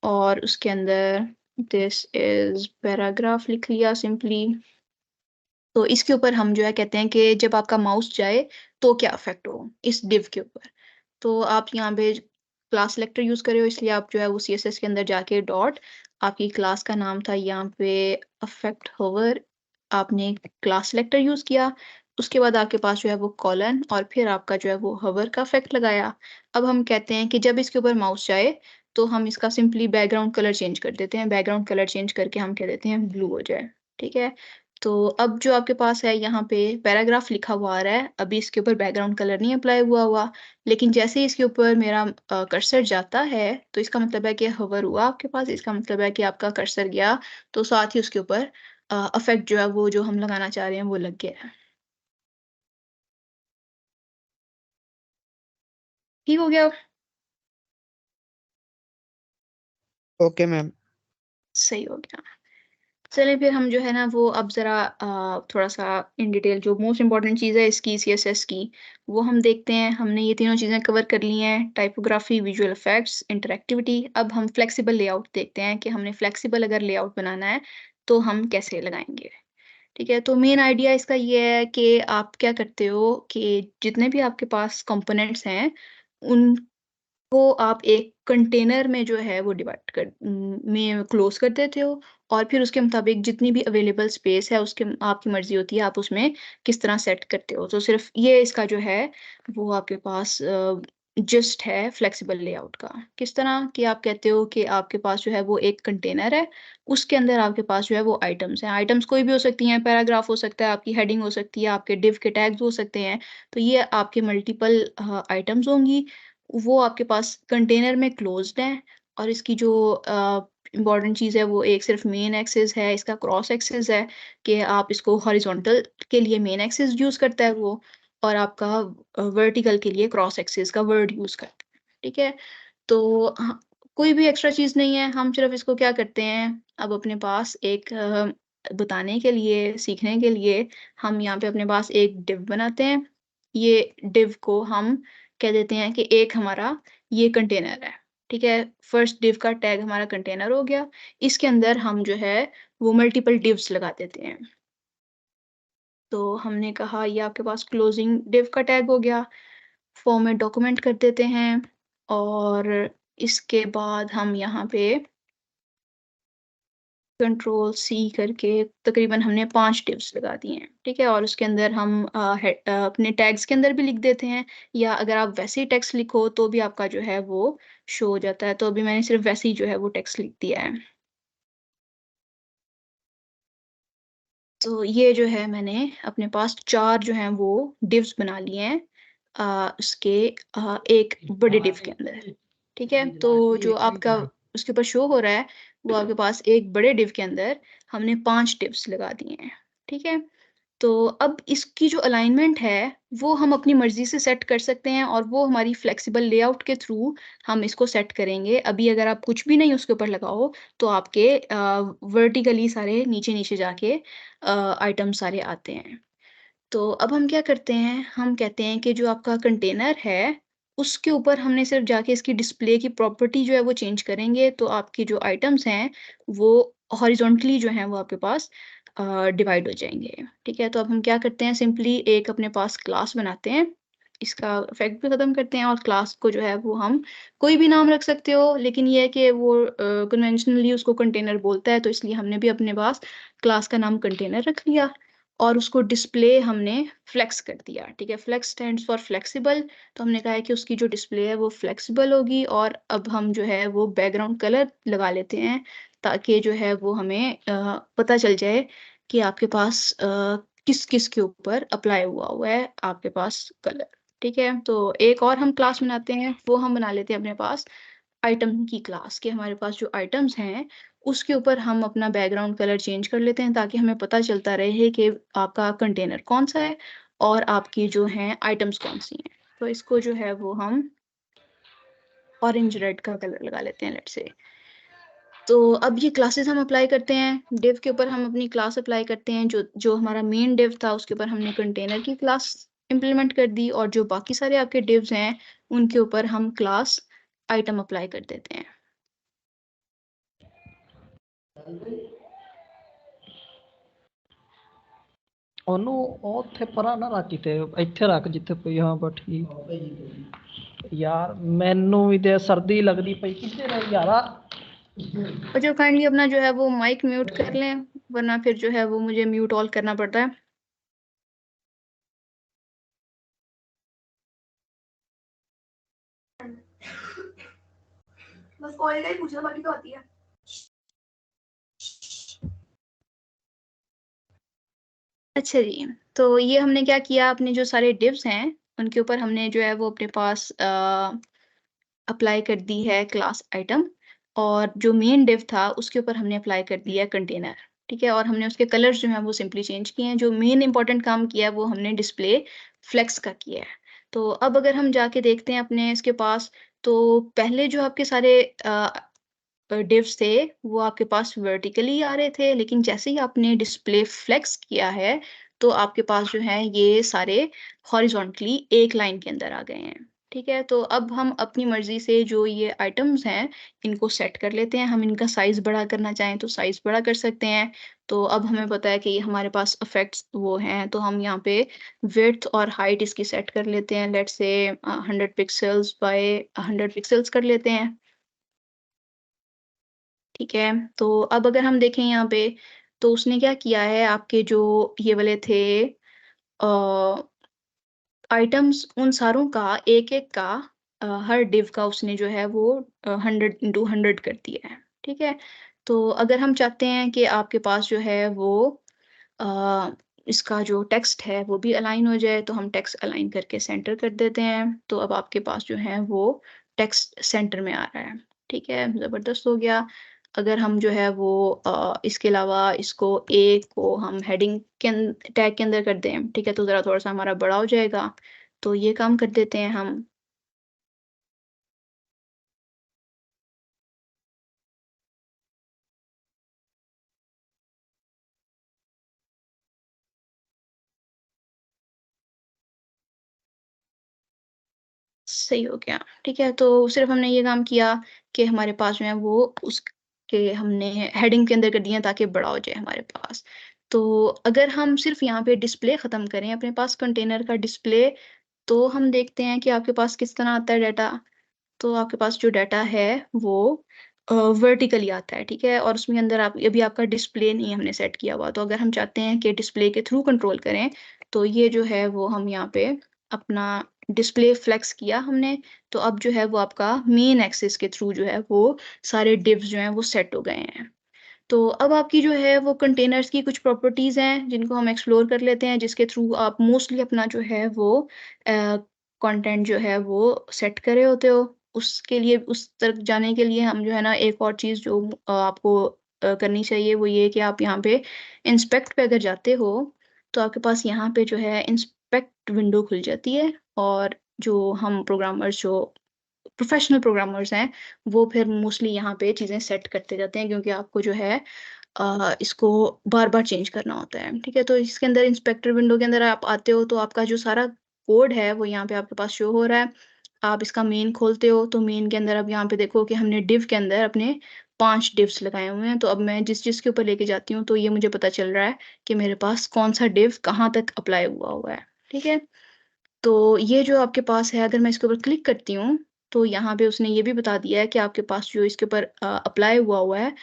और उसके अंदर दिस इज पैराग्राफ लिख लिया सिंपली। तो इसके ऊपर हम जो है कहते हैं कि जब आपका माउस जाए तो क्या इफेक्ट हो इस डिव के ऊपर। तो आप यहाँ पे क्लास सेलेक्टर यूज कर रहे हो, इसलिए आप जो है वो सीएसएस के अंदर जाके डॉट, आपकी क्लास का नाम था यहाँ पे अफेक्ट होवर, आपने क्लास सेलेक्टर यूज किया, उसके बाद आपके पास जो है वो कॉलन और फिर आपका जो है वो होवर का इफेक्ट लगाया। अब हम कहते हैं कि जब इसके ऊपर माउस जाए तो हम इसका सिंपली बैकग्राउंड कलर चेंज कर देते हैं, बैकग्राउंड कलर चेंज करके हम कह देते हैं ब्लू हो जाए, ठीक है? तो अब जो आपके पास है यहाँ पे पैराग्राफ लिखा हुआ आ रहा है, अभी इसके ऊपर बैकग्राउंड कलर नहीं अप्लाई हुआ, लेकिन जैसे ही इसके ऊपर मेरा कर्सर जाता है तो इसका मतलब है कि होवर हुआ आपके पास, इसका मतलब है कि आपका कर्सर गया तो साथ ही उसके ऊपर इफेक्ट जो है वो जो हम लगाना चाह रहे हैं वो लग गया है। ठीक हो गया? Okay ma'am. सही हो गया। चलिए फिर हम जो है ना वो अब ज़रा थोड़ा सा इन डिटेल जो मोस्ट इम्पॉर्टेंट चीज़ है इसकी सीएसएस की, वो हम देखते हैं। हमने ये तीनों चीज़ें कवर कर ली हैं, टाइपोग्राफी, विजुअल इफेक्ट्स, इंटरैक्टिविटी। अब हम फ्लेक्सिबल लेआउट देखते हैं कि हमने फ्लेक्सिबल अगर लेआउट बनाना है तो हम कैसे लगाएंगे, ठीक है? तो मेन आइडिया इसका ये है कि आप क्या करते हो कि जितने भी आपके पास कंपोनेंट्स हैं उन वो आप एक कंटेनर में जो है वो डिवाइड कर में क्लोज कर देते हो और फिर उसके मुताबिक जितनी भी अवेलेबल स्पेस है उसके आपकी मर्जी होती है आप उसमें किस तरह सेट करते हो। तो सिर्फ ये इसका जो है वो आपके पास जस्ट है फ्लेक्सिबल लेआउट का। किस तरह कि आप कहते हो कि आपके पास जो है वो एक कंटेनर है, उसके अंदर आपके पास जो है वो आइटम्स हैं। आइटम्स कोई भी हो सकती हैं, पैराग्राफ हो सकता है, आपकी हेडिंग हो सकती है, आपके डिव के टैग्स हो सकते हैं। तो ये आपके मल्टीपल आइटम्स होंगी, वो आपके पास कंटेनर में क्लोज्ड है और इसकी जो इम्पॉर्टेंट चीज़ है वो एक सिर्फ मेन एक्सिस है, इसका क्रॉस एक्सिस है कि आप इसको हॉरिजॉन्टल के लिए मेन एक्सिस यूज़ करता है वो, और आपका वर्टिकल के लिए क्रॉस एक्सिस का वर्ड यूज़ करता है। ठीक है, तो कोई भी एक्स्ट्रा चीज़ नहीं है, हम सिर्फ इसको क्या करते हैं, अब अपने पास एक बताने के लिए, सीखने के लिए हम यहाँ पे अपने पास एक डिव बनाते हैं। ये डिव को हम कह देते हैं कि एक हमारा ये कंटेनर है। ठीक है, फर्स्ट डिव का टैग हमारा कंटेनर हो गया। इसके अंदर हम जो है वो मल्टीपल डिव्स लगा देते हैं। तो हमने कहा ये आपके पास क्लोजिंग डिव का टैग हो गया, फॉर्मेट डॉक्यूमेंट कर देते हैं, और इसके बाद हम यहाँ पे कंट्रोल सी करके तकरीबन हमने 5 डिव्स लगा दिए हैं। ठीक है, और उसके अंदर हम अपने टैग्स के अंदर भी लिख देते हैं, या अगर आप वैसे ही टेक्स्ट लिखो तो भी आपका जो है वो शो हो जाता है। तो अभी मैंने सिर्फ वैसे ही जो है वो टेक्स्ट लिख दिया है। तो ये जो है मैंने अपने पास 4 जो हैं वो डिव्स बना लिए हैं उसके एक बड़े डिव के अंदर। ठीक है, तो जो आपका उसके ऊपर शो हो रहा है वो आपके पास एक बड़े डिव के अंदर हमने 5 डिव्स लगा दिए हैं। ठीक है, तो अब इसकी जो अलाइनमेंट है वो हम अपनी मर्जी से सेट कर सकते हैं, और वो हमारी फ्लेक्सिबल लेआउट के थ्रू हम इसको सेट करेंगे। अभी अगर आप कुछ भी नहीं उसके ऊपर लगाओ तो आपके वर्टिकली सारे नीचे नीचे जाके आइटम सारे आते हैं। तो अब हम क्या करते हैं, हम कहते हैं कि जो आपका कंटेनर है उसके ऊपर हमने सिर्फ जाके इसकी डिस्प्ले की प्रॉपर्टी जो है वो चेंज करेंगे, तो आपकी जो आइटम्स हैं वो हॉरिजॉन्टली जो हैं वो आपके पास डिवाइड हो जाएंगे। ठीक है, तो अब हम क्या करते हैं, सिंपली एक अपने पास क्लास बनाते हैं, इसका इफेक्ट भी खत्म करते हैं, और क्लास को जो है वो हम कोई भी नाम रख सकते हो, लेकिन ये है कि वो कन्वेंशनली उसको कंटेनर बोलता है, तो इसलिए हमने भी अपने पास क्लास का नाम कंटेनर रख लिया, और उसको डिस्प्ले हमने फ्लेक्स कर दिया। ठीक है, फ्लेक्स स्टैंड्स फॉर फ्लेक्सिबल, तो हमने कहा है कि उसकी जो डिस्प्ले है वो फ्लेक्सिबल होगी, और अब हम जो है वो बैकग्राउंड कलर लगा लेते हैं ताकि जो है वो हमें पता चल जाए कि आपके पास किस किस के ऊपर अप्लाई हुआ है आपके पास कलर। ठीक है, तो एक और हम क्लास बनाते हैं, वो हम बना लेते हैं अपने पास आइटम की क्लास, के हमारे पास जो आइटम्स हैं उसके ऊपर हम अपना बैकग्राउंड कलर चेंज कर लेते हैं, ताकि हमें पता चलता रहे कि आपका कंटेनर कौन सा है और आपकी जो हैं आइटम्स कौन सी हैं। तो इसको जो है वो हम ऑरेंज रेड का कलर लगा लेते हैं, लेट्स से। तो अब ये क्लासेस हम अप्लाई करते हैं, डिव के ऊपर हम अपनी क्लास अप्लाई करते हैं, जो जो हमारा मेन डिव था उसके ऊपर हमने कंटेनर की क्लास इम्प्लीमेंट कर दी, और जो बाकी सारे आपके डिव्स हैं उनके ऊपर हम क्लास आइटम अप्लाई कर देते हैं। ਉਹਨੂੰ ਉਹ ਉੱਥੇ ਪਰਾਂ ਨਾ ਰੱਖ, ਕਿਤੇ ਇੱਥੇ ਰੱਖ ਜਿੱਥੇ ਪਈ। ਹਾਂ ਬਸ ਠੀਕ ਯਾਰ, ਮੈਨੂੰ ਵੀ ਤੇ ਸਰਦੀ ਲੱਗਦੀ ਪਈ, ਕਿੱਥੇ ਰਹੀ ਯਾਰਾ। और जो काइंडली अपना जो है वो माइक म्यूट कर लें, वरना फिर जो है वो मुझे म्यूट ऑल करना पड़ता है। बस ऑयल का ही पूछना, बाकी तो आती है। अच्छा जी, तो ये हमने क्या किया, अपने जो सारे डिव्स हैं उनके ऊपर हमने जो है वो अपने पास अप्लाई कर दी है क्लास आइटम, और जो मेन डिव था उसके ऊपर हमने अप्लाई कर दिया है कंटेनर। ठीक है, और हमने उसके कलर्स जो हैं वो सिंपली चेंज किए हैं। जो मेन इंपॉर्टेंट काम किया है वो हमने डिस्प्ले फ्लेक्स का किया है। तो अब अगर हम जाके देखते हैं अपने इसके पास, तो पहले जो आपके सारे डिव्स थे वो आपके पास वर्टिकली आ रहे थे, लेकिन जैसे ही आपने डिस्प्ले फ्लेक्स किया है तो आपके पास जो है ये सारे हॉरिजॉन्टली एक लाइन के अंदर आ गए हैं। ठीक है, तो अब हम अपनी मर्जी से जो ये आइटम्स हैं इनको सेट कर लेते हैं। हम इनका साइज बड़ा करना चाहें तो साइज बड़ा कर सकते हैं। तो अब हमें पता है कि ये हमारे पास इफेक्ट्स वो हैं, तो हम यहाँ पे विड्थ और हाइट इसकी सेट कर लेते हैं। Let's say 100 pixels bye 100 pixels कर लेते हैं। ठीक है, तो अब अगर हम देखें यहाँ पे, तो उसने क्या किया है, आपके जो ये वाले थे आइटम्स उन सारों का एक एक का हर डिव का उसने जो है वो 100 × 100 कर दिया है। ठीक है, तो अगर हम चाहते हैं कि आपके पास जो है वो इसका जो टेक्स्ट है वो भी अलाइन हो जाए, तो हम टेक्स्ट अलाइन करके सेंटर कर देते हैं। तो अब आपके पास जो है वो टेक्स्ट सेंटर में आ रहा है। ठीक है, ज़बरदस्त हो गया। अगर हम जो है वो इसके अलावा इसको ए को हम हेडिंग के टैग के अंदर कर दें, ठीक है, तो ज़रा थोड़ा सा हमारा बड़ा हो जाएगा। तो ये काम कर देते हैं हम। सही हो गया, ठीक है। तो सिर्फ हमने ये काम किया कि हमारे पास जो है वो उसके हमने हेडिंग के अंदर कर दिया ताकि बड़ा हो जाए हमारे पास। तो अगर हम सिर्फ यहाँ पे डिस्प्ले ख़त्म करें अपने पास कंटेनर का डिस्प्ले, तो हम देखते हैं कि आपके पास किस तरह आता है डाटा। तो आपके पास जो डाटा है वो वर्टिकली आता है, ठीक है, और उसमें अंदर आप अभी आपका डिस्प्ले नहीं हमने सेट किया हुआ। तो अगर हम चाहते हैं कि डिस्प्ले के थ्रू कंट्रोल करें, तो ये जो है वो हम यहाँ पे अपना डिस्प्ले फ्लेक्स किया हमने। तो अब जो है वो आपका मेन एक्सिस के थ्रू जो है वो सारे डिव्स जो हैं वो सेट हो गए हैं। तो अब आपकी जो है वो कंटेनर्स की कुछ प्रॉपर्टीज़ हैं जिनको हम एक्सप्लोर कर लेते हैं, जिसके थ्रू आप मोस्टली अपना जो है वो कंटेंट जो है वो सेट करे होते हो। उसके लिए उस तरफ जाने के लिए हम जो है ना एक और चीज़ जो आपको करनी चाहिए वो ये कि आप यहाँ पे इंस्पेक्ट पे अगर जाते हो, तो आपके पास यहाँ पे जो है इंस्पेक्ट विंडो खुल जाती है। और जो हम प्रोग्रामर्स जो प्रोफेशनल प्रोग्रामर्स हैं, वो फिर मोस्टली यहाँ पे चीज़ें सेट करते जाते हैं, क्योंकि आपको जो है इसको बार-बार चेंज करना होता है, ठीक है? तो इसके अंदर इंस्पेक्टर विंडो के अंदर आप आते हो, तो आपका जो सारा कोड है, वो यहाँ पे आपके पास शो हो रहा है। आप इसका मेन खोलते हो, तो मेन के अंदर अब यहाँ पे देखो कि हमने डिव के अंदर अपने 5 डिव्स लगाए हुए हैं। तो अब मैं जिस-जिस के ऊपर लेके जाती हूँ, तो ये मुझे पता चल रहा है कि मेरे पास कौन-सा डिव कहाँ तक अप्लाई हुआ हुआ है, ठीक है? तो ये जो आपके पास है, अगर मैं इसके ऊपर क्लिक करती हूँ, तो यहाँ पे उसने ये भी बता दिया है कि आपके पास जो इसके ऊपर अप्लाई हुआ है,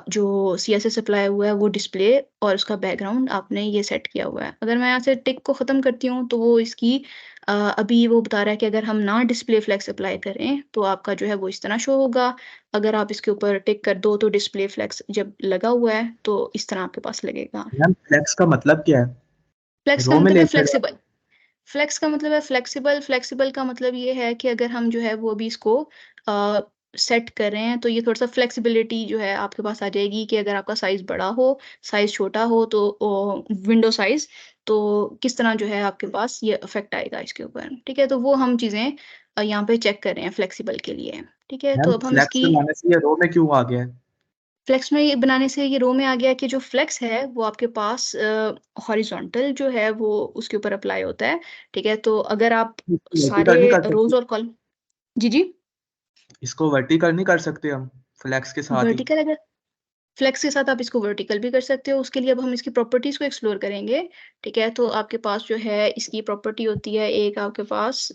जो सीएसएस अप्लाई हुआ है वो डिस्प्ले और उसका बैकग्राउंड आपने ये सेट किया हुआ है। अगर मैं यहाँ से टिक को ख़त्म करती हूँ, तो वो इसकी अभी वो बता रहा है कि अगर हम ना डिस्प्ले फ्लेक्स अप्लाई करें, तो आपका जो है वो इस तरह शो होगा। अगर आप इसके ऊपर टिक कर दो, तो डिस्प्ले फ्लेक्स जब लगा हुआ है, तो इस तरह आपके पास लगेगा। मैम फ्लेक्स का मतलब क्या है? फ्लेक्स का रो में मतलब है लेकर फ्लेक्सिबल। फ्लेक्स का मतलब है फ्लेक्सिबल, फ्लेक्सिबल का मतलब ये है कि अगर हम जो है वो अभी इसको सेट कर रहे हैं, तो ये थोड़ा-सा फ्लेक्सिबिलिटी जो है आपके पास आ जाएगी कि अगर आपका साइज़ बड़ा हो, साइज़ छोटा हो, तो विंडो साइज़, तो किस तरह जो है आपके पास ये इफ़ेक्ट आएगा इसके ऊपर, ठीक है? तो वो हम चीज़ें यहाँ पे चेक कर रहे हैं फ्लेक्सिबल के लिए, ठीक है? तो मैम अब हम फ्लेक्स इसकी बनाने से ये रो में क्यों आ गया है? फ्लेक्स में ये बनाने से ये रो में आ गया कि जो फ्लेक्स है वो आपके पास हॉरिज़ॉन्टल जो है वो उसके ऊपर अप्लाई होता है, ठीक है? तो अगर आप वर्टिकल सारे नहीं कर सकते? रोज़ और कॉलम जी, जी। इसको वर्टिकल नहीं कर सकते हम फ्लेक्स के साथ ही? वर्टिकल अगर फ्लेक्स के साथ आप इसको वर्टिकल भी कर सकते हो, उसके लिए अब हम इसकी प्रॉपर्टीज़ को एक्सप्लोर करेंगे, ठीक है? तो आपके पास जो है इसकी प्रॉपर्टी होती है एक आपके पास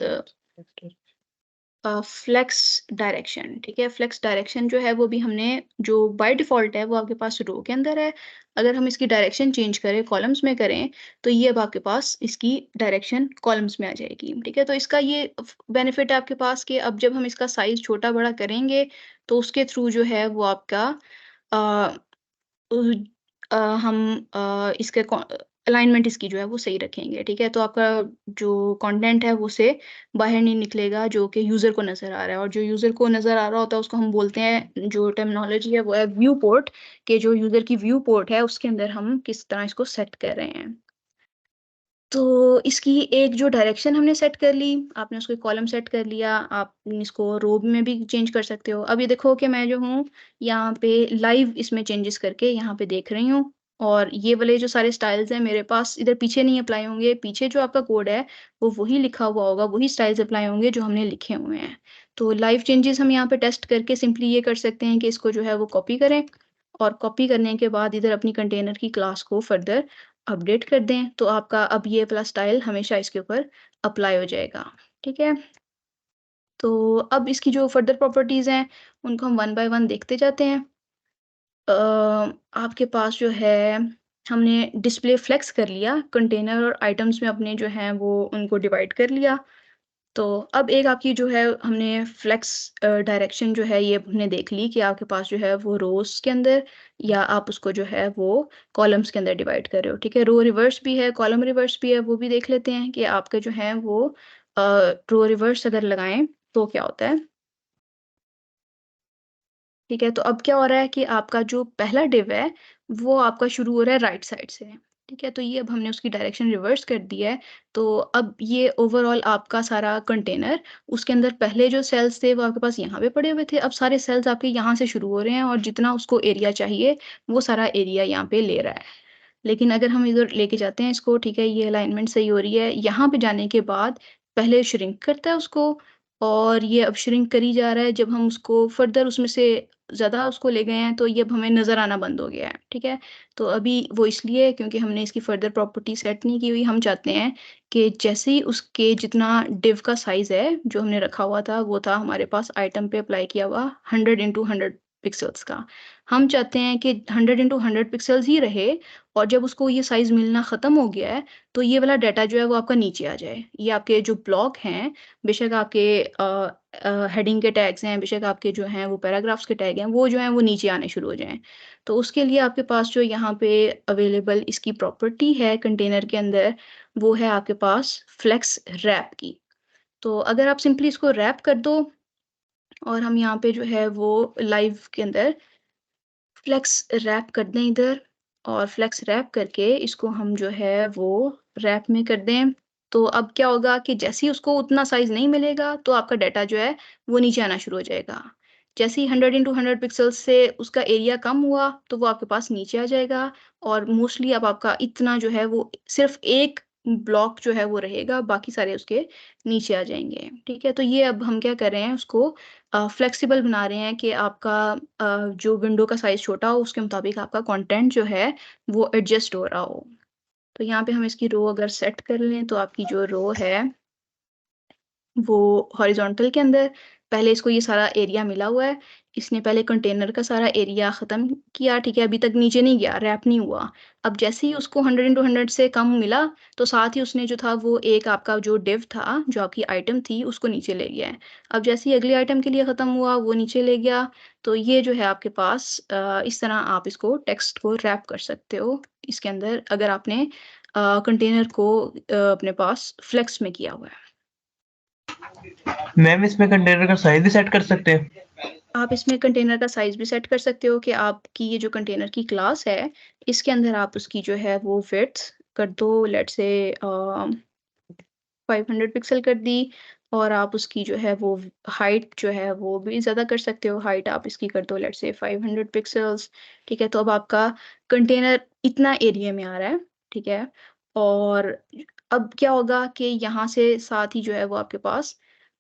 फ्लेक्स डायरेक्शन, ठीक है? फ्लेक्स डायरेक्शन जो है वो भी हमने जो बाय डिफ़ॉल्ट है वो आपके पास रो के अंदर है। अगर हम इसकी डायरेक्शन चेंज करें, कॉलम्स में करें, तो ये अब आपके पास इसकी डायरेक्शन कॉलम्स में आ जाएगी, ठीक है? तो इसका ये बेनिफिट है आपके पास कि अब जब हम इसका साइज़ छोटा-बड़ा करेंगे, तो उसके थ्रू जो है वो आपका अ उह हम इसके अलाइनमेंट इसकी जो है वो सही रखेंगे, ठीक है? तो आपका जो कंटेंट है वो से बाहर नहीं निकलेगा जो कि यूज़र को नज़र आ रहा है, और जो यूज़र को नज़र आ रहा होता है उसको हम बोलते हैं, जो टर्मिनोलॉजी है वो है व्यू पोर्ट, कि जो यूज़र की व्यू पोर्ट है उसके अंदर हम किस तरह इसको सेट कर रहे हैं। तो इसकी एक जो डायरेक्शन हमने सेट कर ली, आपने उसको कॉलम सेट कर लिया, आप इसको रो में भी चेंज कर सकते हो। अब ये देखो कि मैं जो हूँ यहाँ पे लाइव इसमें चेंजेस करके यहाँ पे देख रही हूँ, और ये वाले जो सारे स्टाइल्स हैं मेरे पास इधर पीछे नहीं अप्लाई होंगे। पीछे जो आपका कोड है वो वही लिखा हुआ होगा, वही स्टाइल्स अप्लाई होंगे जो हमने लिखे हुए हैं। तो लाइव चेंजेस हम यहाँ पे टेस्ट करके सिंपली ये कर सकते हैं कि इसको जो है वो कॉपी करें, और कॉपी करने के बाद इधर अपनी कंटेनर की क्लास को फर्दर अपडेट कर दें, तो आपका अब ये वाला स्टाइल हमेशा इसके ऊपर अप्लाई हो जाएगा, ठीक है? तो अब इसकी जो फर्दर प्रॉपर्टीज़ हैं, उनको हम वन बाय वन देखते जाते हैं। आपके पास जो है हमने डिस्प्ले फ्लेक्स कर लिया, कंटेनर और आइटम्स में अपने जो हैं वो उनको डिवाइड कर लिया। तो अब एक आपकी जो है हमने फ्लेक्स डायरेक्शन जो है ये हमने देख ली कि आपके पास जो है वो रोज़ के अंदर, या आप उसको जो है वो कॉलम्स के अंदर डिवाइड कर रहे हो, ठीक है? रो रिवर्स भी है, कॉलम रिवर्स भी है, वो भी देख लेते हैं कि आपके जो है वो रो रिवर्स अगर लगाएँ तो क्या होता है? ठीक है, तो अब क्या हो रहा है कि आपका जो पहला डिव है वो आपका शुरू हो रहा है राइट साइड से। ठीक है, तो ये अब हमने उसकी डायरेक्शन रिवर्स कर दी है। तो अब ये ओवरऑल आपका सारा कंटेनर, उसके अंदर पहले जो सेल्स थे वो आपके पास यहाँ पे पड़े हुए थे, अब सारे सेल्स आपके यहाँ से शुरू हो रहे हैं और जितना उसको एरिया चाहिए वो सारा एरिया यहाँ पे ले रहा है। लेकिन अगर हम इधर लेके जाते हैं इसको, ठीक है, ये अलाइनमेंट सही हो रही है, यहाँ पे जाने के बाद पहले श्रिंक करता है उसको, और ये अब श्रिंक करी जा रहा है। जब हम उसको फर्दर उसमें से ज़्यादा उसको ले गए हैं तो ये अब हमें नज़र आना बंद हो गया है। ठीक है, तो अभी वो इसलिए क्योंकि हमने इसकी फर्दर प्रॉपर्टी सेट नहीं की हुई। हम चाहते हैं कि जैसे ही उसके जितना डिव का साइज़ है जो हमने रखा हुआ था, वो था हमारे पास आइटम पे अप्लाई किया हुआ 100 इंटू 100 पिक्सल्स का। हम चाहते हैं कि 100 इंटू 100 पिक्सल्स ही रहे, और जब उसको ये साइज़ मिलना ख़त्म हो गया है तो ये वाला डाटा जो है वो आपका नीचे आ जाए। ये आपके जो ब्लॉक हैं, बेशक आपके हेडिंग के टैग्स हैं, बेशक आपके जो हैं वो पैराग्राफ्स के टैग हैं, वो जो हैं वो नीचे आने शुरू हो जाएँ। तो उसके लिए आपके पास जो यहाँ पे अवेलेबल इसकी प्रॉपर्टी है कंटेनर के अंदर, वो है आपके पास फ्लेक्स रैप की। तो अगर आप सिंपली इसको रैप कर दो, और हम यहाँ पे जो है वो लाइव के अंदर फ्लेक्स रैप कर दें इधर, और फ्लेक्स रैप करके इसको हम जो है वो रैप में कर दें, तो अब क्या होगा कि जैसे ही उसको उतना साइज़ नहीं मिलेगा तो आपका डाटा जो है वो नीचे आना शुरू हो जाएगा। जैसे ही 100 इंटू 100 पिक्सल्स से उसका एरिया कम हुआ तो वो आपके पास नीचे आ जाएगा, और मोस्टली अब आपका इतना जो है वो सिर्फ एक ब्लॉक जो है वो रहेगा, बाकी सारे उसके नीचे आ जाएंगे। ठीक है, तो ये अब हम क्या कर रहे हैं, उसको फ्लेक्सिबल बना रहे हैं कि आपका जो विंडो का साइज़ छोटा हो उसके मुताबिक आपका कंटेंट जो है वो एडजस्ट हो रहा हो। तो यहाँ पे हम इसकी रो अगर सेट कर लें तो आपकी जो रो है वो हॉरिजॉन्टल के अंदर पहले इसको ये सारा एरिया मिला हुआ है, इसने पहले कंटेनर का सारा एरिया ख़त्म किया। ठीक है, अभी तक नीचे नहीं गया, रैप नहीं हुआ। अब जैसे ही उसको 100 इंटू 100 से कम मिला तो साथ ही उसने जो था वो एक आपका जो डिव था, जो आपकी आइटम थी, उसको नीचे ले गया है। अब जैसे ही अगले आइटम के लिए ख़त्म हुआ वो नीचे ले गया। तो ये जो है आपके पास इस तरह आप इसको टेक्स्ट को रैप कर सकते हो इसके अंदर, अगर आपने कंटेनर को अपने पास फ्लेक्स में किया हुआ है। मैम इसमें कंटेनर का साइज भी सेट कर सकते हैं? आप इसमें कंटेनर का साइज़ भी सेट कर सकते हो कि आपकी ये जो कंटेनर की क्लास है, इसके अंदर आप उसकी जो है वो विड्थ कर दो, लेट्स से 500 पिक्सल कर दी, और आप उसकी जो है वो हाइट जो है वो भी ज़्यादा कर सकते हो। हाइट आप इसकी कर दो लेट्स से 500 पिक्सल्स। ठीक है, तो अब आपका कंटेनर इतना एरिया में आ रहा है। ठीक है, और अब क्या होगा कि यहाँ से साथ ही जो है वो आपके पास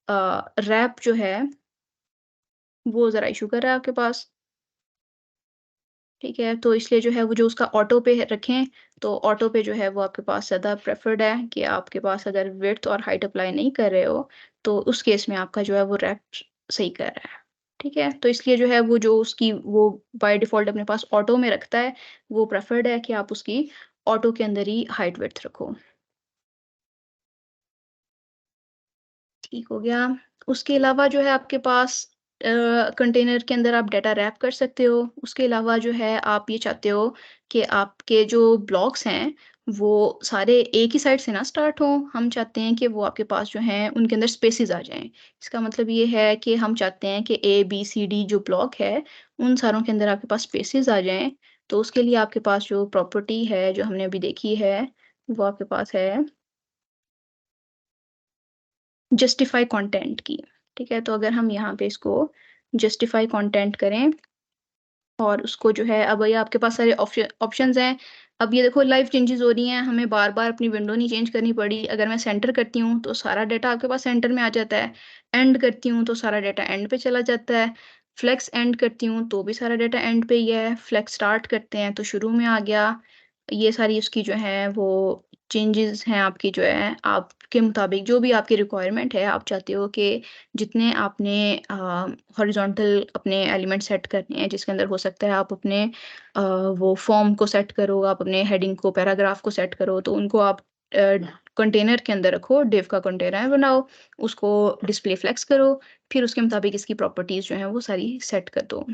रैप जो है वो ज़रा इशू कर रहा है आपके पास। ठीक है, तो इसलिए जो है वो जो उसका ऑटो पे रखें, तो ऑटो पे जो है वो आपके पास ज़्यादा प्रेफर्ड है कि आपके पास अगर विड्थ और हाइट अप्लाई नहीं कर रहे हो तो उस केस में आपका जो है वो रैप सही कर रहा है। ठीक है, तो इसलिए जो है वो जो उसकी वो बाय डिफ़ॉल्ट अपने पास ऑटो में रखता है, वो प्रेफर्ड है कि आप उसकी ऑटो के अंदर ही हाइट विड्थ रखो। ठीक हो गया। उसके अलावा जो है आपके पास कंटेनर के अंदर आप डाटा रैप कर सकते हो। उसके अलावा जो है आप ये चाहते हो कि आपके जो ब्लॉक्स हैं वो सारे एक ही साइड से ना स्टार्ट हों। हम चाहते हैं कि वो आपके पास जो हैं उनके अंदर स्पेसेस आ जाएँ। इसका मतलब ये है कि हम चाहते हैं कि ए, बी, सी, डी जो ब्लॉक है, उन सारों के अंदर आपके पास स्पेसेस आ जाएँ। तो उसके लिए आपके पास जो प्रॉपर्टी है, जो हमने अभी देखी है, वो आपके पास है जस्टिफाई कंटेंट की। ठीक है, तो अगर हम यहाँ पे इसको जस्टिफाई कंटेंट करें और उसको जो है, अब ये आपके पास सारे ऑप्शंस हैं। अब ये देखो लाइव चेंजेस हो रही हैं, हमें बार-बार अपनी विंडो नहीं चेंज करनी पड़ी। अगर मैं सेंटर करती हूँ तो सारा डाटा आपके पास सेंटर में आ जाता है। एंड करती हूँ तो सारा डाटा एंड पे चला जाता है। फ्लेक्स एंड करती हूँ तो भी सारा डाटा एंड पे ही है। फ्लेक्स स्टार्ट करते हैं तो शुरू में आ गया। ये सारी उसकी जो है वो चेंजेस हैं आपकी जो है, आपके मुताबिक जो भी आपकी रिक्वायरमेंट है, आप चाहते हो कि जितने आपने हॉरिजॉन्टल अपने एलिमेंट सेट करने हैं, जिसके अंदर हो सकता है आप अपने वो फॉर्म को सेट करो, आप अपने हेडिंग को, पैराग्राफ को सेट करो, तो उनको आप कंटेनर के अंदर रखो, डिव का कंटेनर बनाओ, उसको डिस्प्ले फ्लेक्स करो, फिर उसके मुताबिक इसकी प्रॉपर्टीज़ जो हैं वो सारी सेट कर दो।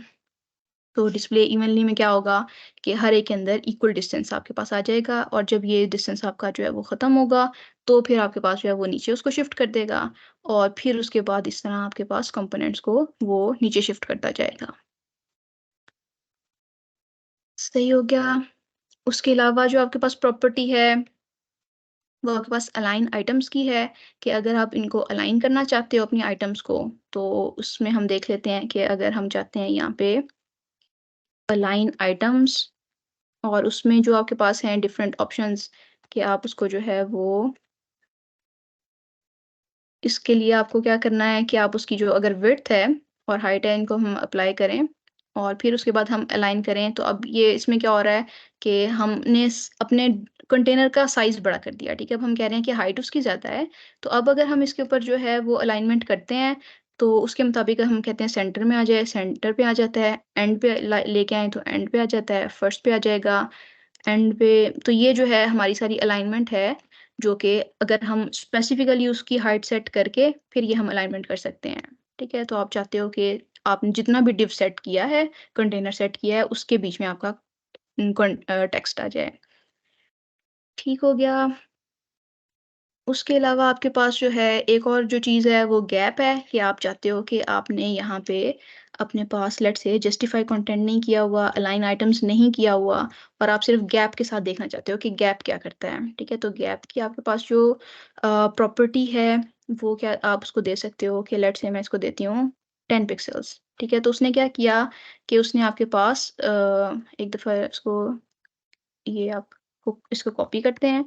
तो डिस्प्ले इवनली में क्या होगा कि हर एक के अंदर इक्वल डिस्टेंस आपके पास आ जाएगा, और जब ये डिस्टेंस आपका जो है वो ख़त्म होगा तो फिर आपके पास जो है वो नीचे उसको शिफ्ट कर देगा, और फिर उसके बाद इस तरह आपके पास कंपोनेंट्स को वो नीचे शिफ्ट करता जाएगा। सही हो गया। उसके अलावा जो आपके पास प्रॉपर्टी है वो आपके पास अलाइन आइटम्स की है कि अगर आप इनको अलाइन करना चाहते हो अपनी आइटम्स को, तो उसमें हम देख लेते हैं कि अगर हम चाहते हैं यहाँ पे अलाइन आइटम्स, और उसमें जो आपके पास हैं डिफरेंट ऑप्शंस कि आप उसको जो है वो, इसके लिए आपको क्या करना है कि आप उसकी जो अगर विड्थ है और हाइट है इनको हम अप्लाई करें और फिर उसके बाद हम अलाइन करें। तो अब ये इसमें क्या हो रहा है कि हमने अपने कंटेनर का साइज बड़ा कर दिया, ठीक है। अब हम कह रहे हैं कि हाइट उसकी ज़्यादा है, तो अब अगर हम इसके ऊपर जो है वो अलाइनमेंट करते हैं तो उसके मुताबिक हम कहते हैं सेंटर में आ जाए, सेंटर पे आ जाता है, एंड पे लेके आए तो एंड पे आ जाता है, फर्स्ट पे आ जाएगा, एंड पे। तो ये जो है हमारी सारी अलाइनमेंट है, जो कि अगर हम स्पेसिफिकली उसकी हाइट सेट करके फिर ये हम अलाइनमेंट कर सकते हैं, ठीक है। तो आप चाहते हो कि आपने जितना भी डिव सेट किया है, कंटेनर सेट किया है, उसके बीच में आपका टेक्स्ट आ जाए, ठीक हो गया। उसके अलावा आपके पास जो है एक और जो चीज़ है वो गैप है कि आप चाहते हो कि आपने यहाँ पे अपने पास लेट्स से जस्टिफाई कंटेंट नहीं किया हुआ, अलाइन आइटम्स नहीं किया हुआ, और आप सिर्फ गैप के साथ देखना चाहते हो कि गैप क्या करता है, ठीक है। तो गैप की आपके पास जो प्रॉपर्टी है वो क्या आप उसको दे सकते हो कि लेट्स से मैं इसको देती हूँ 10 पिक्सल्स, ठीक है। तो उसने क्या किया कि उसने आपके पास एक दफ़ा इसको, ये आप इसको कॉपी करते हैं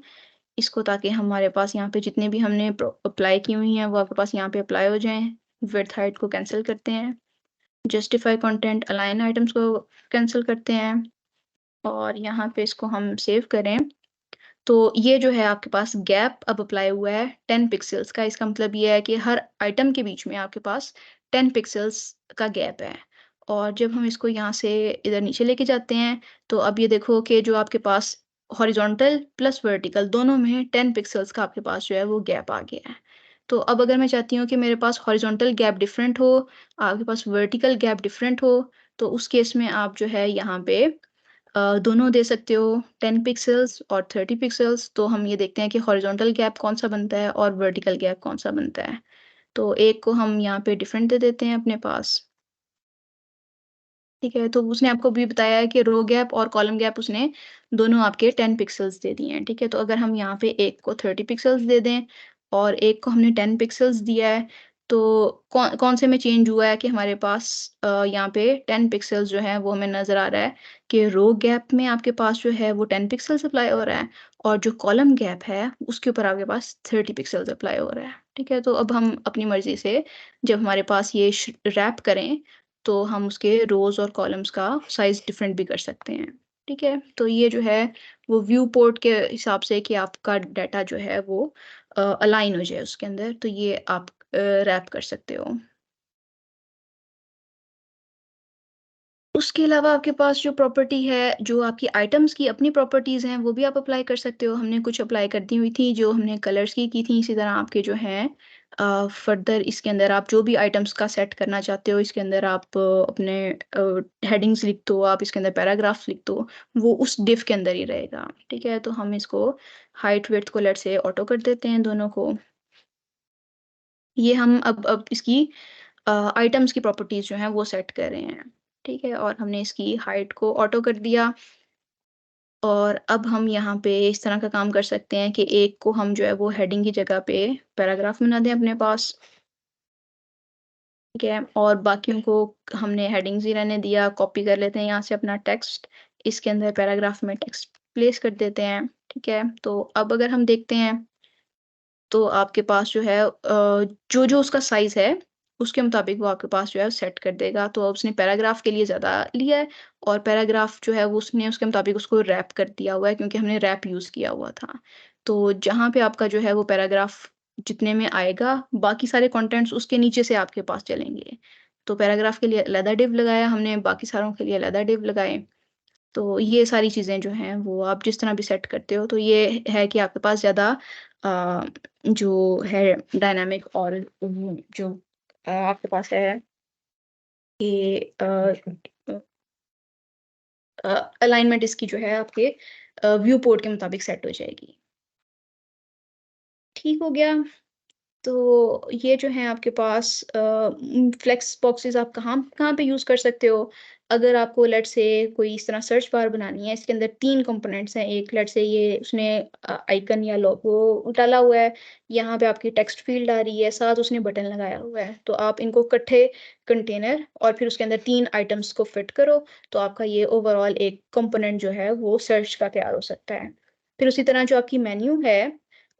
इसको, ताकि हमारे पास यहाँ पे जितने भी हमने अप्लाई की हुई हैं वो आपके पास यहाँ पे अप्लाई हो जाएं। विड्थ हाइट को कैंसिल करते हैं, जस्टिफाई कंटेंट अलाइन आइटम्स को कैंसिल करते हैं, और यहाँ पे इसको हम सेव करें। तो ये जो है आपके पास गैप अब अप्लाई हुआ है 10 पिक्सल्स का। इसका मतलब ये है कि हर आइटम के बीच में आपके पास 10 पिक्सल्स का गैप है। और जब हम इसको यहाँ से इधर नीचे लेके जाते हैं तो अब ये देखो कि जो आपके पास हॉरिजॉन्टल प्लस वर्टिकल दोनों में 10 पिक्सल्स का आपके पास जो है वो गैप आ गया है। तो अब अगर मैं चाहती हूँ कि मेरे पास हॉरिजॉन्टल गैप डिफरेंट हो, आपके पास वर्टिकल गैप डिफरेंट हो, तो उस केस में आप जो है यहाँ पे दोनों दे सकते हो 10 पिक्सेल्स और 30 पिक्सेल्स। तो हम ये देखते हैं कि हॉरिजॉन्टल गैप कौन सा बनता है और वर्टिकल गैप कौन सा बनता है। तो एक को हम यहाँ पे डिफरेंट दे देते हैं अपने पास, ठीक है। तो उसने आपको भी बताया है कि रो गैप और कॉलम गैप उसने दोनों आपके 10 पिक्सेल्स दे दिए हैं, ठीक है। तो अगर हम यहाँ पे एक को 30 पिक्सेल्स दे दें और एक को हमने 10 पिक्सेल्स दिया है, तो कौन कौन से में चेंज हुआ है कि हमारे पास यहाँ पे 10 पिक्सेल्स जो है वो हमें नज़र आ रहा है कि रो गैप में आपके पास जो है वो 10 पिक्सेल्स अप्लाई हो रहा है, और जो कॉलम गैप है उसके ऊपर आपके पास 30 पिक्सेल्स अप्लाई हो रहा है, ठीक है। तो अब हम अपनी मर्ज़ी से जब हमारे पास ये रैप करें तो हम उसके रोज़ और कॉलम्स का साइज़ डिफरेंट भी कर सकते हैं, ठीक है। तो ये जो है वो व्यू पोर्ट के हिसाब से कि आपका डाटा जो है वो अलाइन हो जाए उसके अंदर, तो ये आप रैप कर सकते हो। उसके अलावा आपके पास जो प्रॉपर्टी है, जो आपकी आइटम्स की अपनी प्रॉपर्टीज़ हैं, वो भी आप अप्लाई कर सकते हो। हमने कुछ अप्लाई कर दी हुई थी, जो हमने कलर्स की थी। इसी तरह आपके जो हैं फर्दर इसके अंदर आप जो भी आइटम्स का सेट करना चाहते हो, इसके अंदर आप अपने हेडिंग्स लिख दो, आप इसके अंदर पैराग्राफ्स लिख दो, वो उस डिव के अंदर ही रहेगा, ठीक है। तो हम इसको हाइट विड्थ को लेट से ऑटो कर देते हैं दोनों को। ये हम अब इसकी आइटम्स की प्रॉपर्टीज़ जो हैं वो सेट कर रहे हैं, ठीक है। और हमने इसकी हाइट को ऑटो कर दिया, और अब हम यहाँ पे इस तरह का काम कर सकते हैं कि एक को हम जो है वो हेडिंग की जगह पे पैराग्राफ बना दें अपने पास, ठीक है। और बाकियों को हमने हेडिंग्स ही रहने दिया। कॉपी कर लेते हैं यहाँ से अपना टेक्स्ट, इसके अंदर पैराग्राफ में टेक्स्ट प्लेस कर देते हैं, ठीक है। तो अब अगर हम देखते हैं तो आपके पास जो है जो उसका साइज़ है, उसके मुताबिक वो आपके पास जो है सेट कर देगा। तो अब उसने पैराग्राफ के लिए ज़्यादा लिया है, और पैराग्राफ जो है वो उसने उसके मुताबिक उसको रैप कर दिया हुआ है, क्योंकि हमने रैप यूज़ किया हुआ था। तो जहाँ पे आपका जो है वो पैराग्राफ जितने में आएगा, बाकी सारे कंटेंट्स उसके नीचे से आपके पास चलेंगे। तो पैराग्राफ के लिए अलग डिव लगाया हमने, बाकी सारों के लिए अलग डिव लगाए। तो ये सारी चीज़ें जो हैं वो आप जिस तरह भी सेट करते हो, तो ये है कि आपके पास ज़्यादा जो है डायनामिक, और जो आपके पास है कि अलाइनमेंट इसकी जो है आपके व्यू पोर्ट के मुताबिक सेट हो जाएगी, ठीक हो गया। तो ये जो है आपके पास फ्लेक्स बॉक्सेस आप कहाँ कहाँ पे यूज़ कर सकते हो। अगर आपको लेट से कोई इस तरह सर्च बार बनानी है, इसके अंदर 3 कंपोनेंट्स हैं। एक लेट से ये उसने आइकन या लोगो डाला हुआ है, यहाँ पे आपकी टेक्स्ट फील्ड आ रही है, साथ उसने बटन लगाया हुआ है। तो आप इनको इकट्ठे कंटेनर और फिर उसके अंदर 3 आइटम्स को फिट करो, तो आपका ये ओवरऑल एक कंपोनेंट जो है वो सर्च का तैयार हो सकता है। फिर उसी तरह जो आपकी मेन्यू है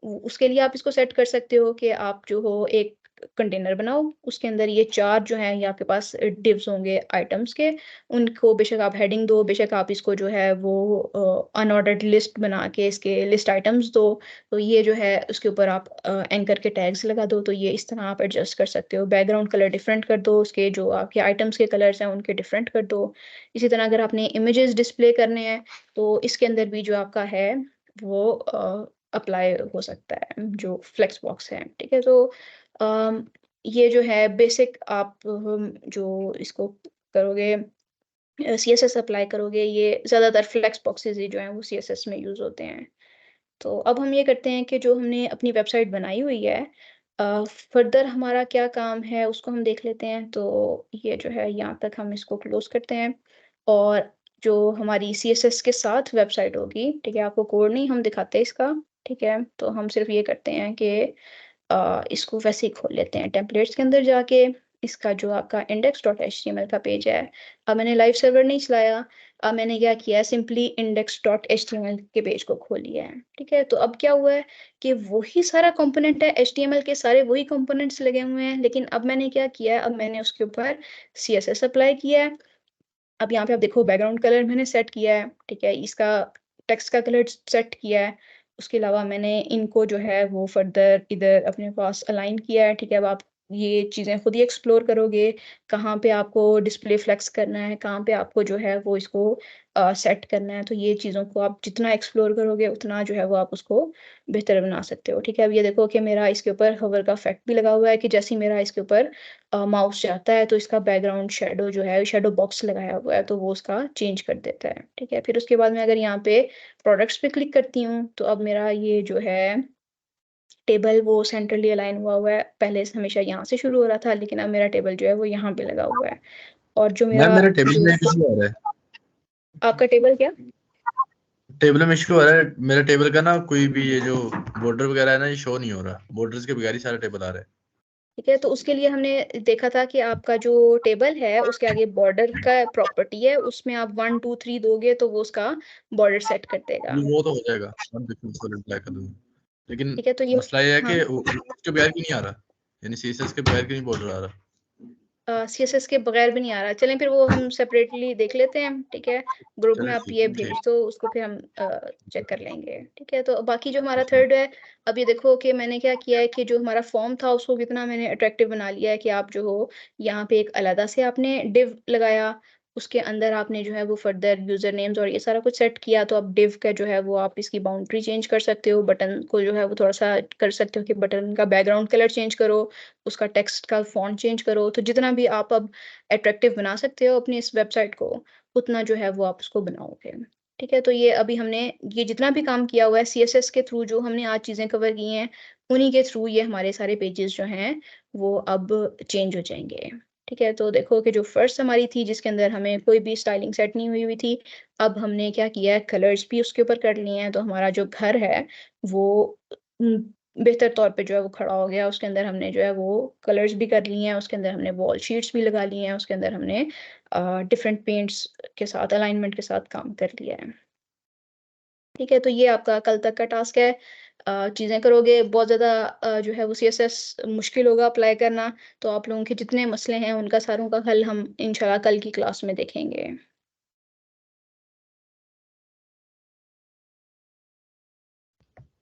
उसके लिए आप इसको सेट कर सकते हो कि आप जो हो एक कंटेनर बनाओ, उसके अंदर ये 4 जो हैं ये आपके पास डिव्स होंगे आइटम्स के, उनको बेशक आप हेडिंग दो, बेशक आप इसको जो है वो अनऑर्डर्ड लिस्ट बना के इसके लिस्ट आइटम्स दो। तो ये जो है उसके ऊपर आप एंकर के टैग्स लगा दो, तो ये इस तरह आप एडजस्ट कर सकते हो। बैकग्राउंड कलर डिफरेंट कर दो, उसके जो आपके आइटम्स के कलर्स हैं उनके डिफरेंट कर दो। इसी तरह अगर आपने इमेजेस डिस्प्ले करने हैं तो इसके अंदर भी जो आपका है वो अप्लाई हो सकता है, जो फ्लेक्स बॉक्स है। ठीक है, तो ये जो है बेसिक आप जो इसको करोगे सीएसएस अप्लाई करोगे, ये ज़्यादातर फ्लेक्स बॉक्सेस ही जो हैं वो सीएसएस में यूज़ होते हैं। तो अब हम ये करते हैं कि जो हमने अपनी वेबसाइट बनाई हुई है, फर्दर हमारा क्या काम है उसको हम देख लेते हैं। तो ये जो है यहाँ तक हम इसको क्लोज करते हैं, और जो हमारी सीएसएस के साथ वेबसाइट होगी, ठीक है, आपको कोड नहीं हम दिखाते इसका, ठीक है, तो हम सिर्फ ये करते हैं कि इसको वैसे ही खोल लेते हैं टेम्पलेट्स के अंदर जाके। इसका जो आपका index.html का पेज है, अब मैंने लाइव सर्वर नहीं चलाया, अब मैंने क्या किया है, सिंपली index.html के पेज को खोल लिया है। ठीक है, तो अब क्या हुआ है कि वही सारा कंपोनेंट है, HTML के सारे वही कंपोनेंट्स लगे हुए हैं, लेकिन अब मैंने क्या किया है, अब मैंने उसके ऊपर CSS अप्लाई किया है। अब यहाँ पे आप देखो बैकग्राउंड कलर मैंने सेट किया है, ठीक है, इसका टेक्स्ट का कलर सेट किया है। उसके अलावा मैंने इनको जो है वो फर्दर इधर अपने पास अलाइन किया है। ठीक है, अब आप ये चीज़ें खुद ही एक्सप्लोर करोगे, कहाँ पे आपको डिस्प्ले फ्लेक्स करना है, कहाँ पे आपको जो है वो इसको सेट करना है। तो ये चीज़ों को आप जितना एक्सप्लोर करोगे उतना जो है वो आप उसको बेहतर बना सकते हो। ठीक है, अब ये देखो कि मेरा इसके ऊपर हवर का इफेक्ट भी लगा हुआ है, कि जैसे ही मेरा इसके ऊपर माउस जाता है तो इसका बैकग्राउंड शेडो जो है, शेडो बॉक्स लगाया हुआ है, तो वो उसका चेंज कर देता है। ठीक है, फिर उसके बाद में अगर यहाँ पे प्रोडक्ट्स पे क्लिक करती हूँ तो अब मेरा ये जो है टेबल वो सेंट्रली अलाइन हुआ है। पहले से हमेशा यहाँ से शुरू हो रहा था, लेकिन अब मेरा टेबल जो है वो यहाँ पे लगा हुआ है। और जो मैम मेरा मेरे टेबल जो में इशू आ रहा है, आपका टेबल क्या, टेबल में इशू आ रहा है। मेरे टेबल का ना कोई भी ये जो बॉर्डर वगैरह है ना, ये शो नहीं हो रहा, बॉर्डर्स के बगैर ही सारा टेबल आ रहा है। ठीक है, तो उसके लिए हमने देखा था कि आपका जो टेबल है उसके आगे बॉर्डर का प्रॉपर्टी है, उसमें आप 1 2 3 दोगे तो वो उसका बॉर्डर सेट कर देगा। नहीं, वो तो हो जाएगा, हम देखो उसको रिप्लाई कर दूंगा। लेकिन ठीक है, तो ये मसला ये है हाँ, कि उसके बगैर क्यों नहीं आ रहा, यानी सीएसएस के बगैर क्यों नहीं बॉर्डर आ रहा। सीएसएस के बगैर भी नहीं आ रहा। चलें फिर वो हम सेपरेटली देख लेते हैं। ठीक है, ग्रुप में चलो आप ठीक ये है, ठीक। भेज दो, उसको फिर हम चेक कर लेंगे। ठीक है, तो बाकी जो हमारा थर्ड है, अब ये देखो कि मैंने क्या किया है कि जो हमारा फॉर्म था उसको कितना मैंने अट्रैक्टिव बना लिया है, कि आप जो हो यहाँ पे एक अलग से आपने डिव लगाया, उसके अंदर आपने जो है वो फर्दर यूजर नेम्स और ये सारा कुछ सेट किया। तो अब डिव का जो है वो आप इसकी बाउंड्री चेंज कर सकते हो, बटन को जो है वो थोड़ा सा कर सकते हो कि बटन का बैकग्राउंड कलर चेंज करो, उसका टेक्स्ट का फॉन्ट चेंज करो। तो जितना भी आप अब अट्रैक्टिव बना सकते हो अपनी इस वेबसाइट को, उतना जो है वो आप उसको बनाओगे। ठीक है, तो ये अभी हमने ये जितना भी काम किया हुआ है सीएसएस के थ्रू, जो हमने आज चीज़ें कवर की हैं उन्हीं के थ्रू ये हमारे सारे पेजेस जो हैं वो अब चेंज हो जाएंगे। ठीक है, तो देखो कि जो फर्स्ट हमारी थी जिसके अंदर हमें कोई भी स्टाइलिंग सेट नहीं हुई हुई थी, अब हमने क्या किया है, कलर्स भी उसके ऊपर कर लिए हैं। तो हमारा जो घर है वो बेहतर तौर पे जो है वो खड़ा हो गया। उसके अंदर हमने जो है वो कलर्स भी कर लिए हैं, उसके अंदर हमने वॉल शीट्स भी लगा लिए हैं, उसके अंदर हमने डिफरेंट पेंट्स के साथ अलाइनमेंट के साथ काम कर लिया है। ठीक है, तो ये आपका कल तक का टास्क है। चीज़ें करोगे, बहुत ज़्यादा जो है वो सीएसएस मुश्किल होगा अप्लाई करना। तो आप लोगों के जितने मसले हैं उनका सारों का हल हम इंशाल्लाह कल की क्लास में देखेंगे।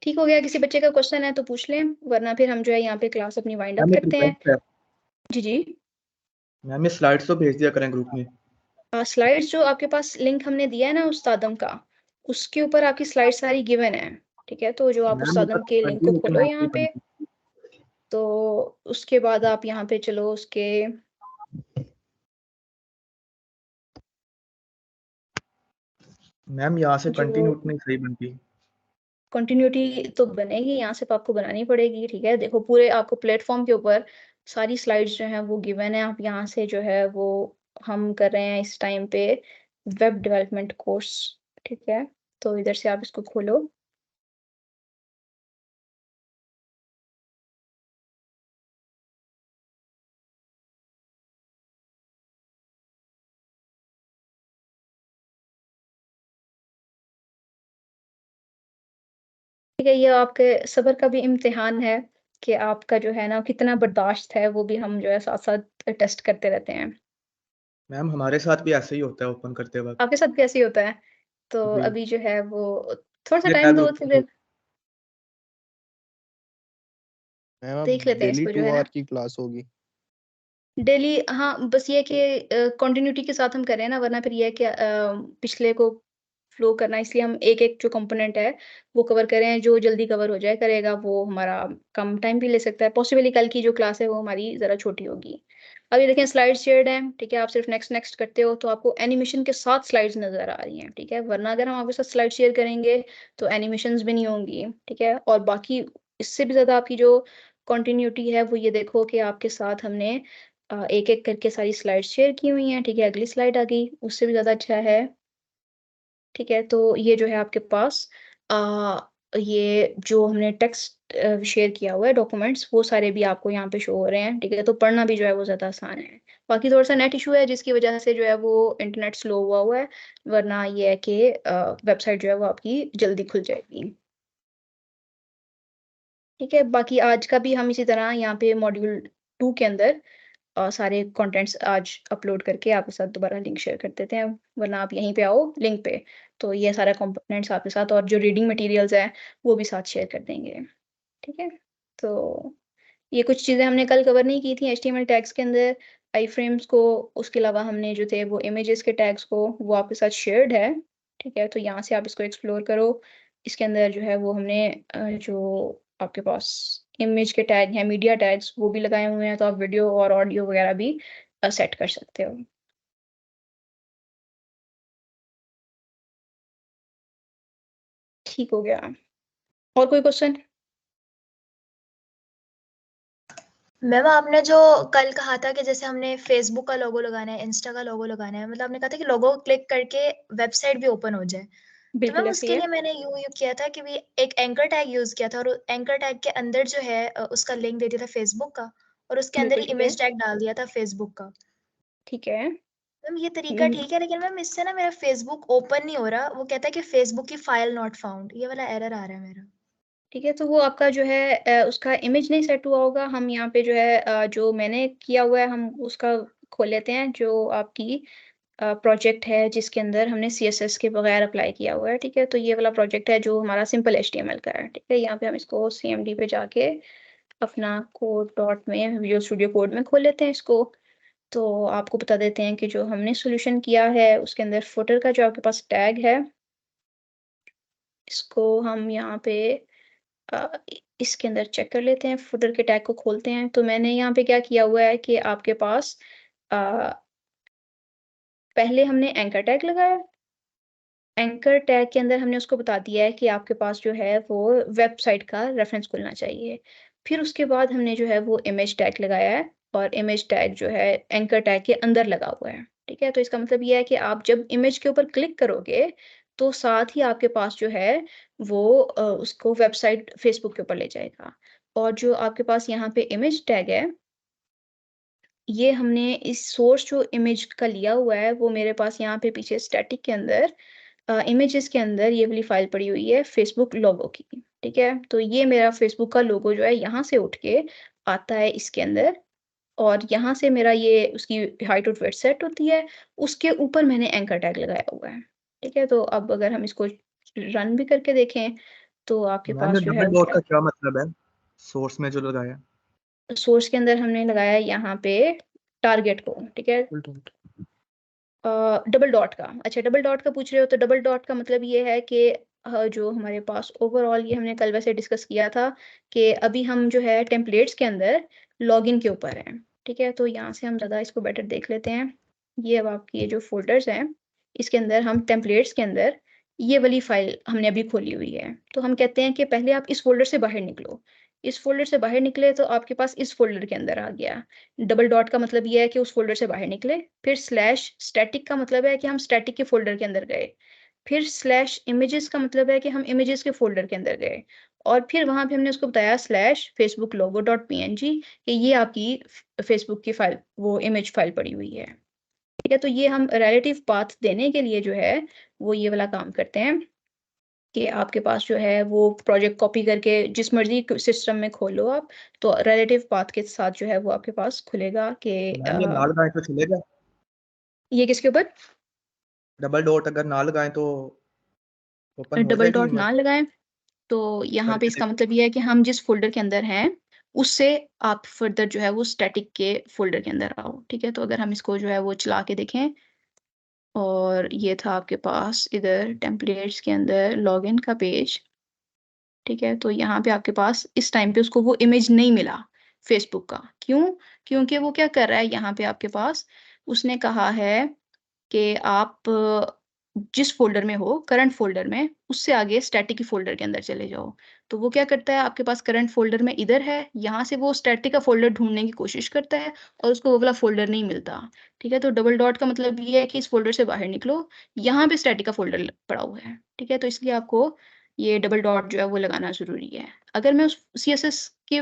ठीक हो गया, किसी बच्चे का क्वेश्चन है तो पूछ लें, वरना फिर हम जो है यहाँ पे क्लास अपनी वाइंड अप मैम एक करते हैं। रिक्वेस्ट है, जी जी, मैम ये स्लाइड्स तो भेज दिया करें ग्रुप में। स्लाइड्स जो आपके पास लिंक हमने दिया है ना उस्तादम का, उसके ऊपर आपकी स्लाइड सारी गिवन है। ठीक है, तो जो आप मैम उस्तादम के लिंक को खोलो यहाँ पे, तो उसके बाद आप यहाँ पे चलो उसके मैम यहाँ से जो कंटिन्यू नहीं सही बनती। कंटिन्यूटी तो बनेगी, यहाँ सिर्फ आपको बनानी पड़ेगी, ठीक है। देखो पूरे आपको प्लेटफॉर्म के ऊपर सारी स्लाइड्स जो हैं वो गिवन है, आप यहाँ से जो है वो हम कर रहे हैं इस टाइम पे वेब डेवलपमेंट कोर्स, ठीक है। तो इधर से आप इसको खोलो। ठीक है, ये आपके सब्र का भी इम्तिहान है कि आपका जो है ना कितना बर्दाश्त है, वो भी हम जो है साथ साथ टेस्ट करते रहते हैं। मैम हमारे साथ भी ऐसे ही होता है ओपन करते वक्त। आपके साथ कैसे होता है? तो जी। अभी जो है वो थोड़ा सा ये टाइम टैब दो, open मैम अब देख लेते हैं डेली इसको जो 2 है ना आवर की क्लास होगी। डेली। हाँ, बस ये कि कंटिन्यूटी के साथ हम करें ना, वरना फिर ये है कि पिछले को फ्लो करना, इसलिए हम एक एक जो कंपोनेंट है वो कवर करें, जो जल्दी कवर हो जाए करेगा वो हमारा कम टाइम भी ले सकता है। पॉसिबली कल की जो क्लास है वो हमारी ज़रा छोटी होगी। अब ये देखें स्लाइड शेयर्ड है, ठीक है। आप सिर्फ नेक्स्ट नेक्स्ट करते हो तो आपको एनिमेशन के साथ स्लाइड्स नज़र आ रही हैं, ठीक है। वरना अगर हम आपके साथ स्लाइड शेयर करेंगे तो एनिमेशंस भी नहीं होंगी, ठीक है। और बाकी इससे भी ज़्यादा आपकी जो कंटिन्यूटी है वो ये देखो कि आपके साथ हमने एक एक करके सारी स्लाइड शेयर की हुई हैं, ठीक है। अगली स्लाइड आ गई, उससे भी ज़्यादा अच्छा है, ठीक है। तो ये जो है आपके पास ये जो हमने टेक्स्ट शेयर किया हुआ है डॉक्यूमेंट्स, वो सारे भी आपको यहाँ पे शो हो रहे हैं, ठीक है। तो पढ़ना भी जो है वो ज़्यादा आसान है। बाकी थोड़ा सा नेट इशू है जिसकी वजह से जो है वो इंटरनेट स्लो हुआ है, वरना ये है कि वेबसाइट जो है वो आपकी जल्दी खुल जाएगी, ठीक है। बाकी आज का भी हम इसी तरह यहाँ पे मॉड्यूल 2 के अंदर सारे कंटेंट्स आज अपलोड करके आपके साथ दोबारा लिंक शेयर कर देते हैं, वरना आप यहीं पे आओ लिंक पे, तो ये सारा कंपोनेंट्स आपके साथ और जो रीडिंग मटेरियल्स हैं वो भी साथ शेयर कर देंगे, ठीक है। तो ये कुछ चीज़ें हमने कल कवर नहीं की थी HTML टैग्स के अंदर, आई फ्रेम्स को, उसके अलावा हमने जो थे वो इमेजेस के टैग्स को, वो आपके साथ शेयर्ड है, ठीक है। तो यहाँ से आप इसको एक्सप्लोर करो। इसके अंदर जो है वो हमने जो आपके पास इमेज के टैग हैं, मीडिया टैग्स, वो भी लगाए हुए हैं, तो आप वीडियो और ऑडियो वगैरह भी सेट कर सकते हो। ठीक हो गया। और कोई क्वेश्चन? मैम आपने जो कल कहा था कि जैसे हमने फेसबुक का लोगो लगाना है, इंस्टा का लोगो लगाना है, मतलब आपने कहा था कि लोगो क्लिक करके वेबसाइट भी ओपन हो जाए, तो बिल्कुल मैम ऐसे ही उसके है। लिए मैंने यूं किया था कि भी एक एंकर टैग यूज किया था, और एंकर टैग के अंदर जो है उसका लिंक दे दिया था फेसबुक का, और उसके अंदर बिल्कुल ही ठीक है, इमेज टैग डाल दिया था फेसबुक का। ठीक है। मैम ये तरीका ठीक है, लेकिन मैम इससे ना मेरा फेसबुक ओपन नहीं हो रहा, वो कहता है कि फेसबुक की फाइल नॉट फाउंड, ये वाला एरर आ रहा है मेरा। ठीक है, तो वो आपका जो है उसका इमेज नहीं सेट हुआ होगा। हम यहाँ पे जो है जो मैंने किया हुआ है हम उसका खोल लेते हैं, जो आपकी प्रोजेक्ट है जिसके अंदर हमने CSS के बगैर अप्लाई किया हुआ है, ठीक है। तो ये वाला प्रोजेक्ट है जो हमारा सिंपल HTML का है, ठीक है। यहाँ पे हम इसको CMD पे जाके अपना कोड डॉट में विजुअल स्टूडियो कोड में खोल लेते हैं इसको। तो आपको बता देते हैं कि जो हमने सोल्यूशन किया है उसके अंदर फुटर का जो आपके पास टैग है, इसको हम यहाँ पे इसके अंदर चेक कर लेते हैं, फुटर के टैग को खोलते हैं। तो मैंने यहाँ पे क्या किया हुआ है कि आपके पास अ, पहले हमने एंकर टैग लगाया, एंकर टैग के अंदर हमने उसको बता दिया है कि आपके पास जो है वो वेबसाइट का रेफरेंस खुलना चाहिए। फिर उसके बाद हमने जो है वो इमेज टैग लगाया है, और इमेज टैग जो है एंकर टैग के अंदर लगा हुआ है, ठीक है। तो इसका मतलब ये है कि आप जब इमेज के ऊपर क्लिक करोगे तो साथ ही आपके पास जो है वो उसको वेबसाइट फेसबुक के ऊपर ले जाएगा। और जो आपके पास यहाँ पे इमेज टैग है, ये हमने इस सोर्स जो इमेज का लिया हुआ है वो मेरे पास यहाँ पे पीछे स्टैटिक के अंदर इमेजेस के अंदर ये वाली फाइल पड़ी हुई है फेसबुक लोगो की, ठीक है। तो ये मेरा फेसबुक का लोगो जो है यहाँ से उठ के आता है इसके अंदर, और यहाँ से मेरा ये उसकी हाइट और वेट सेट होती है, उसके ऊपर मैंने एंकर टैग लगाया हुआ है, ठीक है। तो अब अगर हम इसको रन भी करके देखें तो आपके मैम पास ये जो है डबल डॉट का क्या मतलब है, सोर्स में जो लगाया? सोर्स के अंदर हमने लगाया यहाँ पे टारगेट को, ठीक है। डबल डॉट का, अच्छा डबल डॉट का पूछ रहे हो, तो डबल डॉट का मतलब ये है कि जो हमारे पास ओवरऑल, ये हमने कल वैसे डिस्कस किया था कि अभी हम जो है टेम्पलेट्स के अंदर लॉगिन के ऊपर हैं, ठीक है। तो यहाँ से हम ज़्यादा इसको बेटर देख लेते हैं। ये अब आपकी ये जो फोल्डर्स हैं इसके अंदर हम टेम्पलेट्स के अंदर ये वाली फाइल हमने अभी खोली हुई है। तो हम कहते हैं कि पहले आप इस फ़ोल्डर से बाहर निकलो। इस फ़ोल्डर से बाहर निकले तो आपके पास इस फ़ोल्डर के अंदर आ गया। डबल डॉट का मतलब ये है कि उस फ़ोल्डर से बाहर निकले। फिर स्लैश स्टैटिक का मतलब है कि हम स्टैटिक के फ़ोल्डर के अंदर गए। फिर स्लैश इमेजेस का मतलब है कि हम इमेजेस के फ़ोल्डर के अंदर गए। और फिर वहाँ पे हमने उसको बताया स्लैश फेसबुक लोगो डॉट png कि ये आपकी फेसबुक की फाइल, वो इमेज फाइल पड़ी हुई है। ठीक है, तो ये हम रिलेटिव पाथ देने के लिए जो है वो ये वाला काम करते हैं कि आपके पास जो है वो प्रोजेक्ट कॉपी करके जिस मर्जी सिस्टम में खोलो आप, तो रिलेटिव पाथ के साथ जो है वो आपके पास खुलेगा कि मैम ये ना लगाएं तो चलेगा? ये किसके ऊपर? डबल डॉट अगर ना लगाएं तो ओपन हो डबल जाएगी डॉट इमेज ना लगाएं तो यहाँ पे करके इसका देखो। मतलब ये है कि हम जिस फोल्डर के अंदर हैं उससे आप फर्दर जो है वो स्टैटिक के फोल्डर के अंदर आओ। ठीक है, तो अगर हम इसको जो है वो चला के देखें, और ये था आपके पास इधर टेम्पलेट्स के अंदर लॉगिन का पेज। ठीक है, तो यहाँ पे आपके पास इस टाइम पे उसको वो इमेज नहीं मिला फेसबुक का। क्यों? क्योंकि वो क्या कर रहा है यहाँ पे आपके पास, उसने कहा है कि आप जिस फ़ोल्डर में हो, करंट फ़ोल्डर में, उससे आगे स्टैटिक की फ़ोल्डर के अंदर चले जाओ। तो वो क्या करता है, आपके पास करंट फ़ोल्डर में इधर है, यहाँ से वो स्टैटिक का फ़ोल्डर ढूँढने की कोशिश करता है और उसको वो वाला फ़ोल्डर नहीं मिलता। ठीक है, तो डबल डॉट का मतलब ये है कि इस फ़ोल्डर से बाहर निकलो, यहाँ पे स्टैटिक का फ़ोल्डर ल पड़ा हुआ है। ठीक है, तो इसलिए आपको ये डबल डॉट जो है वो लगाना ज़रूरी है। अगर मैं उस सीएसएस के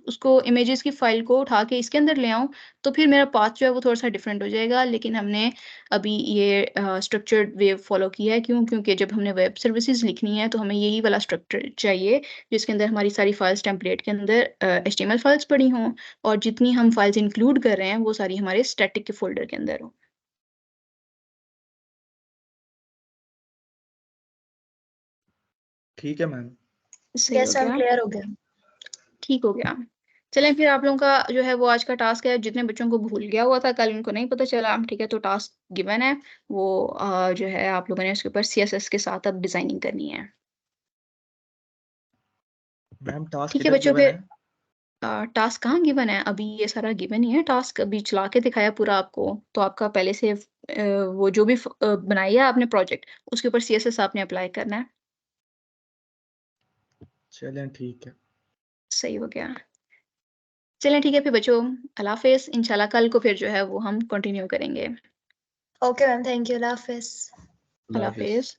उसको इमेजेस की फ़ाइल को उठा के इसके अंदर ले आऊँ, तो फिर मेरा पाथ जो है वो थोड़ा-सा डिफरेंट हो जाएगा। लेकिन हमने अभी ये स्ट्रक्चर्ड वे फॉलो किया है। क्यों? क्योंकि जब हमने वेब सर्विसेज़ लिखनी है तो हमें यही वाला स्ट्रक्चर चाहिए जिसके अंदर हमारी सारी फाइल्स टेम्पलेट के अंदर एचटीएमएल फाइल्स पड़ी हों, और जितनी हम फाइल्स इंक्लूड कर रहे हैं वो सारी हमारे स्टैटिक के फ़ोल्डर के अंदर हों। ठीक है मैम। सही हो यस मैम, गया? क्लियर हो गया। ठीक हो गया। चलें, फिर आप लोगों का जो है वो आज का टास्क है, जितने बच्चों को भूल गया हुआ था कल, उनको नहीं पता चला, ठीक है, तो टास्क गिवन है, वो जो है आप लोगों ने उसके ऊपर सीएसएस के साथ अब डिज़ाइनिंग करनी है। मैम टास्क ठीक है किधर बच्चों, गिवन फिर है? टास्क कहाँ गिवन है? अभी ये सारा गिवन ही है, टास्क अभी चला के दिखाया पूरा आपको। तो आपका पहले से वो जो भी बनाई है आपने प्रोजेक्ट, उसके ऊपर सीएसएस आपने अप्लाई करना है। चलें ठीक है। सही हो गया। चलें ठीक है फिर बच्चों, अल्लाह हाफ़िज़। इंशाल्लाह कल को फिर जो है वो हम कंटिन्यू करेंगे। ओके मैम, थैंक यू, अल्लाह हाफ़िज़। अल्लाह हाफ़िज़।